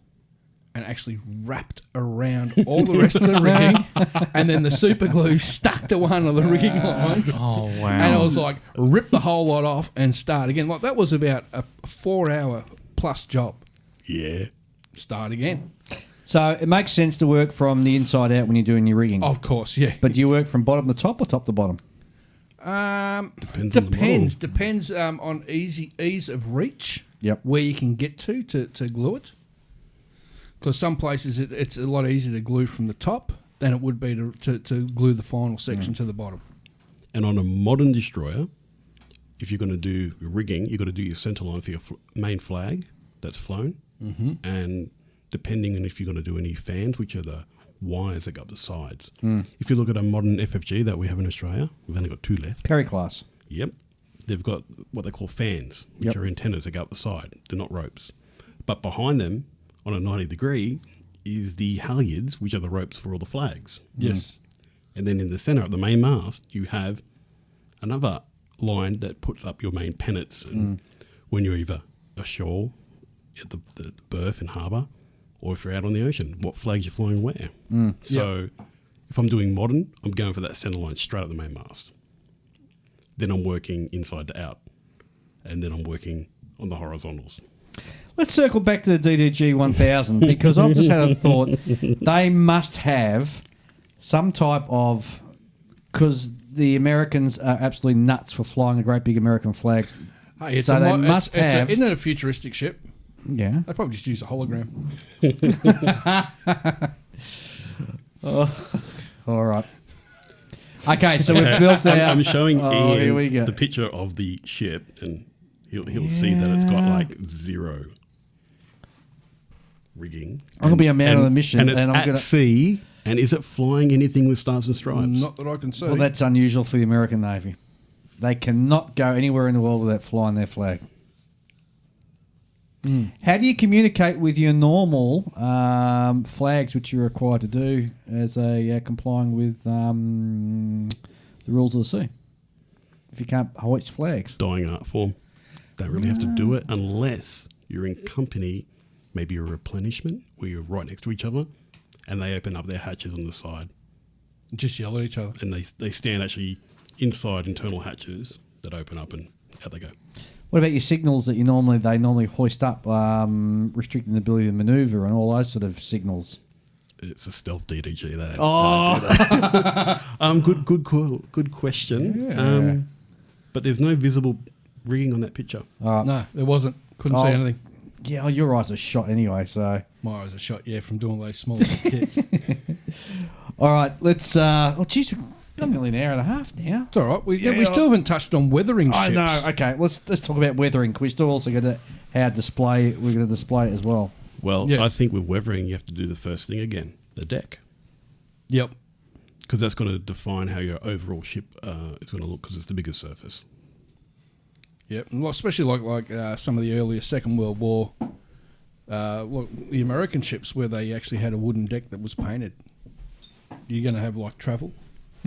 Speaker 2: And actually wrapped around all the rest of the rigging, and then the super glue stuck to one of the rigging lines.
Speaker 3: Oh, wow.
Speaker 2: And I was like, rip the whole lot off and start again. Like that was about a 4-hour plus job.
Speaker 4: Yeah.
Speaker 2: Start again.
Speaker 1: So it makes sense to work from the inside out when you're doing your rigging.
Speaker 2: Of course, yeah.
Speaker 1: But do you work from bottom to top or top to bottom?
Speaker 4: Depends on the model.
Speaker 2: Depends on ease of reach.
Speaker 1: Yep.
Speaker 2: Where you can get to glue it. Because some places it's a lot easier to glue from the top than it would be to glue the final section to the bottom.
Speaker 4: And on a modern destroyer, if you're going to do rigging, you've got to do your centre line for your main flag that's flown. Mm-hmm. And depending on if you're going to do any fans, which are the wires that go up the sides. If you look at a modern FFG that we have in Australia, we've only got 2 left.
Speaker 1: Perry class.
Speaker 4: Yep. They've got what they call fans, which
Speaker 1: Yep.
Speaker 4: are antennas that go up the side. They're not ropes. But behind them, on a 90 degree, is the halyards, which are the ropes for all the flags.
Speaker 2: Yes.
Speaker 4: And then in the centre of the main mast, you have another line that puts up your main pennants. And when you're either ashore at the berth and harbour, or if you're out on the ocean, what flags you're flying where. So if I'm doing modern, I'm going for that centre line straight at the main mast. Then I'm working inside to out. And then I'm working on the horizontals.
Speaker 1: Let's circle back to the DDG 1000 because I've just had a thought. They must have some type of... Because the Americans are absolutely nuts for flying a great big American flag.
Speaker 2: Hey, it's
Speaker 1: So
Speaker 2: a
Speaker 1: they
Speaker 2: mo-
Speaker 1: must
Speaker 2: it's
Speaker 1: have-
Speaker 2: isn't it a futuristic ship?
Speaker 1: Yeah.
Speaker 2: They probably just use a hologram.
Speaker 1: All right. Okay, so we've built out...
Speaker 4: I'm showing
Speaker 1: Oh, here we
Speaker 4: Ian
Speaker 1: go.
Speaker 4: the picture of the ship, and he'll see that it's got like 0 rigging.
Speaker 1: I'm gonna be a man on a mission,
Speaker 4: and it's
Speaker 1: and I'm
Speaker 4: at
Speaker 1: gonna-
Speaker 4: sea. And is it flying anything with stars and stripes?
Speaker 2: Not that I can see.
Speaker 1: Well, that's unusual for the American Navy. They cannot go anywhere in the world without flying their flag. How do you communicate with your normal flags, which you're required to do as a complying with the rules of the sea? If you can't hoist flags,
Speaker 4: Dying art form. Don't really have to do it unless you're in company, maybe a replenishment where you're right next to each other, and they open up their hatches on the side,
Speaker 2: just yell at each other.
Speaker 4: and they stand actually inside internal hatches that open up, and out they go.
Speaker 1: what about your signals that they normally hoist up, restricting the ability to manoeuvre and all those sort of signals?
Speaker 4: It's a stealth DDG. That
Speaker 1: Oh,
Speaker 4: good question.
Speaker 1: Yeah.
Speaker 4: But there's no visible rigging on that picture.
Speaker 2: No, there wasn't. Couldn't see
Speaker 1: Oh.
Speaker 2: anything.
Speaker 1: yeah, your eyes are shot anyway. So,
Speaker 2: My eyes are shot, from doing those small little kits.
Speaker 1: all right, let's. Oh, geez, we've done nearly an hour and a half now.
Speaker 2: It's all right. We
Speaker 1: Yeah,
Speaker 2: still haven't touched on weathering
Speaker 1: I
Speaker 2: ships.
Speaker 1: know. Okay, let's talk about weathering. We still also got to how display. We're going to display it as well.
Speaker 4: Well,
Speaker 2: Yes.
Speaker 4: I think with weathering, you have to do the first thing again, the deck.
Speaker 2: Yep.
Speaker 4: Because that's going to define how your overall ship is going to look, because it's the biggest surface.
Speaker 2: Yep. And especially like some of the earlier Second World War, look, the American ships where they actually had a wooden deck that was painted. You're going to have like travel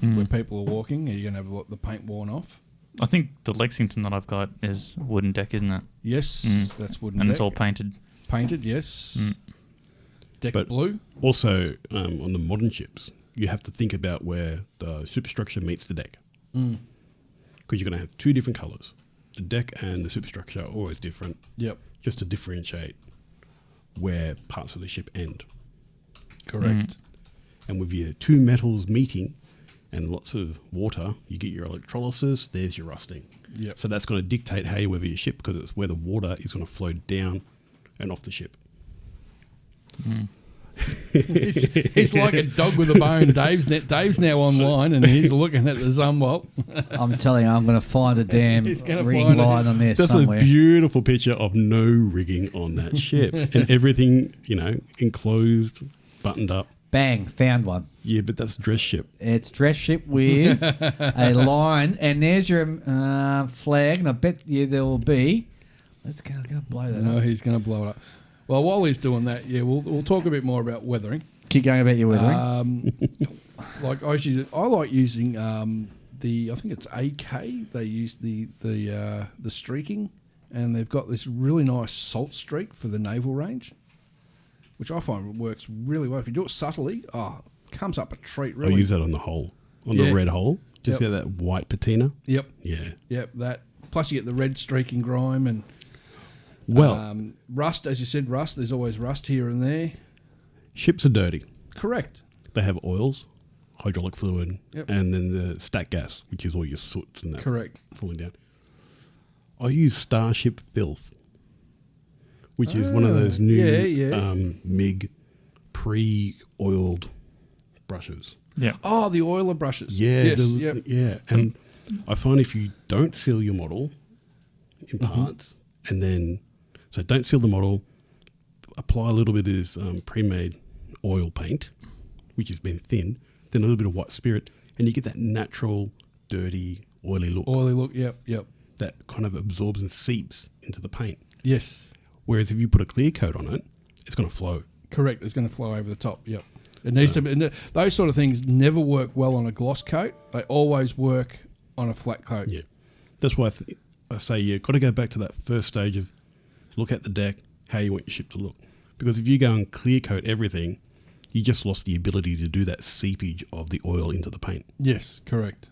Speaker 2: where people are walking. Are you going to have like, the paint worn off?
Speaker 3: I think the Lexington that I've got is wooden deck, isn't it?
Speaker 2: Yes, that's wooden
Speaker 3: And
Speaker 2: deck.
Speaker 3: it's all painted.
Speaker 2: Painted, yes. Deck
Speaker 4: But-
Speaker 2: blue.
Speaker 4: Also, on the modern ships, you have to think about where the superstructure meets the deck. Because you're going to have 2 different colours. The deck and the superstructure are always different,
Speaker 2: Yep.
Speaker 4: just to differentiate where parts of the ship end.
Speaker 2: Correct.
Speaker 4: And with your 2 metals meeting and lots of water, you get your electrolysis, there's your rusting.
Speaker 2: Yep.
Speaker 4: So that's going to dictate how you weather your ship, because it's where the water is going to flow down and off the ship.
Speaker 2: He's like a dog with a bone. Dave's now online and he's looking at the Zumwalt.
Speaker 1: I'm telling you, I'm going to find a damn
Speaker 2: He's gonna
Speaker 1: rigging
Speaker 2: find it.
Speaker 1: line on there
Speaker 4: That's
Speaker 1: somewhere.
Speaker 4: a beautiful picture of no rigging on that ship. And everything, enclosed, buttoned up.
Speaker 1: Bang, found one.
Speaker 4: Yeah, but that's dress ship.
Speaker 1: It's dress ship with a line, and there's your flag, and I bet you there will be. Let's go blow that
Speaker 2: No,
Speaker 1: up.
Speaker 2: he's going to blow it up. Well, while he's doing that, we'll talk a bit more about weathering.
Speaker 1: Keep going about your weathering.
Speaker 2: Like I like using I think it's AK. They use the streaking, and they've got this really nice salt streak for the naval range, which I find works really well. If you do it subtly, comes up a treat. Really,
Speaker 4: I use that on the hole, on
Speaker 2: Yeah.
Speaker 4: the red hole. Just
Speaker 2: Yep.
Speaker 4: get that white patina.
Speaker 2: Yep,
Speaker 4: Yeah.
Speaker 2: yep. That plus you get the red streaking grime and rust. As you said, rust. There's always rust here and there.
Speaker 4: Ships are dirty.
Speaker 2: Correct.
Speaker 4: They have oils, hydraulic fluid,
Speaker 2: Yep.
Speaker 4: and then the stack gas, which is all your soots and that
Speaker 2: Correct.
Speaker 4: falling down. I use Starship Filth, which is one of those new MIG pre-oiled brushes.
Speaker 3: Yeah.
Speaker 2: Oh, the oiler brushes.
Speaker 4: Yeah,
Speaker 2: Yes. Yep.
Speaker 4: yeah. And I find if you don't seal your model in parts, and then don't seal the model, apply a little bit of this pre-made oil paint, which has been thinned, then a little bit of white spirit, and you get that natural, dirty, oily look
Speaker 2: Oily look. Yep. Yep.
Speaker 4: that kind of absorbs and seeps into the paint.
Speaker 2: Yes.
Speaker 4: Whereas if you put a clear coat on it, it's going to flow.
Speaker 2: Correct. It's going to flow over the top. Yep. It needs to be. And those sort of things never work well on a gloss coat. They always work on a flat coat.
Speaker 4: Yeah, that's why I say you've got to go back to that first stage of look at the deck, how you want your ship to look. Because if you go and clear coat everything, you just lost the ability to do that seepage of the oil into the paint.
Speaker 2: Yes. Correct.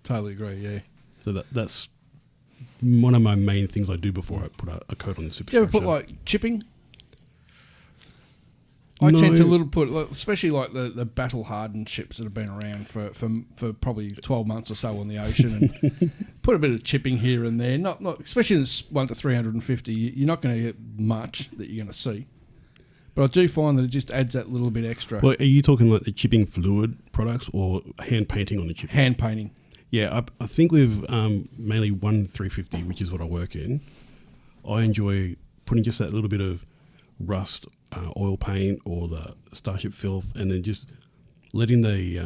Speaker 2: Totally agree. Yeah.
Speaker 4: So that's one of my main things I do before I put a coat on the
Speaker 2: Do you ever
Speaker 4: superstructure.
Speaker 2: put like chipping? I
Speaker 4: No.
Speaker 2: tend to put, especially like the battle hardened ships that have been around for probably 12 months or so on the ocean, and put a bit of chipping here and there. Not especially in this 1 to 350, you're not going to get much that you're going to see. But I do find that it just adds that little bit extra.
Speaker 4: Well, are you talking like the chipping fluid products or hand painting on the chipping?
Speaker 2: Hand painting.
Speaker 4: Yeah, I think with mainly 1 350, which is what I work in, I enjoy putting just that little bit of rust oil paint or the Starship Filth, and then just letting the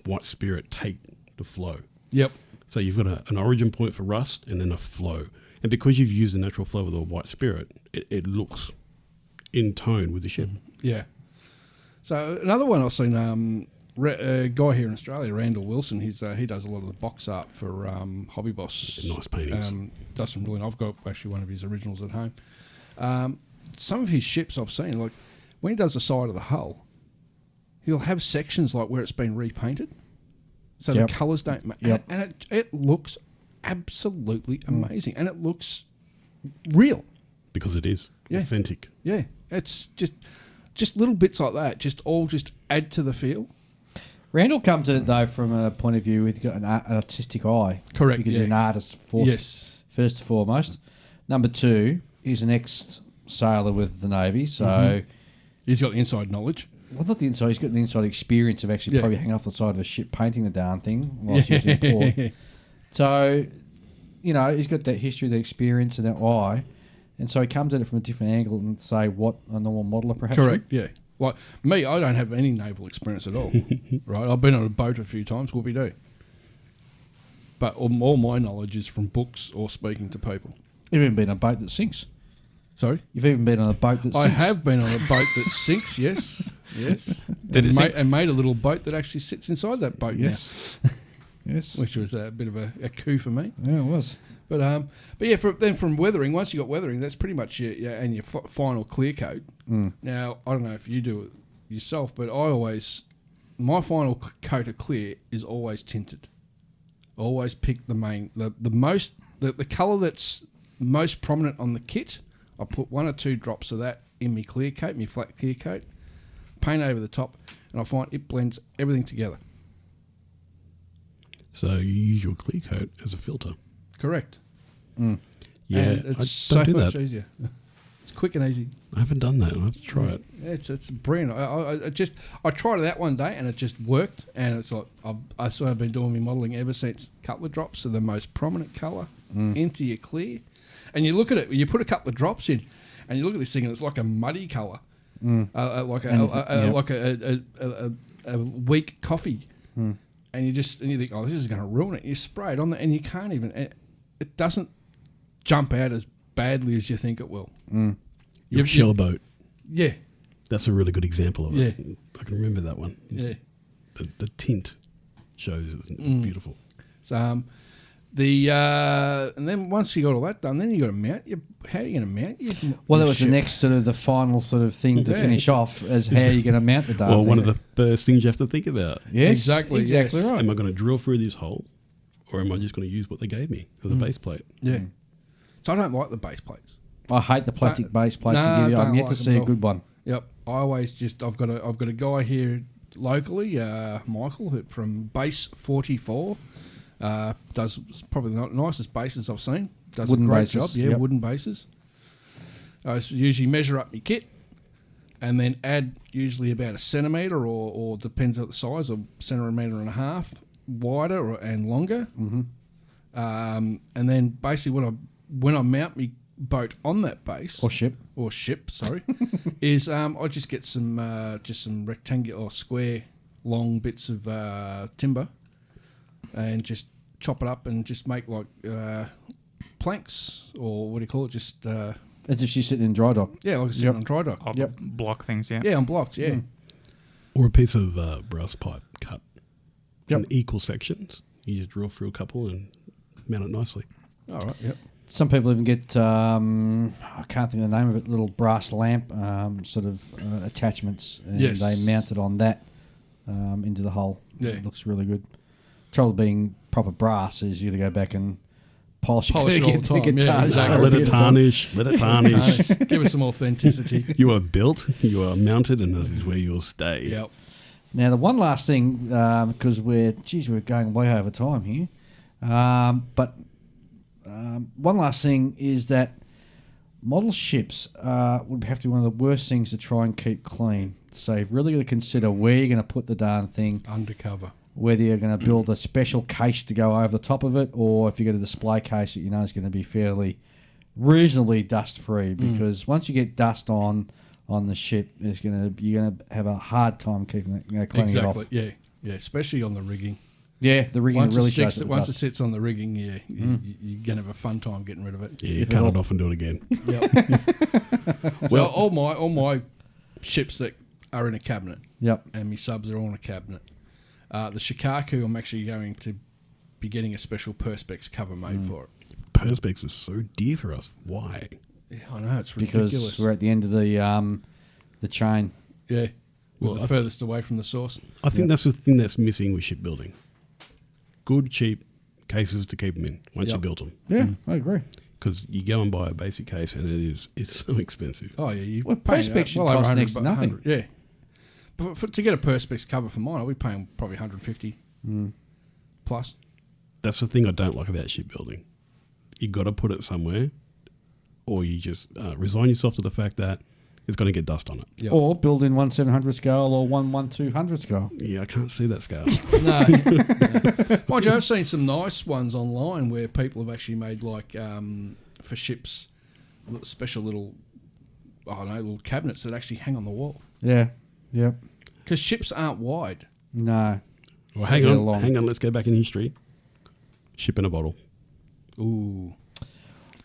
Speaker 4: white spirit take the flow.
Speaker 2: Yep.
Speaker 4: So you've got an origin point for rust and then a flow. And because you've used the natural flow of the white spirit, it looks in tone with the ship.
Speaker 2: Yeah. So another one I've seen, a guy here in Australia, Randall Wilson, he does a lot of the box art for Hobby Boss.
Speaker 4: Nice paintings.
Speaker 2: Does some really. I've got actually one of his originals at home. Some of his ships I've seen, like when he does the side of the hull, he'll have sections like where it's been repainted, so
Speaker 1: Yep.
Speaker 2: the colours don't match,
Speaker 1: Yep.
Speaker 2: and it looks absolutely amazing, and it looks real.
Speaker 4: Because it is
Speaker 2: Yeah.
Speaker 4: authentic.
Speaker 2: Yeah, it's just little bits like that, just add to the feel.
Speaker 1: Randall comes at it, though, from a point of view with got an artistic eye.
Speaker 2: Correct,
Speaker 1: Because
Speaker 2: yeah.
Speaker 1: he's an artist,
Speaker 2: Yes.
Speaker 1: first and foremost. Number two, he's an ex-sailor with the Navy, so...
Speaker 2: He's got the inside knowledge.
Speaker 1: Well, not the inside. He's got the inside experience of actually
Speaker 2: Yeah.
Speaker 1: probably hanging off the side of a ship painting the darn thing whilst he was in port. So, he's got that history, the experience and that eye. And so he comes at it from a different angle and say what a normal modeller perhaps
Speaker 2: Correct, yeah. Like me, I don't have any naval experience at all. Right, I've been on a boat a few times, whoopie-doo. But all my knowledge is from books or speaking to people.
Speaker 1: You've even been on a boat that sinks.
Speaker 2: Sorry?
Speaker 1: You've even been on a boat that sinks.
Speaker 2: I have been on a boat that sinks, yes.
Speaker 3: Did it sink?
Speaker 2: And made a little boat that actually sits inside that boat
Speaker 1: Yes. Yes.
Speaker 2: now, which was a bit of a coup for me.
Speaker 1: Yeah, it was.
Speaker 2: But yeah, then from weathering, once you got weathering, that's pretty much your final clear coat. Now, I don't know if you do it yourself, but my final coat of clear is always tinted. Always pick the colour that's most prominent on the kit. I put 1 or 2 drops of that in my clear coat, my flat clear coat, paint over the top, and I find it blends everything together.
Speaker 4: So you use your clear coat as a filter.
Speaker 2: Correct.
Speaker 4: Yeah,
Speaker 2: And it's
Speaker 4: I
Speaker 2: so
Speaker 4: don't do
Speaker 2: much
Speaker 4: that.
Speaker 2: easier. It's quick and easy.
Speaker 4: I haven't done that. I have to try it.
Speaker 2: It's brilliant. I tried it out one day and it just worked. And it's like I've been doing my modelling ever since. Couple of drops of the most prominent colour into your clear, and you look at it. You put a couple of drops in, and you look at this thing, and it's like a muddy colour, like a weak coffee. And you think, oh, this is going to ruin it. You spray it on there, and you can't even. It doesn't jump out as badly as you think it will.
Speaker 4: Your shell boat.
Speaker 2: Yeah.
Speaker 4: That's a really good example of it.
Speaker 2: Yeah.
Speaker 4: I can remember that one.
Speaker 2: Yeah.
Speaker 4: The tint shows it's beautiful.
Speaker 2: So and then once you got all that done, then you got to mount. How are you going to mount your
Speaker 1: Well, that was
Speaker 2: ship?
Speaker 1: the next sort of the final sort of thing to finish off as how you're going to mount the darn
Speaker 4: Well,
Speaker 1: thing.
Speaker 4: one of the first things you have to think about.
Speaker 1: Yes,
Speaker 2: Exactly
Speaker 1: right.
Speaker 4: Am I going to drill through this hole, or am I just going to use what they gave me as a base plate?
Speaker 2: Yeah. So I don't like the base plates.
Speaker 1: I hate the plastic base plates.
Speaker 2: No,
Speaker 1: to give you. I'm
Speaker 2: don't
Speaker 1: yet
Speaker 2: like
Speaker 1: to
Speaker 2: them
Speaker 1: see
Speaker 2: at
Speaker 1: a
Speaker 2: all.
Speaker 1: good one.
Speaker 2: Yep. I always I've got a guy here locally, Michael from Base 44. Does probably the nicest bases I've seen. Does
Speaker 1: Wooden
Speaker 2: a great
Speaker 1: bases,
Speaker 2: job. Yeah,
Speaker 1: yep.
Speaker 2: wooden bases. I usually measure up my kit and then add usually about a centimetre or depends on the size, a centimetre and a half wider and longer. And then basically when I mount my boat on that base
Speaker 1: Or ship.
Speaker 2: sorry, is I just get some rectangular or square long bits of timber and just chop it up and just make like planks, or what do you call it? Just
Speaker 1: As if she's sitting in dry dock.
Speaker 2: yeah, like sitting on dry dock.
Speaker 3: Oh,
Speaker 1: Yep.
Speaker 3: block things, yeah.
Speaker 2: Yeah, on blocks. Yeah,
Speaker 4: Or a piece of brass pipe cut
Speaker 1: Yep.
Speaker 4: in equal sections. You just drill through a couple and mount it nicely.
Speaker 2: all right. Yep.
Speaker 1: Some people even get, I can't think of the name of it, little brass lamp sort of attachments, and
Speaker 2: Yes.
Speaker 1: they mount it on that into the hole.
Speaker 2: Yeah.
Speaker 1: It looks really good. Trouble being proper brass is you got to go back and polish
Speaker 2: it all the time.
Speaker 1: get
Speaker 2: Yeah,
Speaker 1: tarnished
Speaker 2: exactly.
Speaker 1: over a
Speaker 4: Let
Speaker 1: bit
Speaker 4: it
Speaker 1: of time.
Speaker 4: tarnish. Let it tarnish.
Speaker 2: Give us some authenticity.
Speaker 4: You are built, you are mounted, and that is where you'll stay.
Speaker 2: Yep.
Speaker 1: Now, the one last thing, because we're going way over time here, but one last thing is that model ships would have to be one of the worst things to try and keep clean. So you've really got to consider where you're going to put the darn thing,
Speaker 2: Undercover.
Speaker 1: whether you're going to build a special case to go over the top of it, or if you've got a display case that you know is going to be reasonably dust-free, because once you get dust on the ship, you're going to have a hard time keeping it, cleaning it off.
Speaker 2: Exactly. Yeah. Yeah. Especially on the rigging.
Speaker 1: Yeah, the rigging
Speaker 2: Once
Speaker 1: really
Speaker 2: it sticks,
Speaker 1: shows
Speaker 2: once it
Speaker 1: dust.
Speaker 2: sits on the rigging, you're gonna have a fun time getting rid of it.
Speaker 4: Yeah, you
Speaker 1: If
Speaker 4: cut
Speaker 1: at
Speaker 4: it
Speaker 1: all.
Speaker 4: off and do it again.
Speaker 2: Yep. Well, all my ships that are in a cabinet,
Speaker 1: Yep.
Speaker 2: and my subs are all in a cabinet. The Shikaku, I'm actually going to be getting a special Perspex cover made for it.
Speaker 4: Perspex is so dear for us. Why?
Speaker 2: Yeah, I know, it's
Speaker 1: Because
Speaker 2: ridiculous.
Speaker 1: we're at the end of the chain.
Speaker 2: Yeah.
Speaker 4: Well,
Speaker 2: We're the furthest away from the source.
Speaker 4: I think that's the thing that's missing with shipbuilding. Good, cheap cases to keep them in once you built them.
Speaker 1: Yeah, I agree.
Speaker 4: Because you go and buy a basic case and it's so expensive.
Speaker 2: Oh, yeah. You
Speaker 1: Well,
Speaker 2: paying
Speaker 1: Perspex should
Speaker 2: over
Speaker 1: cost
Speaker 2: 100
Speaker 1: next to nothing.
Speaker 2: 100, yeah. But to get a Perspex cover for mine, I'll be paying probably 150 plus.
Speaker 4: That's the thing I don't like about shipbuilding. You got to put it somewhere, or you just resign yourself to the fact that it's going to get dust on it.
Speaker 2: Yep.
Speaker 1: Or build in 1/700 scale or 1/1200 scale.
Speaker 4: Yeah, I can't see that scale.
Speaker 2: No. Mind you, I've seen some nice ones online where people have actually made like for ships, special little, I don't know, little cabinets that actually hang on the wall.
Speaker 1: Yeah, yep.
Speaker 2: Because ships aren't wide.
Speaker 1: No.
Speaker 4: Well,
Speaker 1: So
Speaker 4: hang
Speaker 1: they're
Speaker 4: on,
Speaker 1: long.
Speaker 4: let's go back in history. Ship in a bottle.
Speaker 2: Ooh.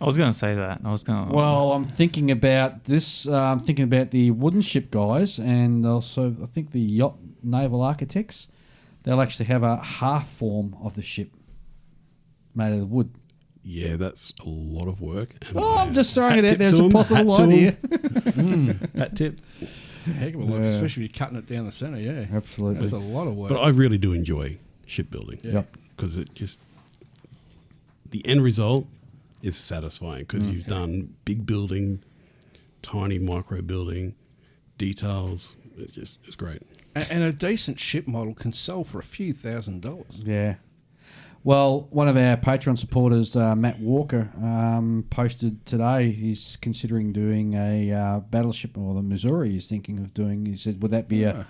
Speaker 3: I was going to say that.
Speaker 1: Well, I'm thinking about this. I'm thinking about the wooden ship guys, and also I think the yacht naval architects. They'll actually have a half form of the ship made out of wood.
Speaker 4: Yeah, that's a lot of work. And
Speaker 1: Oh, I'm just throwing
Speaker 4: hat
Speaker 1: it out
Speaker 4: tip
Speaker 1: there as
Speaker 4: to
Speaker 1: a
Speaker 4: 'em,
Speaker 1: possible
Speaker 4: hat to 'em.
Speaker 1: idea.
Speaker 4: Hat tip.
Speaker 2: It's a heck of a lot,
Speaker 1: Yeah.
Speaker 2: especially if you're cutting it down the centre, yeah.
Speaker 1: Absolutely.
Speaker 2: That's a lot of work.
Speaker 4: But I really do enjoy shipbuilding.
Speaker 2: Yeah.
Speaker 1: Yep.
Speaker 4: Because it just, the end result is satisfying because you've done big building, tiny micro building, details. It's great.
Speaker 2: And a decent ship model can sell for a few $1,000s.
Speaker 1: Yeah. Well, one of our Patreon supporters, Matt Walker, posted today he's considering doing a battleship, or the Missouri he's thinking of doing. He said, would that be a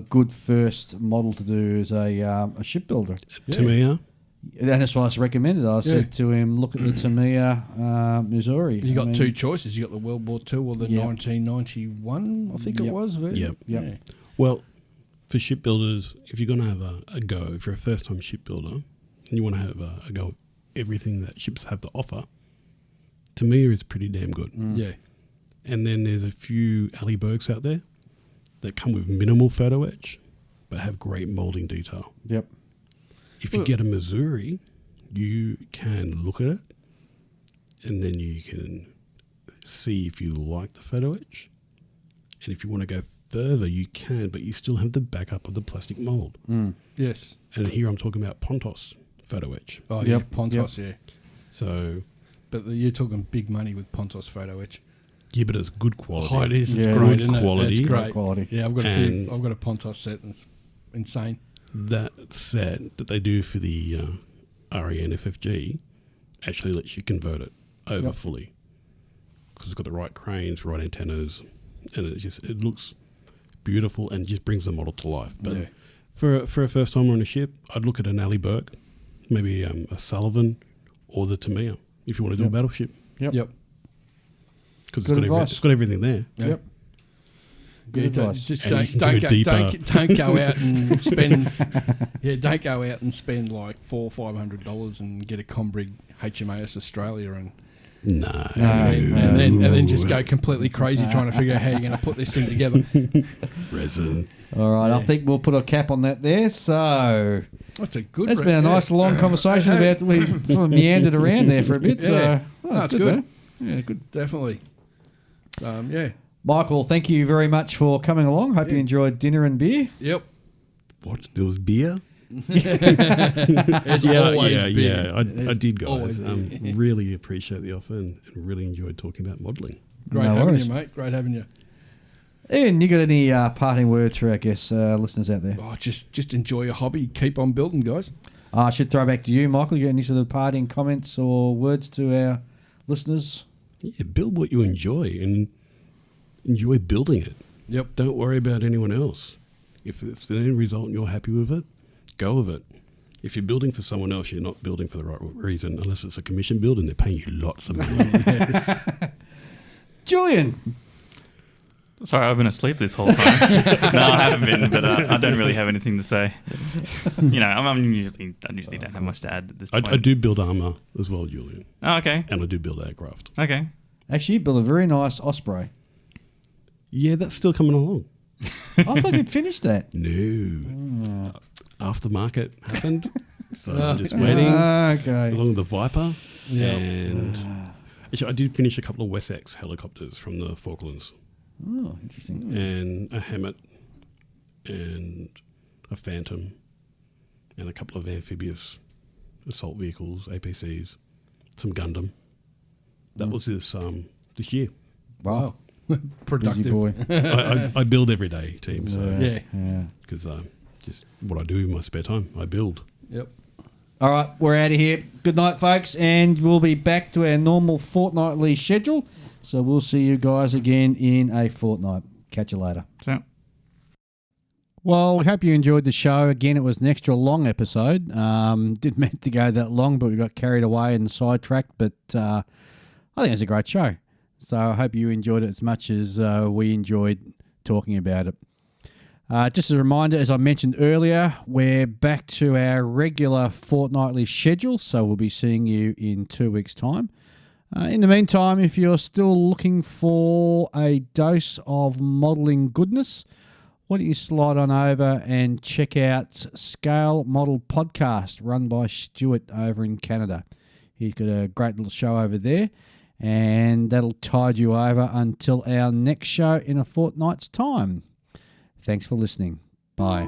Speaker 1: good first model to do as a shipbuilder?
Speaker 4: Tamiya.
Speaker 1: And that's what I recommended. I said to him, look at the Tamiya Missouri.
Speaker 2: You got two choices. You got the World War II or the 1991, I think it was.
Speaker 4: Yep.
Speaker 2: Yeah.
Speaker 4: Well, for shipbuilders, if you're going to have a go, if you're a first-time shipbuilder, and you want to have a go at everything that ships have to offer, Tamiya is pretty damn good.
Speaker 2: Yeah.
Speaker 4: And then there's a few Allibergs out there that come with minimal photo etch, but have great moulding detail.
Speaker 1: Yep.
Speaker 4: If you get a Missouri, you can look at it, and then you can see if you like the photo etch. And if you want to go further, you can, but you still have the backup of the plastic mould.
Speaker 2: Yes.
Speaker 4: And here I'm talking about Pontos photo etch.
Speaker 2: Oh, yeah, Pontos, yeah.
Speaker 4: So...
Speaker 2: But you're talking big money with Pontos photo etch.
Speaker 4: Yeah, but it's good quality.
Speaker 2: Oh, it is. It's
Speaker 1: Yeah,
Speaker 2: great,
Speaker 4: good
Speaker 2: isn't
Speaker 4: quality.
Speaker 2: it? It's great.
Speaker 1: Great quality.
Speaker 2: Yeah, I've got
Speaker 4: And-
Speaker 2: I've got a Pontos set, and it's insane.
Speaker 4: That set that they do for the RENFFG actually lets you convert it over fully, because it's got the right cranes, right antennas, and it looks beautiful and just brings the model to life. But for a first timer on a ship, I'd look at an Alliberg, maybe a Sullivan, or the Tamiya if you want to do a battleship,
Speaker 2: Yep.
Speaker 4: because
Speaker 1: Good advice.
Speaker 4: it's got everything there.
Speaker 1: Yep.
Speaker 2: Yeah,
Speaker 1: Good
Speaker 2: don't,
Speaker 1: advice.
Speaker 2: just
Speaker 4: And you
Speaker 2: don't,
Speaker 4: can
Speaker 2: don't,
Speaker 4: go
Speaker 2: don't,
Speaker 4: deeper.
Speaker 2: don't go out and spend. Don't go out and spend like $400-500 and get a Combrig HMAS Australia and then just go completely crazy trying to figure out how you're going to put this thing together.
Speaker 4: Resin.
Speaker 1: All right, I think we'll put a cap on that there. So
Speaker 2: That's a good.
Speaker 1: that's been a nice long conversation about we sort of meandered around there for a bit. So
Speaker 2: Yeah.
Speaker 1: that's
Speaker 2: It's good.
Speaker 1: though. Yeah, good.
Speaker 2: Definitely. Yeah.
Speaker 1: Michael, thank you very much for coming along. Hope you enjoyed dinner and beer.
Speaker 2: Yep.
Speaker 4: What? There was beer?
Speaker 2: There's always beer.
Speaker 4: Yeah. I
Speaker 2: There's
Speaker 4: did, guys.
Speaker 2: always beer.
Speaker 4: Really appreciate the offer and really enjoyed talking about modelling.
Speaker 2: Great
Speaker 1: No
Speaker 2: having
Speaker 1: worries.
Speaker 2: you, mate. Great having you.
Speaker 1: Ian, you got any parting words for our guests, listeners out there?
Speaker 2: Oh, just enjoy your hobby. Keep on building, guys.
Speaker 1: I should throw back to you, Michael. You got any sort of parting comments or words to our listeners?
Speaker 4: Yeah, build what you enjoy and enjoy building it.
Speaker 2: Yep.
Speaker 4: Don't worry about anyone else. If it's the end result and you're happy with it, go with it. If you're building for someone else, you're not building for the right reason, unless it's a commission build and they're paying you lots of money.
Speaker 1: Julian.
Speaker 3: Sorry, I've been asleep this whole time. No, I haven't been, but I don't really have anything to say. You know, I usually don't have much to add at this point.
Speaker 4: I do build armour as well, Julian.
Speaker 3: Oh, okay.
Speaker 4: And I do build aircraft.
Speaker 3: Okay.
Speaker 1: Actually, you built a very nice Osprey.
Speaker 4: Yeah, that's still coming along.
Speaker 1: I thought you'd finished that.
Speaker 4: No. Aftermarket happened. So I'm just waiting
Speaker 1: Okay.
Speaker 4: along with the Viper.
Speaker 2: Yeah.
Speaker 4: And actually, I did finish a couple of Wessex helicopters from the Falklands.
Speaker 1: Oh, interesting.
Speaker 4: And a Hammett and a Phantom and a couple of amphibious assault vehicles, APCs, some Gundam. That was this year.
Speaker 1: Wow.
Speaker 2: Productive.
Speaker 1: Busy boy.
Speaker 4: I build every day, team. So
Speaker 2: Yeah.
Speaker 4: because just what I do in my spare time, I build.
Speaker 2: Yep.
Speaker 1: All right, we're out of here. Good night, folks, and we'll be back to our normal fortnightly schedule. So we'll see you guys again in a fortnight. Catch you later.
Speaker 3: So.
Speaker 1: Well, we hope you enjoyed the show. Again, it was an extra long episode. Didn't meant to go that long, but we got carried away and sidetracked. But I think it was a great show. So I hope you enjoyed it as much as we enjoyed talking about it. Just a reminder, as I mentioned earlier, we're back to our regular fortnightly schedule. So we'll be seeing you in 2 weeks' time. In the meantime, if you're still looking for a dose of modelling goodness, why don't you slide on over and check out Scale Model Podcast, run by Stuart over in Canada. He's got a great little show over there, and that'll tide you over until our next show in a fortnight's time. Thanks for listening. Bye.